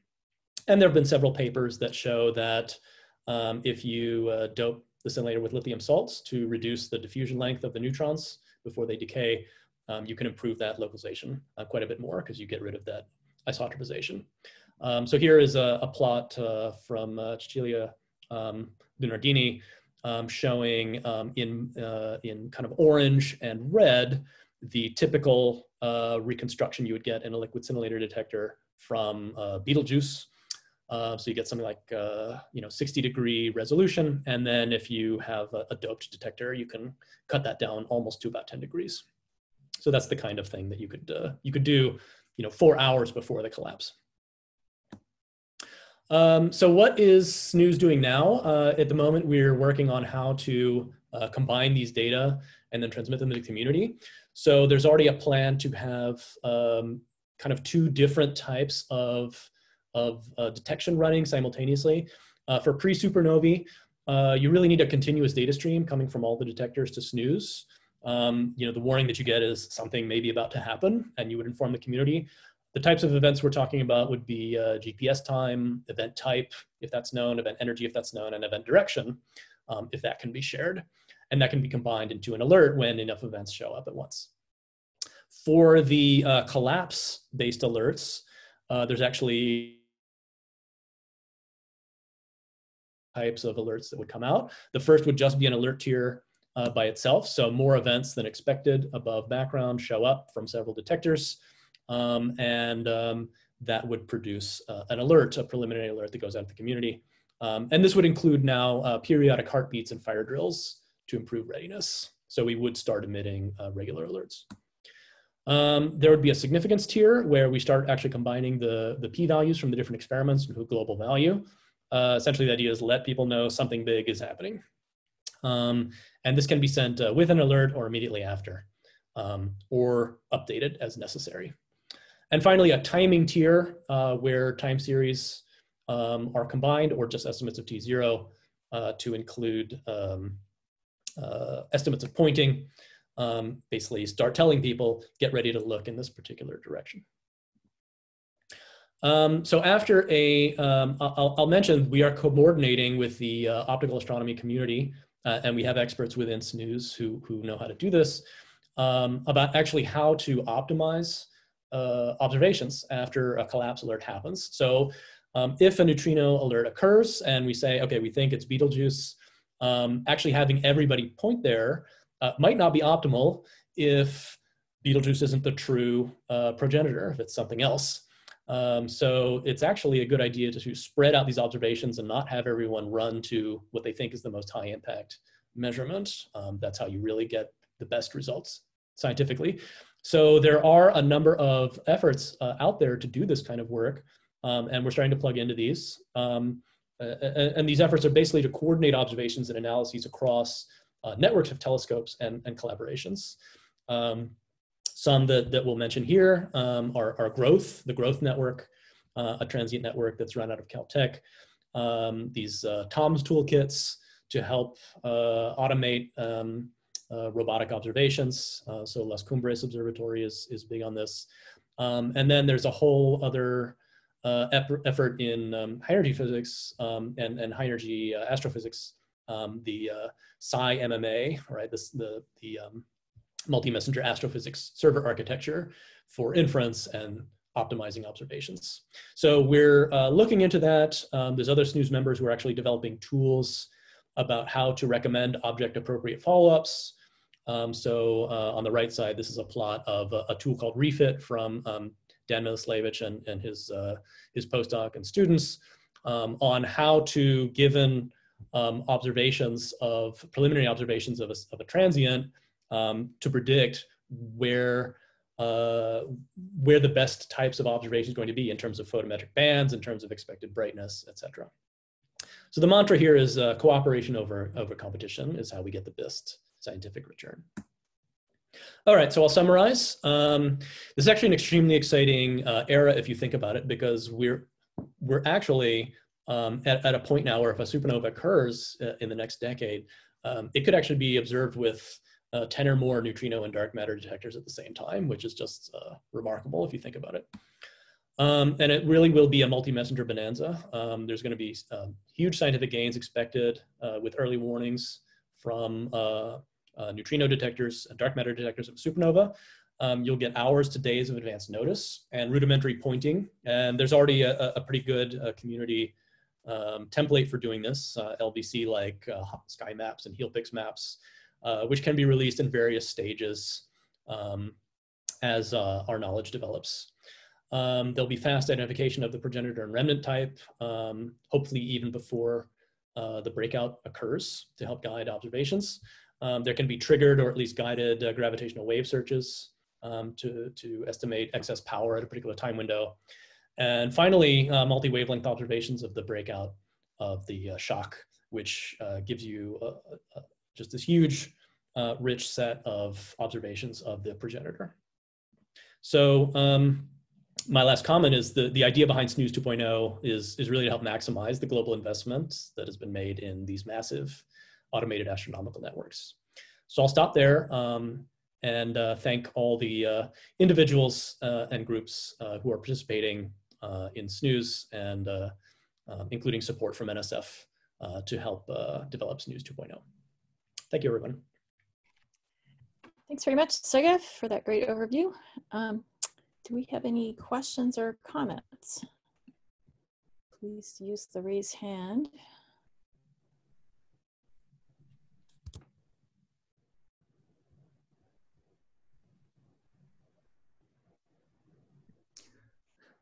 And there have been several papers that show that if you dope the scintillator with lithium salts to reduce the diffusion length of the neutrons before they decay, you can improve that localization quite a bit more because you get rid of that isotropization. So here is a plot from Cecilia Lunardini showing in kind of orange and red the typical reconstruction you would get in a liquid scintillator detector from Betelgeuse. So you get something like 60-degree resolution, and then if you have a doped detector, you can cut that down almost to about 10 degrees. So that's the kind of thing that you could do 4 hours before the collapse. So what is SNOOS doing now? At the moment, we're working on how to combine these data and then transmit them to the community. So there's already a plan to have kind of 2 different types of detection running simultaneously. For pre-supernovae, you really need a continuous data stream coming from all the detectors to SNOOS. The warning that you get is something may be about to happen, and you would inform the community. The types of events we're talking about would be GPS time, event type, if that's known, event energy, if that's known, and event direction, if that can be shared. And that can be combined into an alert when enough events show up at once. For the collapse-based alerts, there's actually types of alerts that would come out. The first would just be an alert tier by itself. So more events than expected above background show up from several detectors. That would produce an alert, a preliminary alert that goes out to the community. And this would include now periodic heartbeats and fire drills to improve readiness. So we would start emitting regular alerts. There would be a significance tier where we start actually combining the p-values from the different experiments into a global value. Essentially, the idea is let people know something big is happening. And this can be sent with an alert or immediately after, or updated as necessary. And finally, a timing tier where time series are combined or just estimates of T0 to include estimates of pointing. Basically start telling people, get ready to look in this particular direction. So after I'll mention we are coordinating with the optical astronomy community, and we have experts within SNOOS who know how to do this, about actually how to optimize observations after a collapse alert happens. So if a neutrino alert occurs and we say, okay, we think it's Betelgeuse, actually having everybody point there might not be optimal if Betelgeuse isn't the true progenitor, if it's something else. So it's actually a good idea to spread out these observations and not have everyone run to what they think is the most high impact measurement. That's how you really get the best results scientifically. So there are a number of efforts out there to do this kind of work, and we're starting to plug into these. And these efforts are basically to coordinate observations and analyses across networks of telescopes and collaborations. Some that we'll mention here are Growth, the Growth Network, a transient network that's run out of Caltech. These TOMS toolkits to help automate robotic observations. So Las Cumbres Observatory is big on this. And then there's a whole other effort in high energy physics and high energy astrophysics, the Psi-MMA, right? The multi-messenger astrophysics server architecture for inference and optimizing observations. So we're looking into that. There's other SNOOS members who are actually developing tools about how to recommend object appropriate follow-ups. So on the right side, this is a plot of a tool called Refit from Dan Miloslevich and his postdoc and students on how to, given preliminary observations of a transient to predict where the best types of observations are going to be in terms of photometric bands, in terms of expected brightness, etc. So the mantra here is cooperation over competition is how we get the best scientific return. All right, so I'll summarize. This is actually an extremely exciting era if you think about it, because we're actually at a point now where if a supernova occurs in the next decade, it could actually be observed with 10 or more neutrino and dark matter detectors at the same time, which is just remarkable if you think about it. And it really will be a multi-messenger bonanza. There's going to be huge scientific gains expected with early warnings from neutrino detectors and dark matter detectors of supernova. You'll get hours to days of advance notice and rudimentary pointing. And there's already a pretty good community template for doing this, LBC like sky maps and HealPix maps, which can be released in various stages as our knowledge develops. There'll be fast identification of the progenitor and remnant type, hopefully even before the breakout occurs to help guide observations. There can be triggered or at least guided gravitational wave searches to estimate excess power at a particular time window. And finally, multi-wavelength observations of the breakout of the shock, which gives you just this huge, rich set of observations of the progenitor. So my last comment is the idea behind SNOOS 2.0 is really to help maximize the global investment that has been made in these massive automated astronomical networks. So I'll stop there and thank all the individuals and groups who are participating in SNOOS and including support from NSF to help develop SNOOS 2.0. Thank you, everyone. Thanks very much, Segev, for that great overview. Do we have any questions or comments? Please use the raise hand.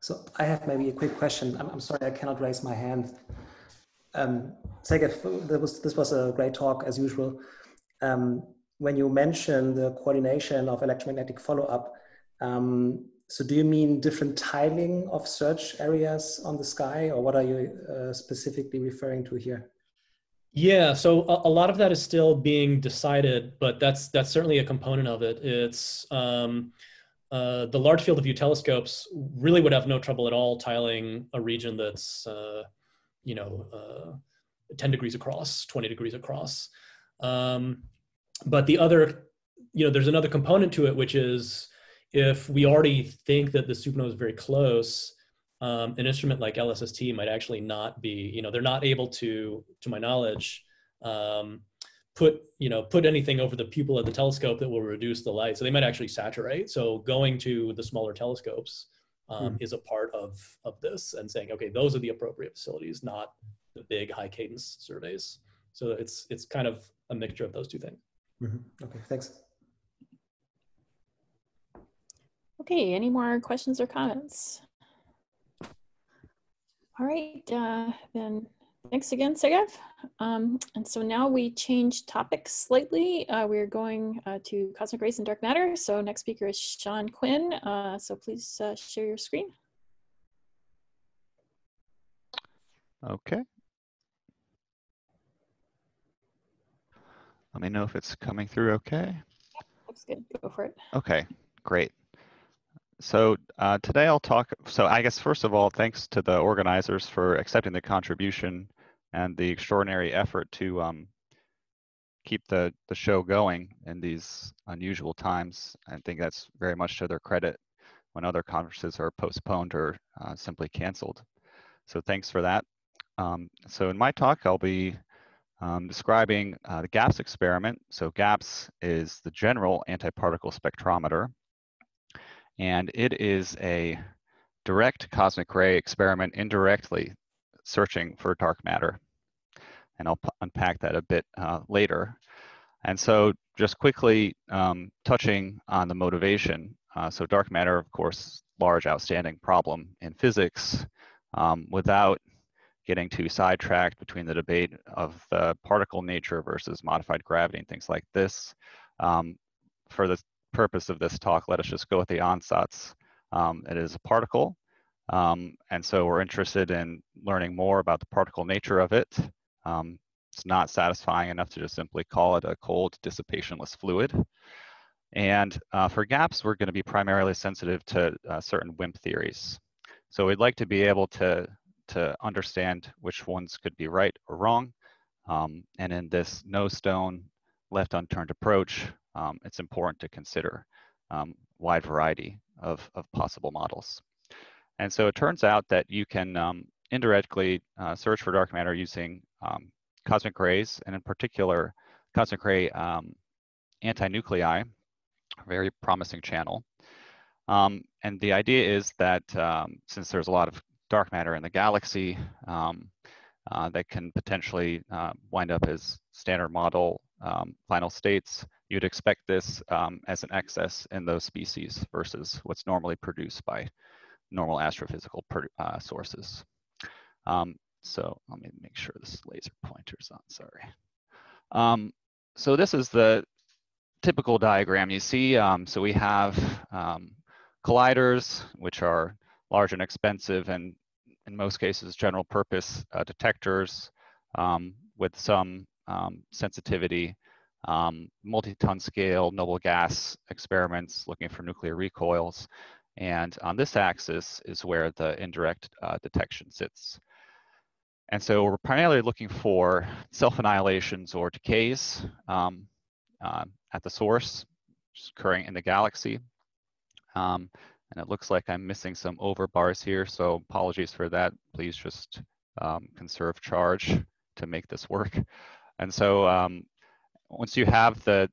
So I have maybe a quick question. I'm sorry, I cannot raise my hand. Segev, this was a great talk as usual. When you mentioned the coordination of electromagnetic follow-up, so do you mean different tiling of search areas on the sky, or what are you specifically referring to here? Yeah, so a lot of that is still being decided, but that's certainly a component of it. It's the large field of view telescopes really would have no trouble at all tiling a region that's 10 degrees across, 20 degrees across. But the other, there's another component to it, which is if we already think that the supernova is very close, an instrument like LSST might actually not be, they're not able to my knowledge, put anything over the pupil of the telescope that will reduce the light. So they might actually saturate. So going to the smaller telescopes is a part of this and saying, okay, those are the appropriate facilities, not the big high cadence surveys. So it's kind of a mixture of those two things. Mm-hmm. Okay, thanks. Okay, any more questions or comments? All right, then thanks again, Segev. And so now we change topics slightly. We're going to cosmic rays and dark matter. So next speaker is Sean Quinn. So please share your screen. Okay. Let me know if it's coming through okay. Looks good, go for it. Okay, great. So today I'll talk, so I guess first of all, thanks to the organizers for accepting the contribution and the extraordinary effort to keep the show going in these unusual times. I think that's very much to their credit when other conferences are postponed or simply canceled. So thanks for that. So in my talk, I'll be describing the GAPS experiment. So GAPS is the General Antiparticle Spectrometer. And it is a direct cosmic ray experiment indirectly searching for dark matter. And I'll unpack that a bit later. And so just quickly touching on the motivation. So dark matter, of course, large outstanding problem in physics. Without getting too sidetracked between the debate of the particle nature versus modified gravity and things like this. For the purpose of this talk, let us just go with the ansatz. It is a particle, and so we're interested in learning more about the particle nature of it. It's not satisfying enough to just simply call it a cold, dissipationless fluid. And for gaps, we're going to be primarily sensitive to certain WIMP theories. So we'd like to be able to understand which ones could be right or wrong. And in this no stone, left unturned approach, it's important to consider wide variety of possible models. And so it turns out that you can indirectly search for dark matter using cosmic rays, and in particular, cosmic ray antinuclei, a very promising channel. And the idea is that since there's a lot of dark matter in the galaxy that can potentially wind up as standard model final states, you'd expect this as an excess in those species versus what's normally produced by normal astrophysical sources. So let me make sure this laser pointer's on, sorry. So this is the typical diagram you see. So we have colliders, which are large and expensive, and in most cases general purpose detectors with some sensitivity, multi-ton scale noble gas experiments looking for nuclear recoils. And on this axis is where the indirect detection sits. And so we're primarily looking for self-annihilations or decays at the source, which is occurring in the galaxy. And it looks like I'm missing some over bars here, so apologies for that. Please just conserve charge to make this work. And so once you have the,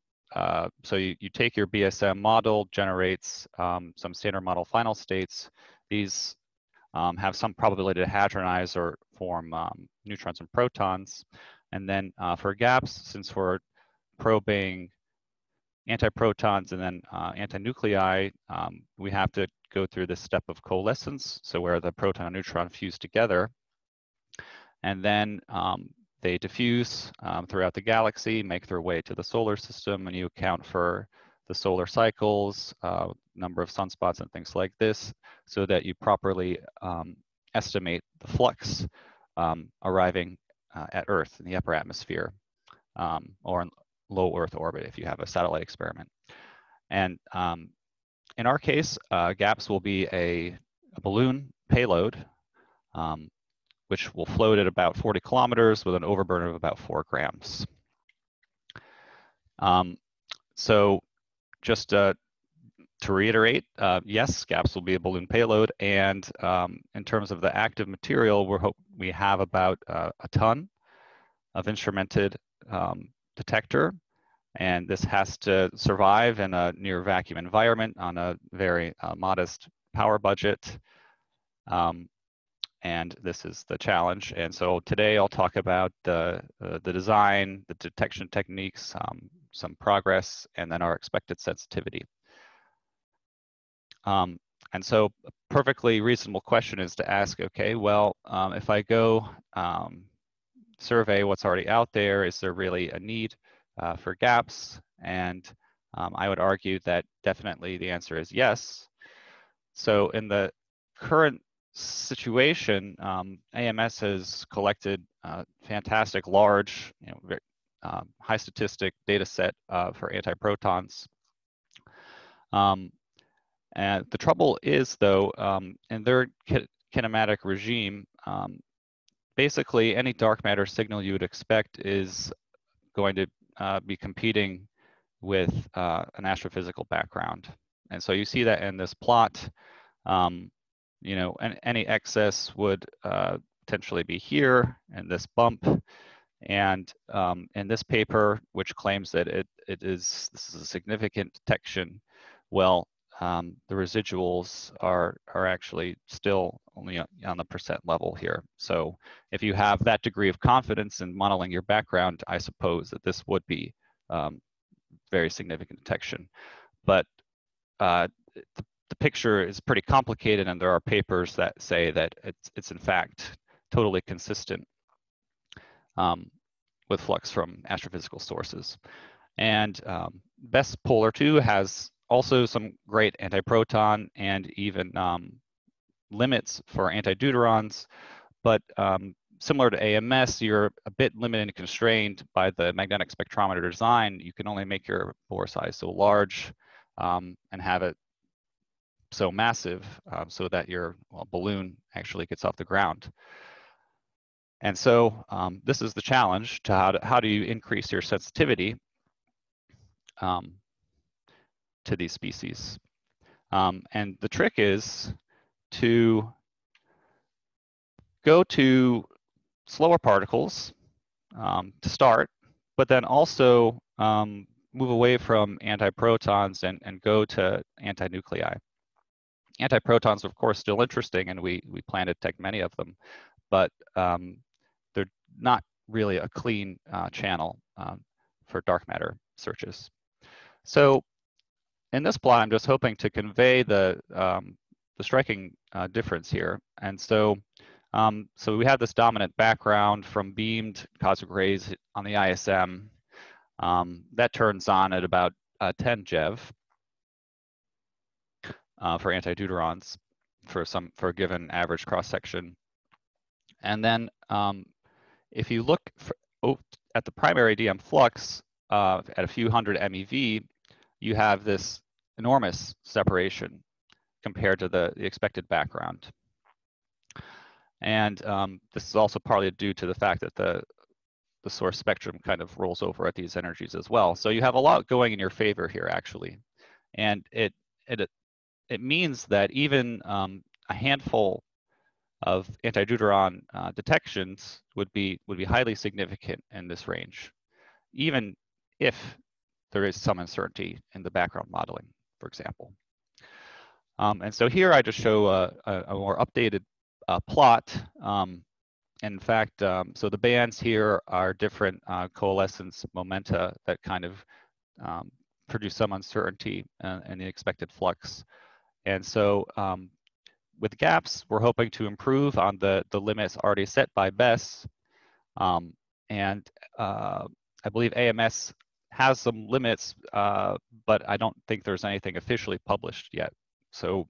so you take your BSM model, generates some standard model final states. These have some probability to hadronize or form neutrons and protons. And then for gaps, since we're probing antiprotons and then antinuclei, we have to go through this step of coalescence, so where the proton and neutron fuse together. And then they diffuse throughout the galaxy, make their way to the solar system, and you account for the solar cycles, number of sunspots and things like this, so that you properly estimate the flux arriving at Earth in the upper atmosphere, or in low Earth orbit if you have a satellite experiment. And in our case, GAPS will be a balloon payload, which will float at about 40 kilometers with an overburden of about 4 grams. So just to reiterate, yes, GAPS will be a balloon payload, and in terms of the active material, we have about a ton of instrumented detector, and this has to survive in a near vacuum environment on a very modest power budget. And this is the challenge. And so today I'll talk about the design, the detection techniques, some progress, and then our expected sensitivity. And so a perfectly reasonable question is to ask, okay, well, if I go survey what's already out there, is there really a need for GAPS? And I would argue that definitely the answer is yes. So in the current situation, AMS has collected a fantastic, large, very, high statistic data set for antiprotons. And the trouble is, though, in their kinematic regime, basically any dark matter signal you would expect is going to be competing with an astrophysical background. And so you see that in this plot. And any excess would potentially be here in this bump. And in this paper, which claims that this is a significant detection, well, the residuals are actually still only on the percent level here. So if you have that degree of confidence in modeling your background, I suppose that this would be very significant detection. But the picture is pretty complicated, and there are papers that say that it's in fact totally consistent with flux from astrophysical sources. And BESS Polar 2 has also some great antiproton and even limits for antideuterons, but similar to AMS, you're a bit limited and constrained by the magnetic spectrometer design. You can only make your bore size so large and have it so massive so that your balloon actually gets off the ground. And so this is the challenge to how do you increase your sensitivity to these species. And the trick is to go to slower particles to start, but then also move away from antiprotons and go to antinuclei. Antiprotons, of course, still interesting, and we plan to detect many of them, but they're not really a clean channel for dark matter searches. So in this plot, I'm just hoping to convey the striking difference here. And so so we have this dominant background from beamed cosmic rays on the ISM. That turns on at about 10 GeV for antideuterons for a given average cross section. And then if you look at the primary DM flux at a few hundred MeV, you have this enormous separation compared to the expected background. And this is also partly due to the fact that the source spectrum kind of rolls over at these energies as well. So you have a lot going in your favor here, actually. And it means that even a handful of antideuteron detections would be highly significant in this range, even if there is some uncertainty in the background modeling, for example. And so here I just show a more updated plot. In fact, so the bands here are different coalescence momenta that kind of produce some uncertainty in the expected flux. And so with gaps, we're hoping to improve on the limits already set by BESS. And I believe AMS has some limits, but I don't think there's anything officially published yet. So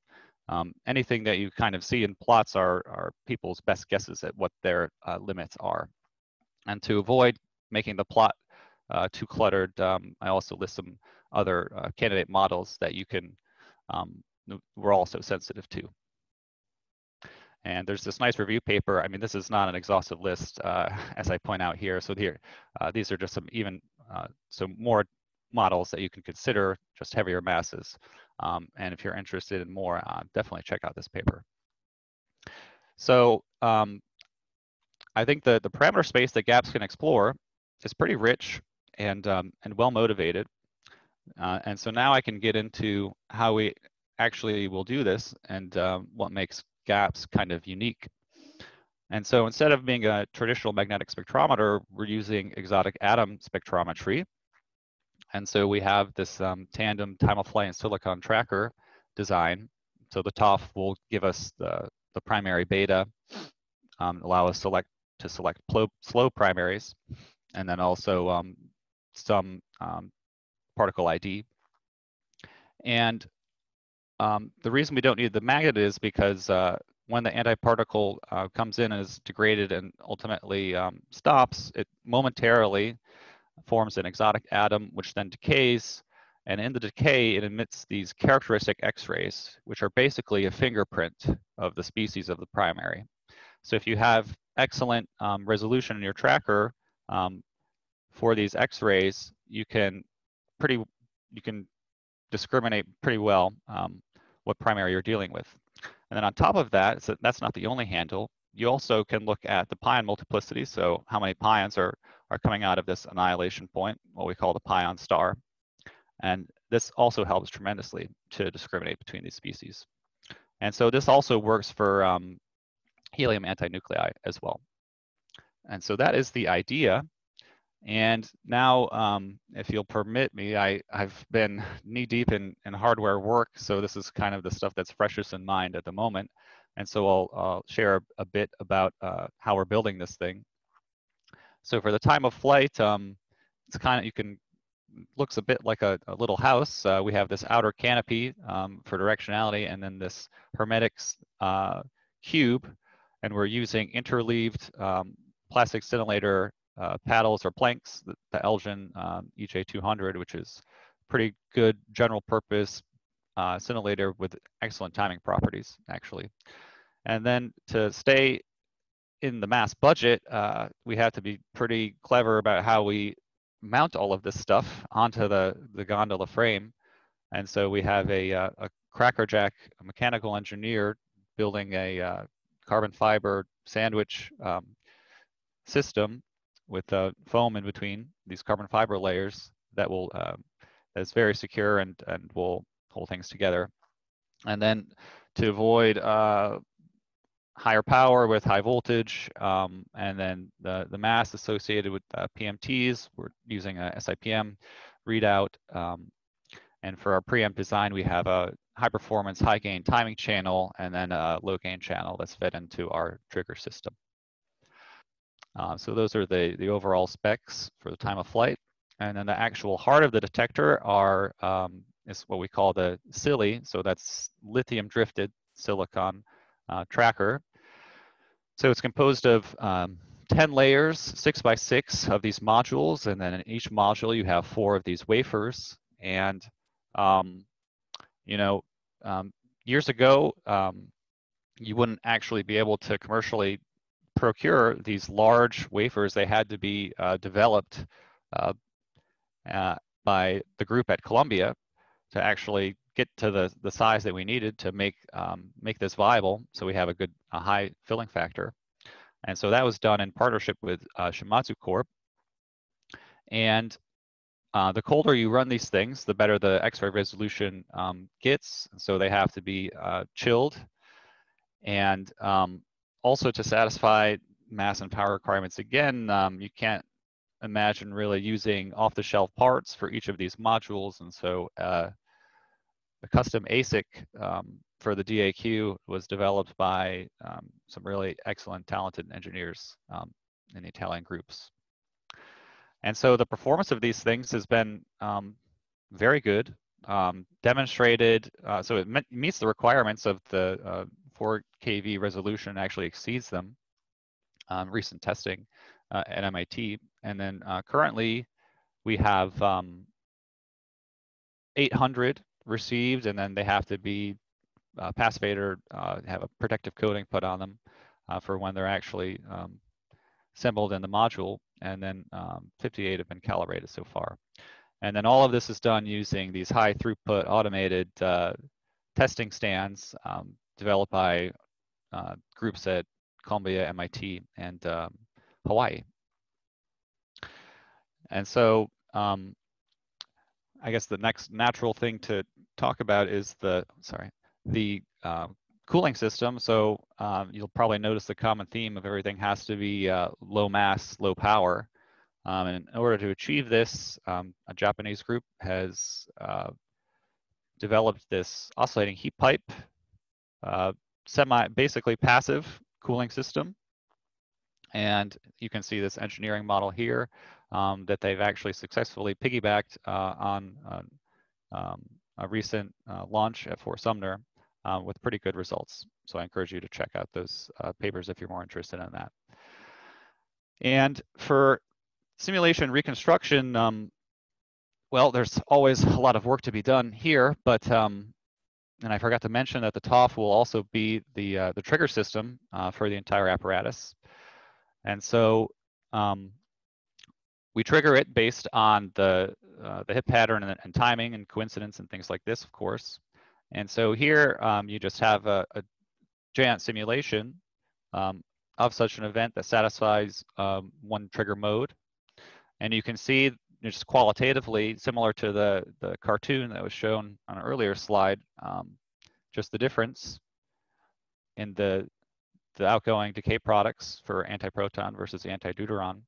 anything that you kind of see in plots are people's best guesses at what their limits are. And to avoid making the plot too cluttered, I also list some other candidate models that you can, we're also sensitive to. And there's this nice review paper. I mean, this is not an exhaustive list, as I point out here. So here, these are just some some more models that you can consider, just heavier masses. And if you're interested in more, definitely check out this paper. So I think the parameter space that GAPS can explore is pretty rich and well motivated. And so now I can get into how we actually will do this and what makes GAPS kind of unique. And so instead of being a traditional magnetic spectrometer, we're using exotic atom spectrometry. And so we have this tandem time-of-flight and silicon tracker design. So the TOF will give us the primary beta, allow us to select slow primaries, and then also some particle ID. And the reason we don't need the magnet is because when the antiparticle comes in and is degraded and ultimately stops, it momentarily forms an exotic atom, which then decays. And in the decay, it emits these characteristic X-rays, which are basically a fingerprint of the species of the primary. So if you have excellent resolution in your tracker for these X-rays, you can discriminate pretty well what primary you're dealing with. And then on top of that, so that's not the only handle. You also can look at the pion multiplicity, so how many pions are coming out of this annihilation point, what we call the pion star. And this also helps tremendously to discriminate between these species. And so this also works for helium antinuclei as well. And so that is the idea. And now, if you'll permit me, I've been knee deep in hardware work, so this is kind of the stuff that's freshest in mind at the moment. And so I'll share a bit about how we're building this thing. So for the time of flight, it's kind of, looks a bit like a little house. We have this outer canopy for directionality, and then this hermetic cube, and we're using interleaved plastic scintillator paddles or planks, the Elgin EJ200, which is pretty good general purpose scintillator with excellent timing properties, actually. And then to stay in the mass budget, we have to be pretty clever about how we mount all of this stuff onto the gondola frame. And so we have a crackerjack, a mechanical engineer, building a carbon fiber sandwich system with foam in between these carbon fiber layers that will that's very secure and will hold things together. And then to avoid higher power with high voltage, and then the mass associated with PMTs, we're using a SIPM readout. And for our preamp design, we have a high performance, high gain timing channel, and then a low gain channel that's fed into our trigger system. So those are the overall specs for the time of flight. And then the actual heart of the detector is what we call the SILI. So that's lithium drifted silicon tracker. So it's composed of 10 layers, 6 by 6 of these modules, and then in each module you have 4 of these wafers. And years ago, you wouldn't actually be able to commercially procure these large wafers. They had to be developed by the group at Columbia to actually get to the size that we needed to make this viable, so we have a high filling factor. And so that was done in partnership with Shimadzu Corp. And the colder you run these things, the better the X-ray resolution gets. So they have to be chilled. And also to satisfy mass and power requirements, again, you can't imagine really using off-the-shelf parts for each of these modules. And so the custom ASIC for the DAQ was developed by some really excellent, talented engineers in the Italian groups. And so the performance of these things has been very good, demonstrated. So it meets the requirements of the 4 kV resolution, actually exceeds them. Recent testing at MIT. And then currently we have 800 received, and then they have to be passivator, have a protective coating put on them for when they're actually assembled in the module, and then 58 have been calibrated so far. And then all of this is done using these high throughput automated testing stands developed by groups at Columbia, MIT, and Hawaii. And so I guess the next natural thing to talk about is the cooling system. So you'll probably notice the common theme of everything has to be low mass, low power. And in order to achieve this, a Japanese group has developed this oscillating heat pipe, basically passive cooling system. And you can see this engineering model here that they've actually successfully piggybacked on a recent launch at Fort Sumner with pretty good results. So I encourage you to check out those papers if you're more interested in that. And for simulation reconstruction, well, there's always a lot of work to be done here, but and I forgot to mention that the TOF will also be the trigger system for the entire apparatus. And so we trigger it based on the hit pattern and timing and coincidence and things like this, of course. And so here you just have a giant simulation of such an event that satisfies one trigger mode. And you can see just qualitatively, similar to the cartoon that was shown on an earlier slide, just the difference in the outgoing decay products for antiproton versus antideuteron.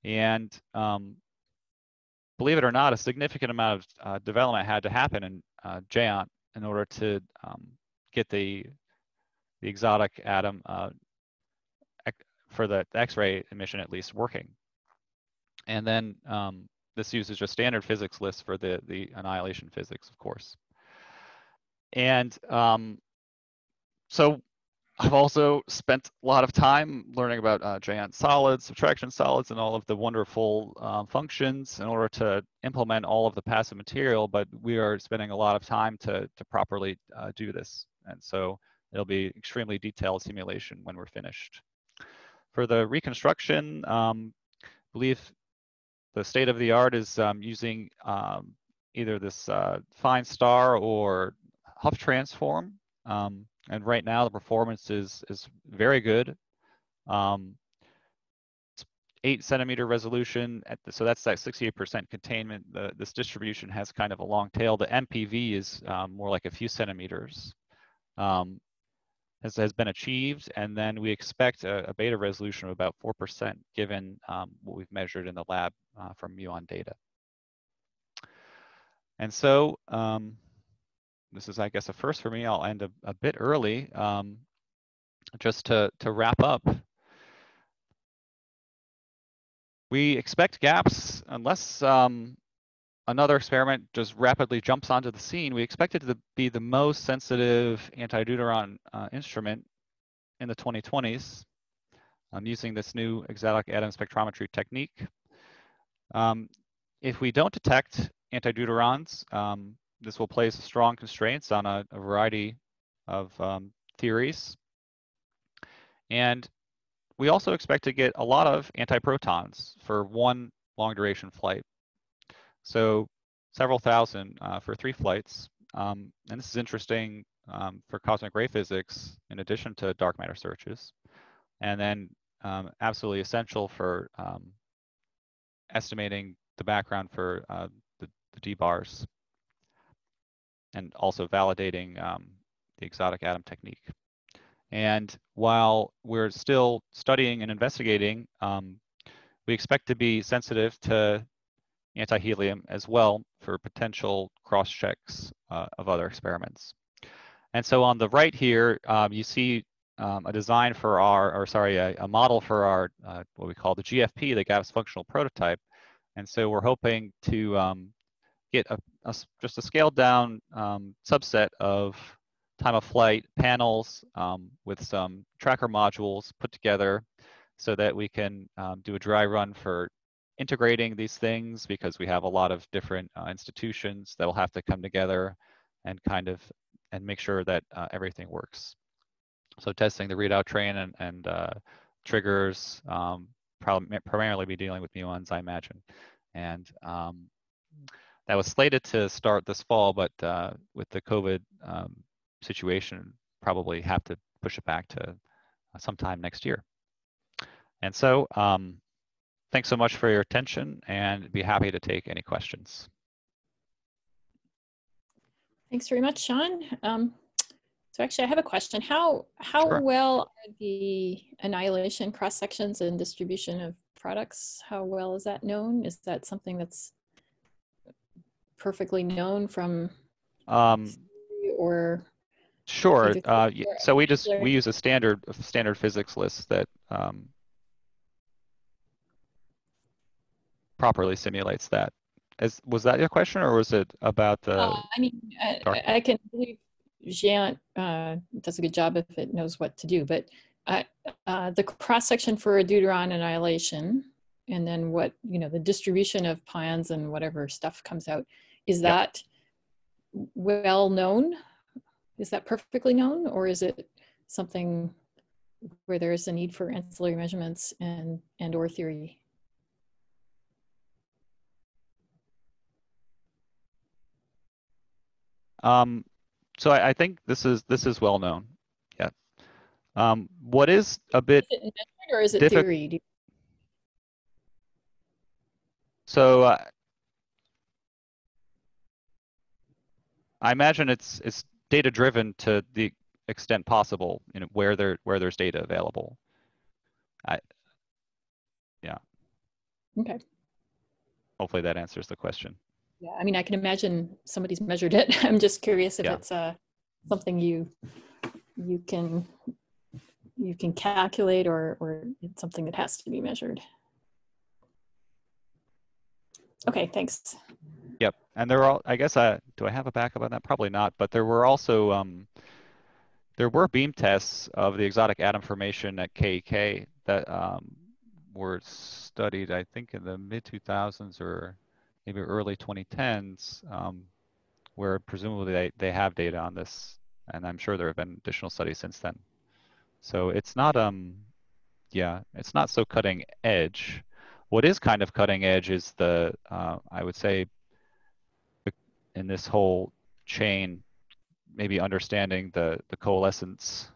And believe it or not, a significant amount of development had to happen in GEONT in order to get the the exotic atom for the X-ray emission at least working. And then this uses just standard physics lists for the annihilation physics, of course. And so I've also spent a lot of time learning about giant solids, subtraction solids, and all of the wonderful functions in order to implement all of the passive material, but we are spending a lot of time to properly do this. And so it'll be extremely detailed simulation when we're finished. For the reconstruction, I believe the state of the art is using either this fine star or Huff transform. And right now the performance is very good. It's 8 centimeter resolution, so that's that 68% containment. This distribution has kind of a long tail. The MPV is more like a few centimeters. Has been achieved, and then we expect a beta resolution of about 4% given what we've measured in the lab from muon data. And so this is, I guess, a first for me. I'll end a bit early. Just to wrap up, we expect gaps unless another experiment just rapidly jumps onto the scene. We expect it to be the most sensitive anti-deuteron instrument in the 2020s using this new exotic atom spectrometry technique. If we don't detect anti-deuterons, this will place strong constraints on a variety of theories. And we also expect to get a lot of antiprotons for one long duration flight. So several thousand for 3 flights. And this is interesting for cosmic ray physics in addition to dark matter searches. And then absolutely essential for estimating the background for the D-bars and also validating the exotic atom technique. And while we're still studying and investigating, we expect to be sensitive to anti-helium as well for potential cross-checks of other experiments. And so on the right here, you see a design for a model for our, what we call the GFP, the gas functional prototype. And so we're hoping to get just a scaled down subset of time of flight panels with some tracker modules put together so that we can do a dry run for integrating these things, because we have a lot of different institutions that will have to come together and make sure that everything works. So testing the readout train and triggers, primarily be dealing with muons, I imagine. And that was slated to start this fall, but with the COVID situation, probably have to push it back to sometime next year. And so thanks so much for your attention, and be happy to take any questions. Thanks very much, Sean. So actually, I have a question. How Sure. well are the annihilation cross sections and distribution of products? How well is that known? Is that something that's perfectly known from or? Sure. So we use a standard physics list that properly simulates that. Was that your question, or was it about the? I mean, I can believe Jean does a good job if it knows what to do, but the cross section for a deuteron annihilation, and then what, the distribution of pions and whatever stuff comes out, is that well known? Is that perfectly known, or is it something where there is a need for ancillary measurements and or theory? So I think this is well known. Yeah. What is a bit is it measured or is it theory? So I imagine it's data driven to the extent possible, where there's data available. Yeah. Okay. Hopefully that answers the question. Yeah, I mean, I can imagine somebody's measured it. I'm just curious if it's something you you can calculate, or it's something that has to be measured. Okay, thanks. Yep, and there are, I guess, do I have a backup on that? Probably not, but there were also, there were beam tests of the exotic atom formation at KEK that were studied, I think, in the mid-2000s or maybe early 2010s, where presumably they have data on this, and I'm sure there have been additional studies since then. So it's not, yeah, it's not so cutting edge. What is kind of cutting edge is the, I would say, in this whole chain, maybe understanding the coalescence.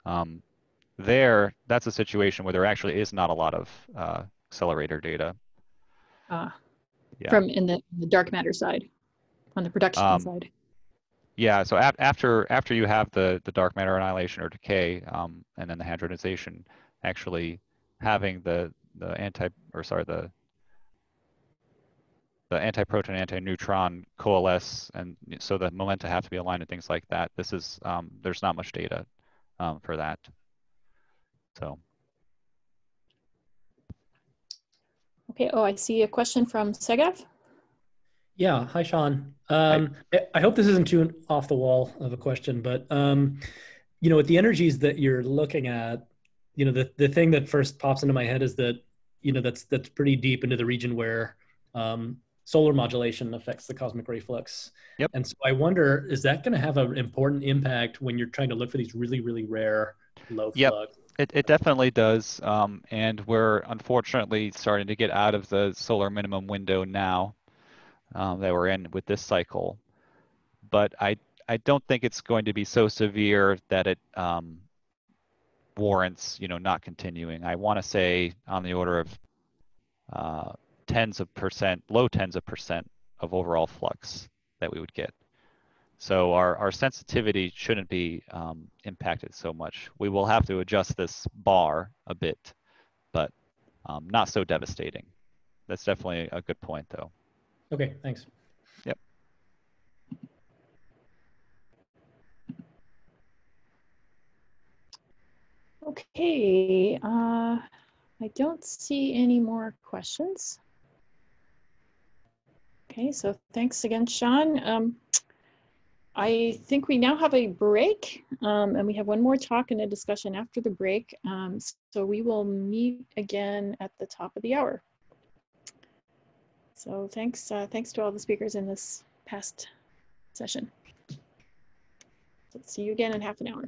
That's a situation where there actually is not a lot of accelerator data. Yeah. From in the dark matter side, on the production side. Yeah, so after you have the dark matter annihilation or decay, and then the hadronization, actually having the antiproton, antineutron coalesce, and so the momenta have to be aligned and things like that. This is there's not much data for that. So. Okay. Oh, I see a question from Segev. Yeah. Hi, Sean. I hope this isn't too off the wall of a question, but you know, with the energies that you're looking at, you know, the thing that first pops into my head is that, you know, that's pretty deep into the region where solar modulation affects the cosmic ray flux. Yep. And so I wonder, is that going to have an important impact when you're trying to look for these really, really rare low flux? It definitely does. And we're unfortunately starting to get out of the solar minimum window now that we're in with this cycle. But I don't think it's going to be so severe that it warrants, you know, not continuing. I want to say on the order of low tens of percent of overall flux that we would get. So our sensitivity shouldn't be impacted so much. We will have to adjust this bar a bit, but not so devastating. That's definitely a good point, though. Okay, thanks. Yep. Okay, I don't see any more questions. Okay, so thanks again, Sean. I think we now have a break, and we have one more talk and a discussion after the break. So we will meet again at the top of the hour. So thanks to all the speakers in this past session. So see you again in half an hour.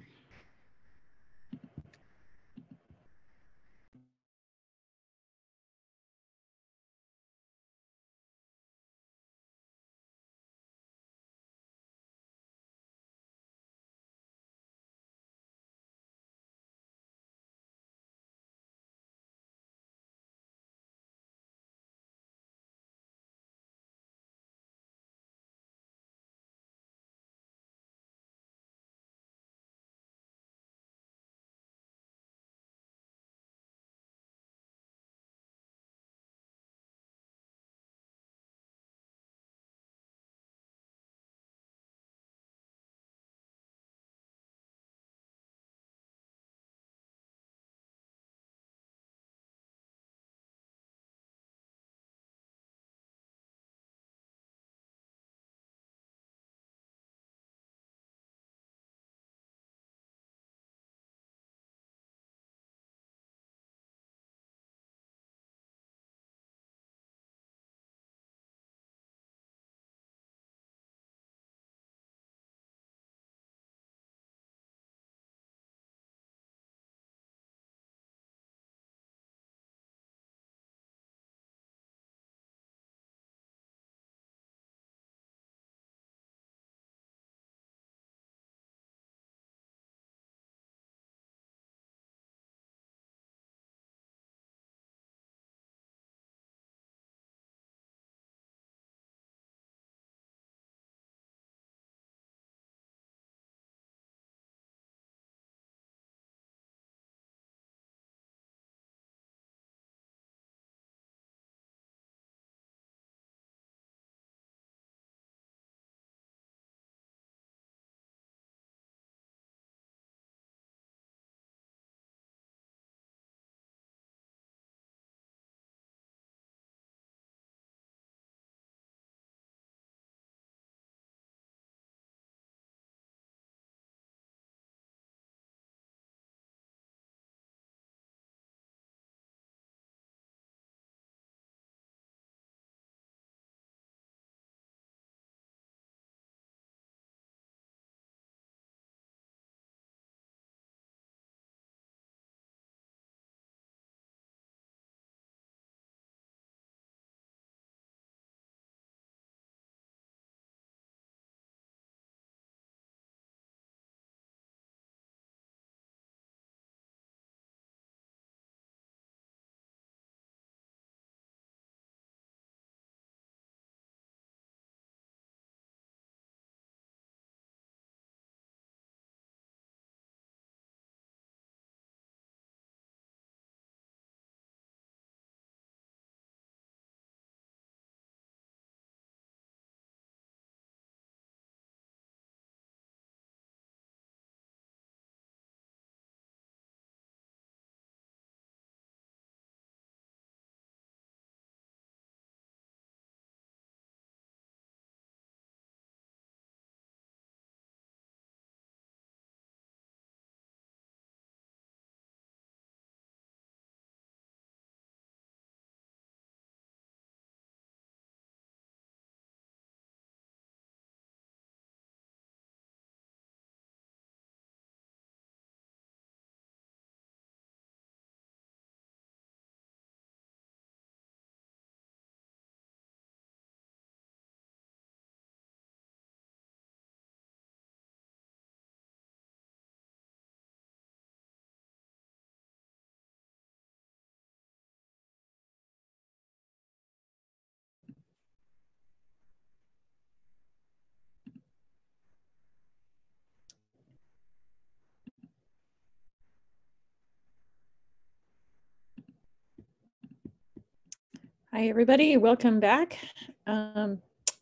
Hi, everybody. Welcome back.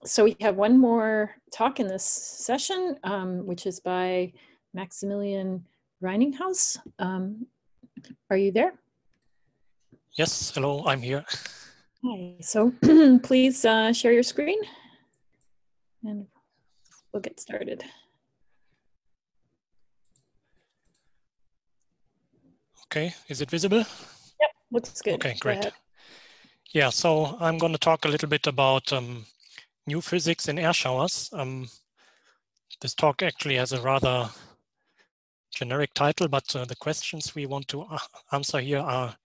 So we have one more talk in this session, which is by Maximilian Reininghaus. Are you there? Yes, hello, I'm here. Hi. So please share your screen and we'll get started. Okay, is it visible? Yep, looks good. Okay, Go great. ahead. Yeah, so I'm going to talk a little bit about new physics in air showers. This talk actually has a rather generic title, but the questions we want to answer here are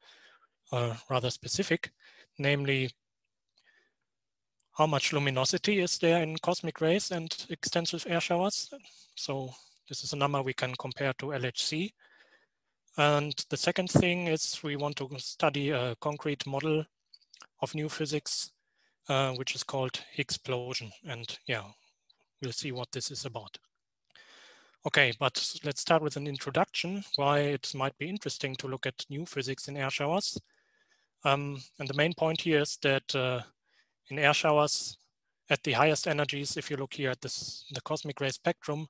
rather specific, namely, how much luminosity is there in cosmic rays and extensive air showers? So this is a number we can compare to LHC. And the second thing is we want to study a concrete model of new physics, which is called Higgs-plosion. And yeah, we'll see what this is about. Okay, but let's start with an introduction, why it might be interesting to look at new physics in air showers. And the main point here is that in air showers, at the highest energies, if you look here at the cosmic ray spectrum,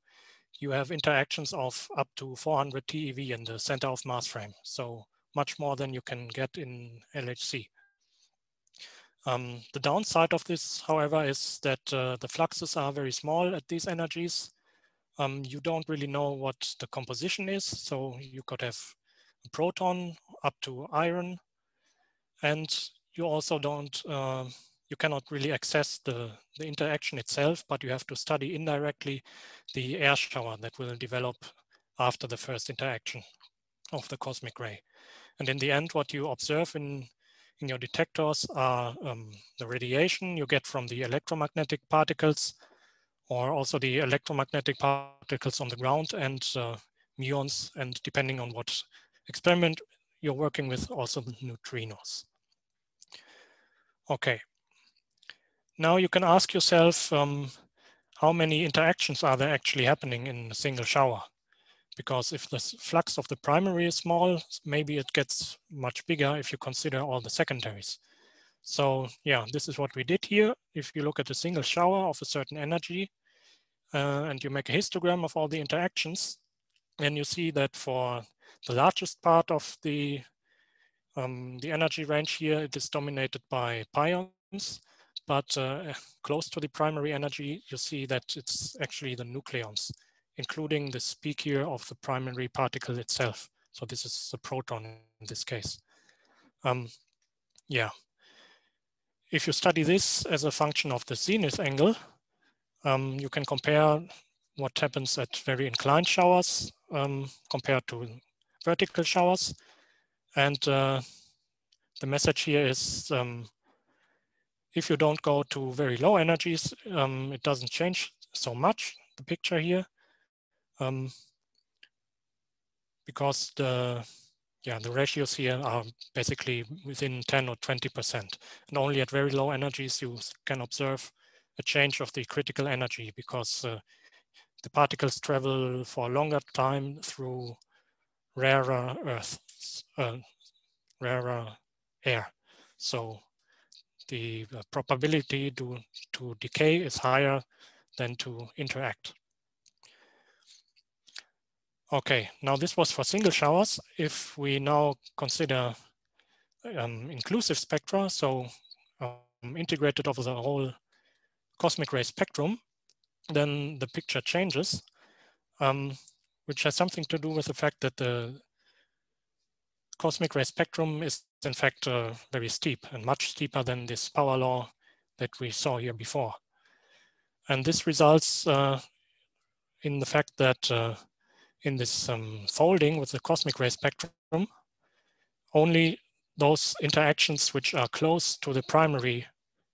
you have interactions of up to 400 TeV in the center of mass frame. So much more than you can get in LHC. The downside of this, however, is that the fluxes are very small at these energies. You don't really know what the composition is. So you could have a proton up to iron. And you also don't, you cannot really access the interaction itself, but you have to study indirectly the air shower that will develop after the first interaction of the cosmic ray. And in the end, what you observe in your detectors are the radiation you get from the electromagnetic particles, or also the electromagnetic particles on the ground, and muons, and depending on what experiment you're working with, also the neutrinos. Okay, now you can ask yourself how many interactions are there actually happening in a single shower? Because if the flux of the primary is small, maybe it gets much bigger if you consider all the secondaries. So yeah, this is what we did here. If you look at a single shower of a certain energy and you make a histogram of all the interactions, then you see that for the largest part of the energy range here, it is dominated by pions, but close to the primary energy, you see that it's actually the nucleons, including this peak here of the primary particle itself. So this is the proton in this case. Yeah. If you study this as a function of the zenith angle, you can compare what happens at very inclined showers compared to vertical showers. And the message here is if you don't go to very low energies, it doesn't change so much, the picture here. Because the ratios here are basically within 10 or 20%. And only at very low energies, you can observe a change of the critical energy because the particles travel for a longer time through rarer rarer air. So the probability to decay is higher than to interact. Okay, now this was for single showers. If we now consider inclusive spectra, so integrated over the whole cosmic ray spectrum, then the picture changes, which has something to do with the fact that the cosmic ray spectrum is in fact very steep and much steeper than this power law that we saw here before. And this results in the fact that in this folding with the cosmic ray spectrum, only those interactions which are close to the primary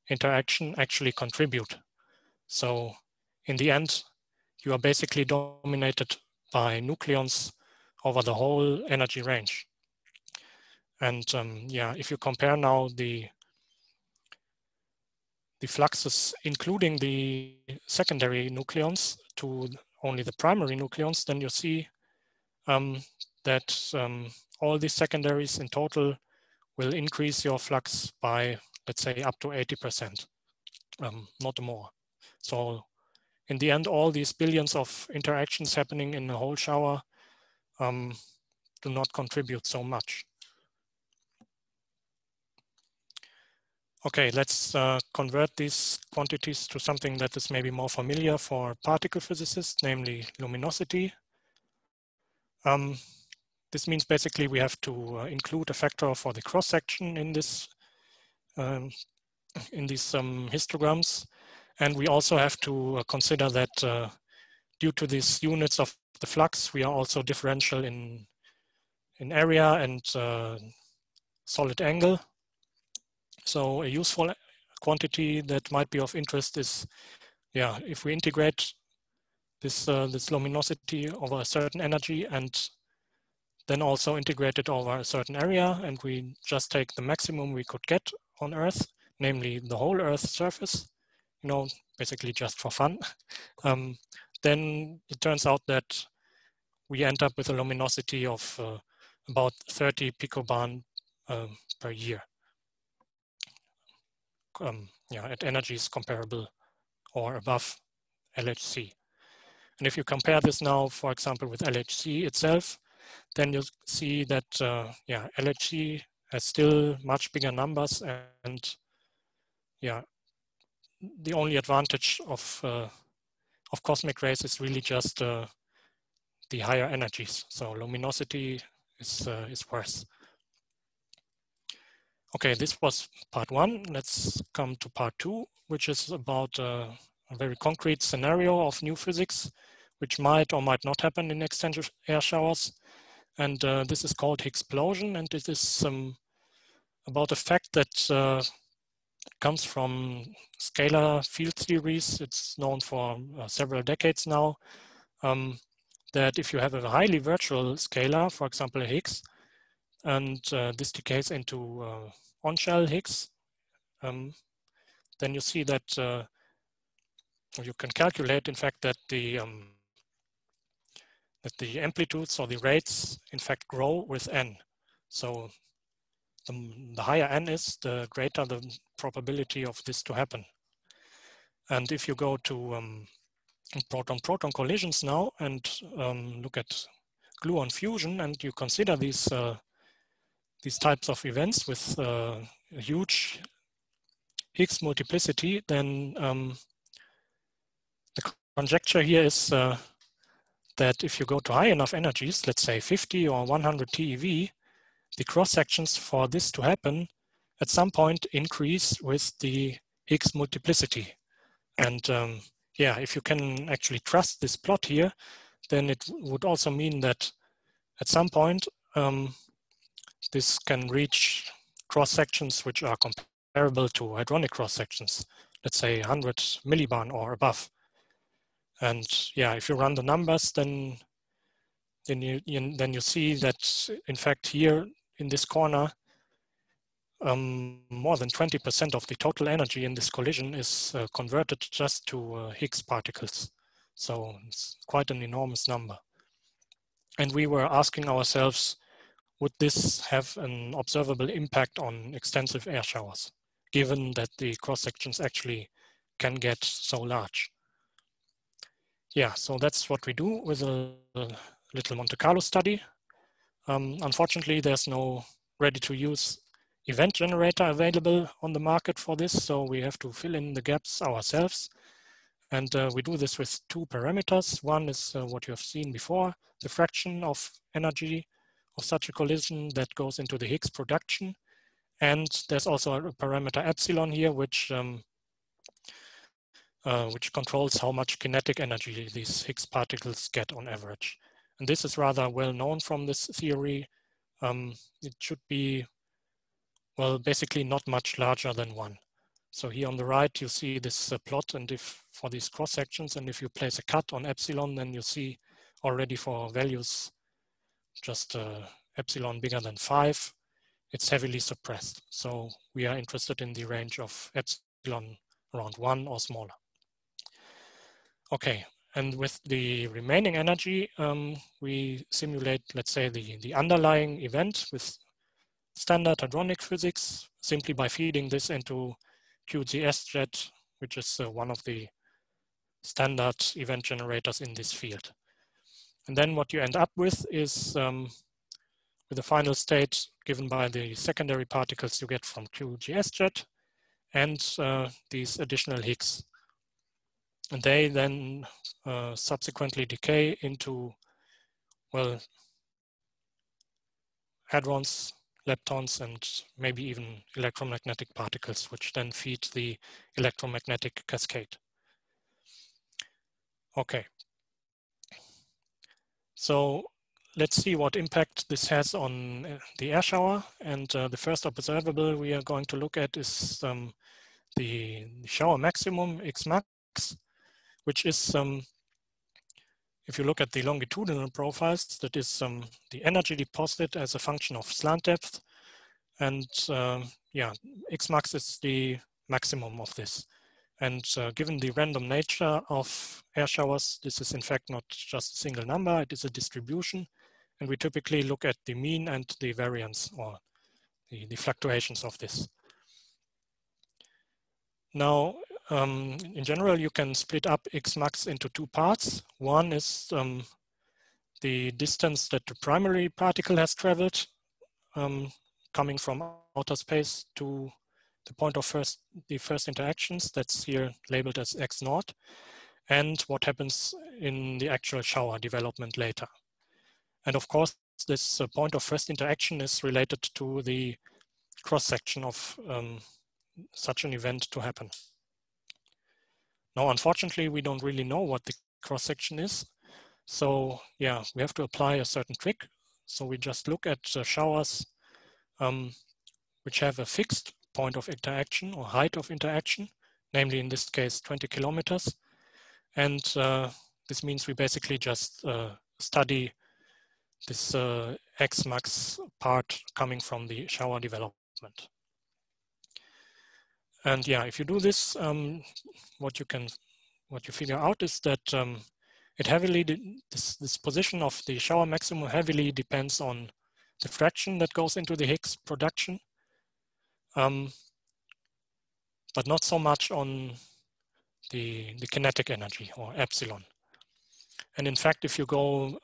interaction actually contribute. So in the end, you are basically dominated by nucleons over the whole energy range. And yeah, if you compare now the fluxes, including the secondary nucleons, to only the primary nucleons, then you see that all these secondaries in total will increase your flux by let's say up to 80%, not more. So in the end, all these billions of interactions happening in a whole shower do not contribute so much. Okay, let's convert these quantities to something that is maybe more familiar for particle physicists, namely luminosity. This means basically we have to include a factor for the cross-section in this in these histograms, and we also have to consider that due to these units of the flux, we are also differential in area and solid angle. So a useful quantity that might be of interest is, yeah, if we integrate this this luminosity over a certain energy and then also integrate it over a certain area, and we just take the maximum we could get on Earth, namely the whole Earth's surface, you know, basically just for fun, then it turns out that we end up with a luminosity of about 30 picobarn per year. Yeah, at energies comparable or above LHC. And if you compare this now, for example, with LHC itself, then you see that yeah, LHC has still much bigger numbers, and yeah, the only advantage of cosmic rays is really just the higher energies. So luminosity is worse. Okay, this was part one. Let's come to part two, which is about a very concrete scenario of new physics, which might or might not happen in extended air showers. And this is called Higgsplosion, and it is about a fact that comes from scalar field theories. It's known for several decades now, that if you have a highly virtual scalar, for example, a Higgs, and this decays into on-shell Higgs, then you see that you can calculate, in fact, that the amplitudes or the rates, in fact, grow with n. So the higher n is, the greater the probability of this to happen. And if you go to proton-proton collisions now and look at gluon fusion, and you consider these types of events with a huge Higgs multiplicity, then the conjecture here is that if you go to high enough energies, let's say 50 or 100 TeV, the cross-sections for this to happen at some point increase with the Higgs multiplicity. And yeah, if you can actually trust this plot here, then it would also mean that at some point, this can reach cross-sections which are comparable to hadronic cross-sections, let's say 100 millibarn or above. And yeah, if you run the numbers, then you see that, in fact, here in this corner, more than 20% of the total energy in this collision is converted just to Higgs particles. So it's quite an enormous number. And we were asking ourselves, would this have an observable impact on extensive air showers, given that the cross-sections actually can get so large? Yeah, so that's what we do with a little Monte Carlo study. Unfortunately, there's no ready-to-use event generator available on the market for this, so we have to fill in the gaps ourselves. And we do this with two parameters. One is what you have seen before, the fraction of energy of such a collision that goes into the Higgs production. And there's also a parameter epsilon here, which controls how much kinetic energy these Higgs particles get on average. And this is rather well known from this theory. It should be, well, basically not much larger than 1. So here on the right, you see this plot, and if for these cross sections, and if you place a cut on epsilon, then you see already for values just epsilon bigger than 5, it's heavily suppressed. So we are interested in the range of epsilon around 1 or smaller. Okay, and with the remaining energy, we simulate, let's say, the underlying event with standard hadronic physics, simply by feeding this into QGS-JET, which is one of the standard event generators in this field. And then what you end up with is with the final state given by the secondary particles you get from QGS-JET and these additional Higgs. And they then subsequently decay into, well, hadrons, leptons, and maybe even electromagnetic particles, which then feed the electromagnetic cascade. Okay. So let's see what impact this has on the air shower. And the first observable we are going to look at is the shower maximum, X max, which is, if you look at the longitudinal profiles, that is the energy deposit as a function of slant depth. And yeah, X max is the maximum of this. And given the random nature of air showers, this is in fact not just a single number, it is a distribution. And we typically look at the mean and the variance, or the fluctuations of this. Now, in general, you can split up X max into two parts. One is the distance that the primary particle has traveled, coming from outer space to the point of the first interactions. That's here labeled as X naught, and what happens in the actual shower development later. And of course, this point of first interaction is related to the cross-section of such an event to happen. Now, unfortunately, we don't really know what the cross-section is. So yeah, we have to apply a certain trick. So we just look at showers which have a fixed point of interaction or height of interaction, namely in this case 20 kilometers. And this means we basically just study this X max part coming from the shower development. And yeah, if you do this, what you figure out is that it heavily, this position of the shower maximum heavily depends on the fraction that goes into the Higgs production, but not so much on the kinetic energy, or epsilon. And in fact, if you go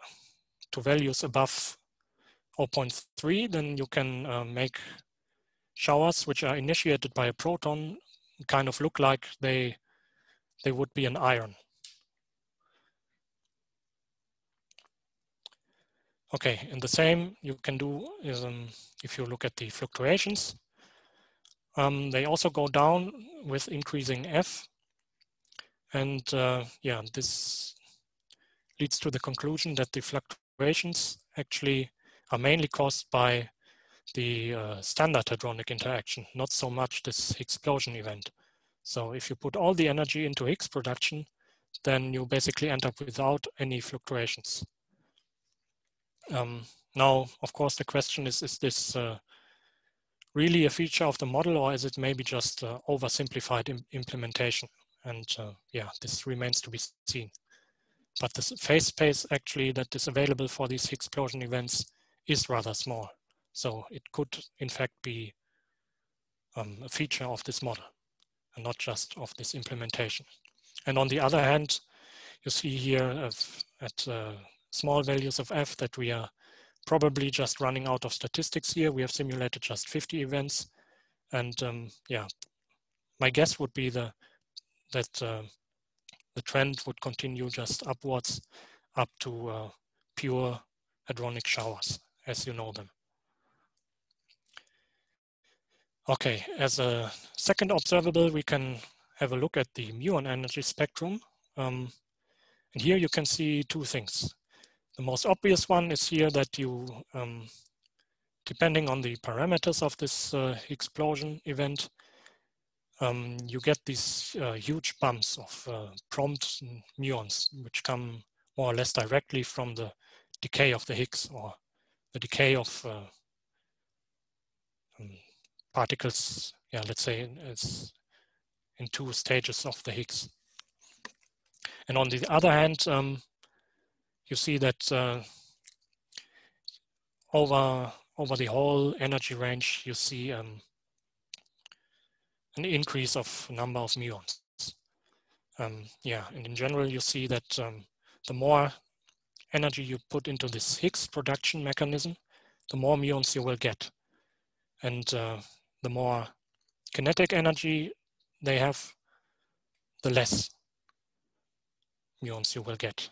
to values above 0.3, then you can make showers which are initiated by a proton kind of look like they would be an ion. Okay, and the same you can do is if you look at the fluctuations. They also go down with increasing F. And yeah, this leads to the conclusion that the fluctuations actually are mainly caused by the standard hadronic interaction, not so much this explosion event. So if you put all the energy into Higgs production, then you basically end up without any fluctuations. Now, of course, the question is this really a feature of the model, or is it maybe just oversimplified implementation? And yeah, this remains to be seen. But the phase space actually that is available for these Higgs explosion events is rather small. So it could in fact be a feature of this model and not just of this implementation. And on the other hand, you see here at small values of F that we are probably just running out of statistics here. We have simulated just 50 events. And yeah, my guess would be that the trend would continue just upwards up to pure hadronic showers as you know them. Okay, as a second observable, we can have a look at the muon energy spectrum. And here you can see two things. The most obvious one is here that you, depending on the parameters of this explosion event, you get these huge bumps of prompt muons, which come more or less directly from the decay of the Higgs, or the decay of particles, yeah, let's say it's in two stages of the Higgs. And on the other hand, you see that over the whole energy range, you see an increase of number of muons. Yeah, and in general, you see that the more energy you put into this Higgs production mechanism, the more muons you will get. And the more kinetic energy they have, the less muons you will get.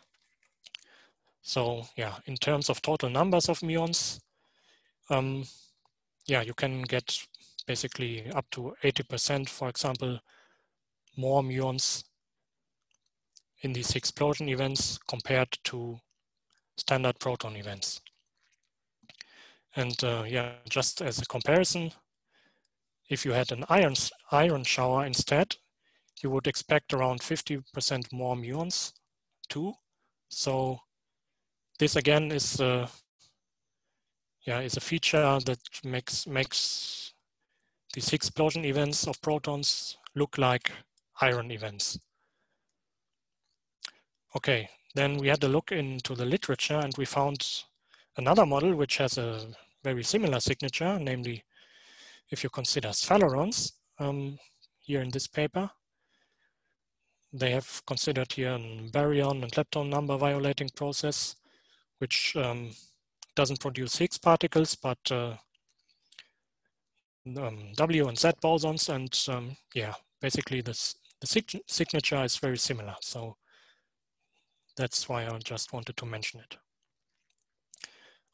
So yeah, in terms of total numbers of muons, yeah, you can get basically up to 80%, for example, more muons in these explosion events compared to standard proton events. And yeah, just as a comparison, if you had an iron shower instead, you would expect around 50% more muons too. So this again is yeah, is a feature that makes these explosion events of protons look like iron events. Okay, then we had a look into the literature and we found another model which has a very similar signature, namely if you consider sphalerons here in this paper. They have considered here a baryon and lepton number violating process, which doesn't produce Higgs particles, but W and Z bosons, and yeah, basically the signature is very similar. So that's why I just wanted to mention it.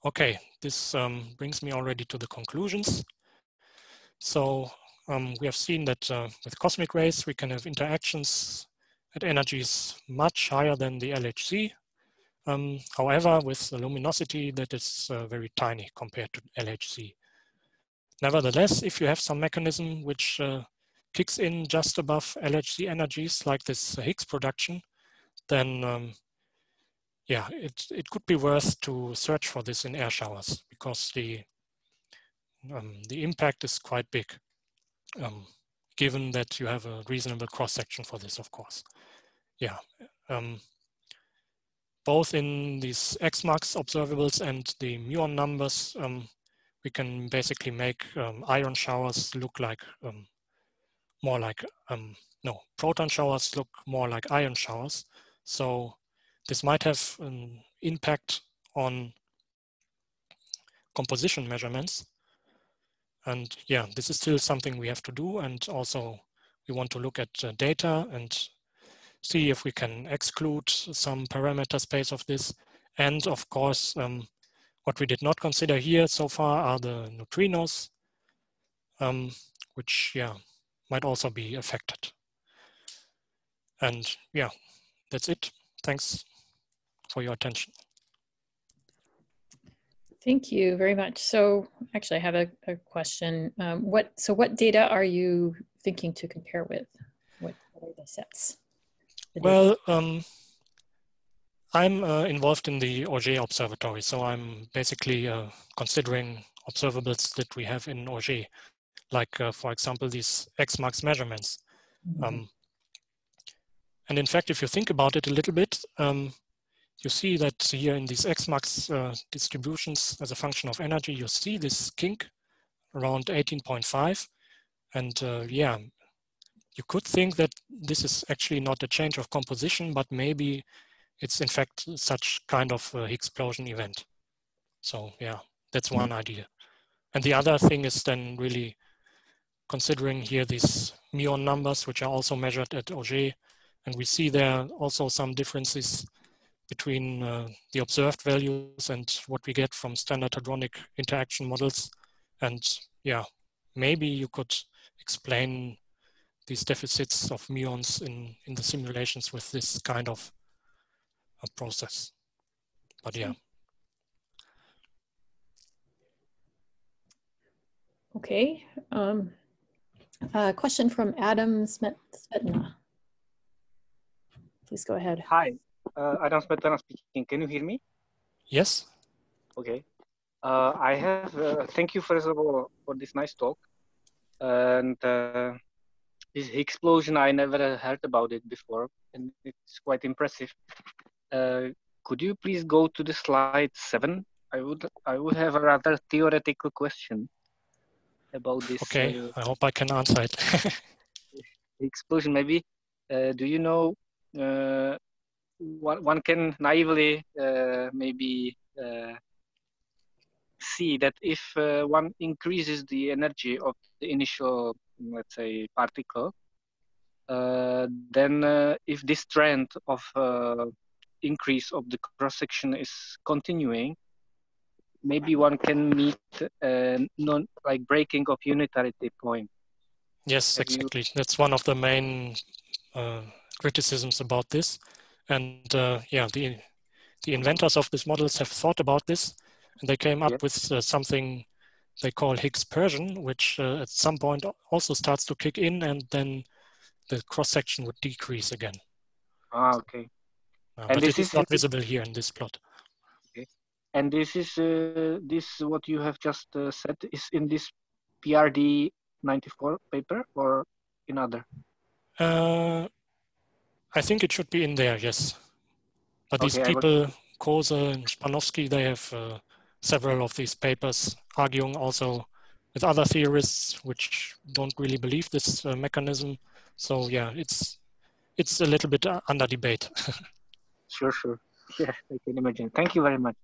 Okay, this brings me already to the conclusions. So we have seen that with cosmic rays, we can have interactions at energies much higher than the LHC. However, with the luminosity that is very tiny compared to LHC. Nevertheless, if you have some mechanism which kicks in just above LHC energies, like this Higgs production, then yeah, it could be worth to search for this in air showers, because the impact is quite big, given that you have a reasonable cross-section for this, of course. Yeah, both in these X-max observables and the muon numbers, we can basically make iron showers look like more like, no, proton showers look more like iron showers. So this might have an impact on composition measurements. And yeah, this is still something we have to do. And also we want to look at data and see if we can exclude some parameter space of this. And of course, what we did not consider here so far are the neutrinos, which yeah, might also be affected. And yeah, that's it. Thanks for your attention. Thank you very much. So actually I have a question. What data are you thinking to compare with? What are the sets? Well, I'm involved in the Auger observatory. So I'm basically considering observables that we have in Auger, like for example, these X-max measurements. Mm-hmm. And in fact, if you think about it a little bit, you see that here in these X-max distributions as a function of energy, you see this kink around 18.5. And yeah, you could think that this is actually not a change of composition, but maybe it's in fact such kind of Higgs-explosion event. So yeah, that's one idea. And the other thing is then really considering here these muon numbers, which are also measured at Auger. And we see there also some differences between the observed values and what we get from standard hadronic interaction models. And yeah, maybe you could explain these deficits of muons in the simulations with this kind of a process. But yeah. Okay. Question from Adam Smetana. Please go ahead. Hi, Adam Smetana speaking. Can you hear me? Yes. Okay. I have, thank you first of all for this nice talk. And this explosion, I never heard about it before, and it's quite impressive. Could you please go to the slide 7? I would have a rather theoretical question about this. Okay, I hope I can answer it. explosion. Maybe do you know one can naively maybe see that if one increases the energy of the initial, let's say, particle, then if this trend of increase of the cross section is continuing, maybe one can meet like breaking of unitarity point. Yes, exactly. That's one of the main criticisms about this. And yeah, the inventors of these models have thought about this, and they came up with something they call Higgs Persian, which at some point also starts to kick in, and then the cross-section would decrease again. Ah, okay. But this is not visible here in this plot. Okay. And this is what you have just said is in this PRD 94 paper or in other? I think it should be in there, yes. But these people, Kose and Spanovsky, they have several of these papers arguing also with other theorists which don't really believe this mechanism. So yeah, it's a little bit under debate. Sure. Yeah, I can imagine. Thank you very much.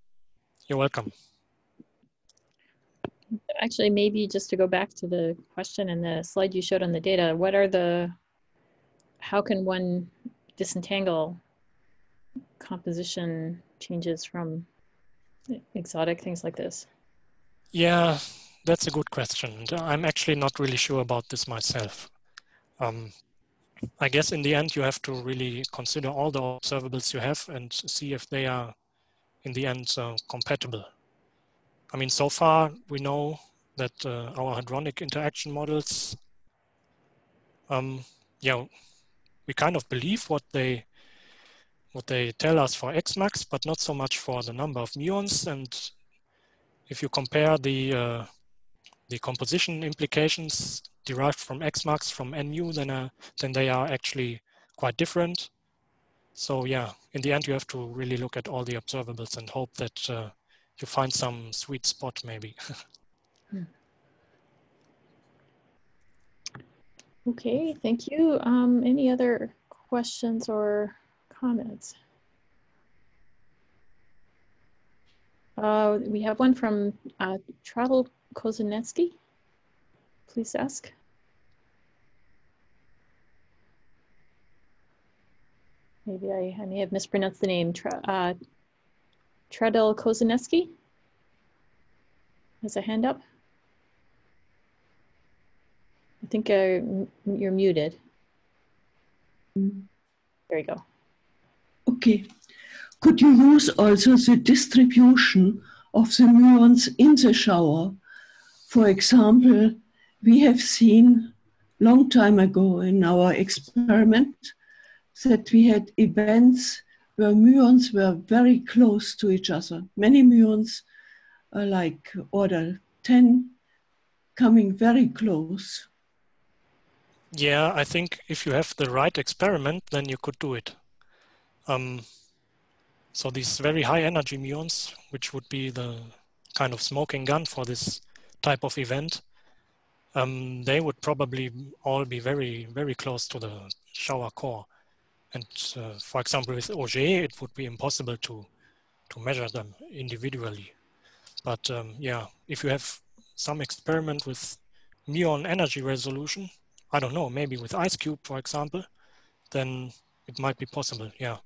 You're welcome. Actually, maybe just to go back to the question and the slide you showed on the data, what are how can one disentangle composition changes from exotic things like this? Yeah, that's a good question. I'm actually not really sure about this myself. I guess in the end, you have to really consider all the observables you have and see if they are in the end compatible. I mean, so far we know that our hadronic interaction models, yeah, we kind of believe what they tell us for Xmax, but not so much for the number of muons. And if you compare the composition implications derived from Xmax from NU, then they are actually quite different. So yeah, in the end, you have to really look at all the observables and hope that you find some sweet spot maybe. Okay, thank you. Any other questions or comments? We have one from Travel Kozinetsky. Please ask. Maybe I may have mispronounced the name. Tradel Kozinetsky has a hand up. I think you're muted. There you go. Okay. Could you use also the distribution of the muons in the shower? For example, we have seen long time ago in our experiment that we had events where muons were very close to each other. Many muons like order 10 coming very close. Yeah, I think if you have the right experiment, then you could do it. So these very high energy muons, which would be the kind of smoking gun for this type of event, they would probably all be very, very close to the shower core. And for example, with Auger, it would be impossible to measure them individually. But yeah, if you have some experiment with muon energy resolution, I don't know, maybe with ICECube, for example, then it might be possible, yeah.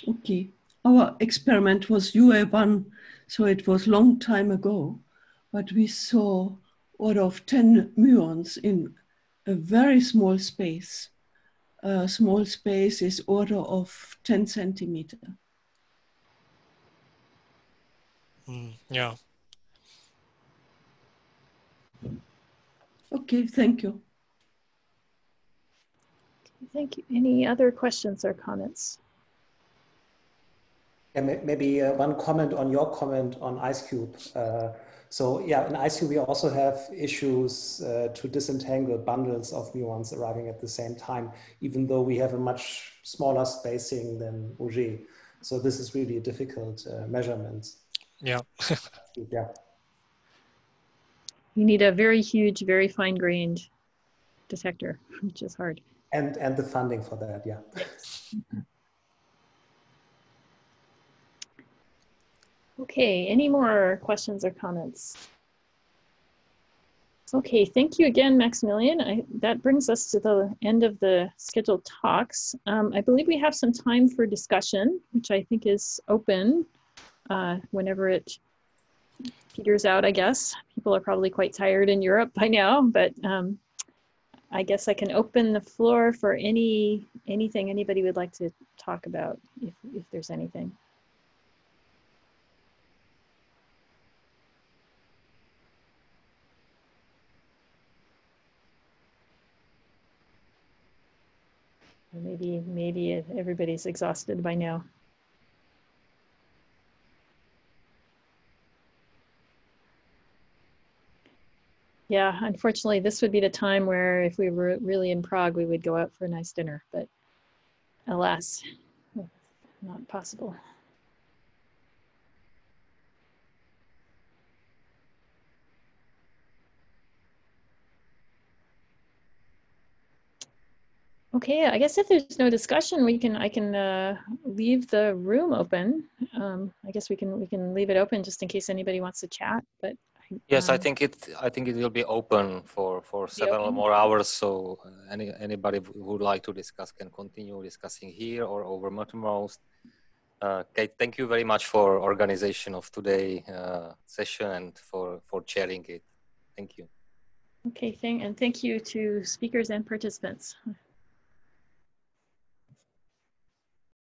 Okay, our experiment was UA1, so it was long time ago, but we saw order of 10 muons in a very small space. Small space is order of 10 centimeter. Yeah. Okay, thank you. Thank you. Any other questions or comments? Yeah, maybe one comment on your comment on IceCube. So yeah, in IceCube we also have issues to disentangle bundles of muons arriving at the same time, even though we have a much smaller spacing than Auger. So this is really a difficult measurement. Yeah. Yeah. You need a very huge, very fine-grained detector, which is hard. And the funding for that, yeah. Okay, any more questions or comments? Okay, thank you again, Maximilian. That brings us to the end of the scheduled talks. I believe we have some time for discussion, which I think is open whenever it peters out, I guess. People are probably quite tired in Europe by now, but I guess I can open the floor for anything anybody would like to talk about, if there's anything. Or maybe everybody's exhausted by now. Yeah, unfortunately, this would be the time where if we were really in Prague, we would go out for a nice dinner, but alas, not possible. Okay, I guess if there's no discussion, I can leave the room open. I guess we can leave it open just in case anybody wants to chat. But yes, I think it will be open for several more hours. So anybody who would like to discuss can continue discussing here or over Mattermost. Okay, thank you very much for organization of today session and for chairing it. Thank you. Okay, thank you to speakers and participants.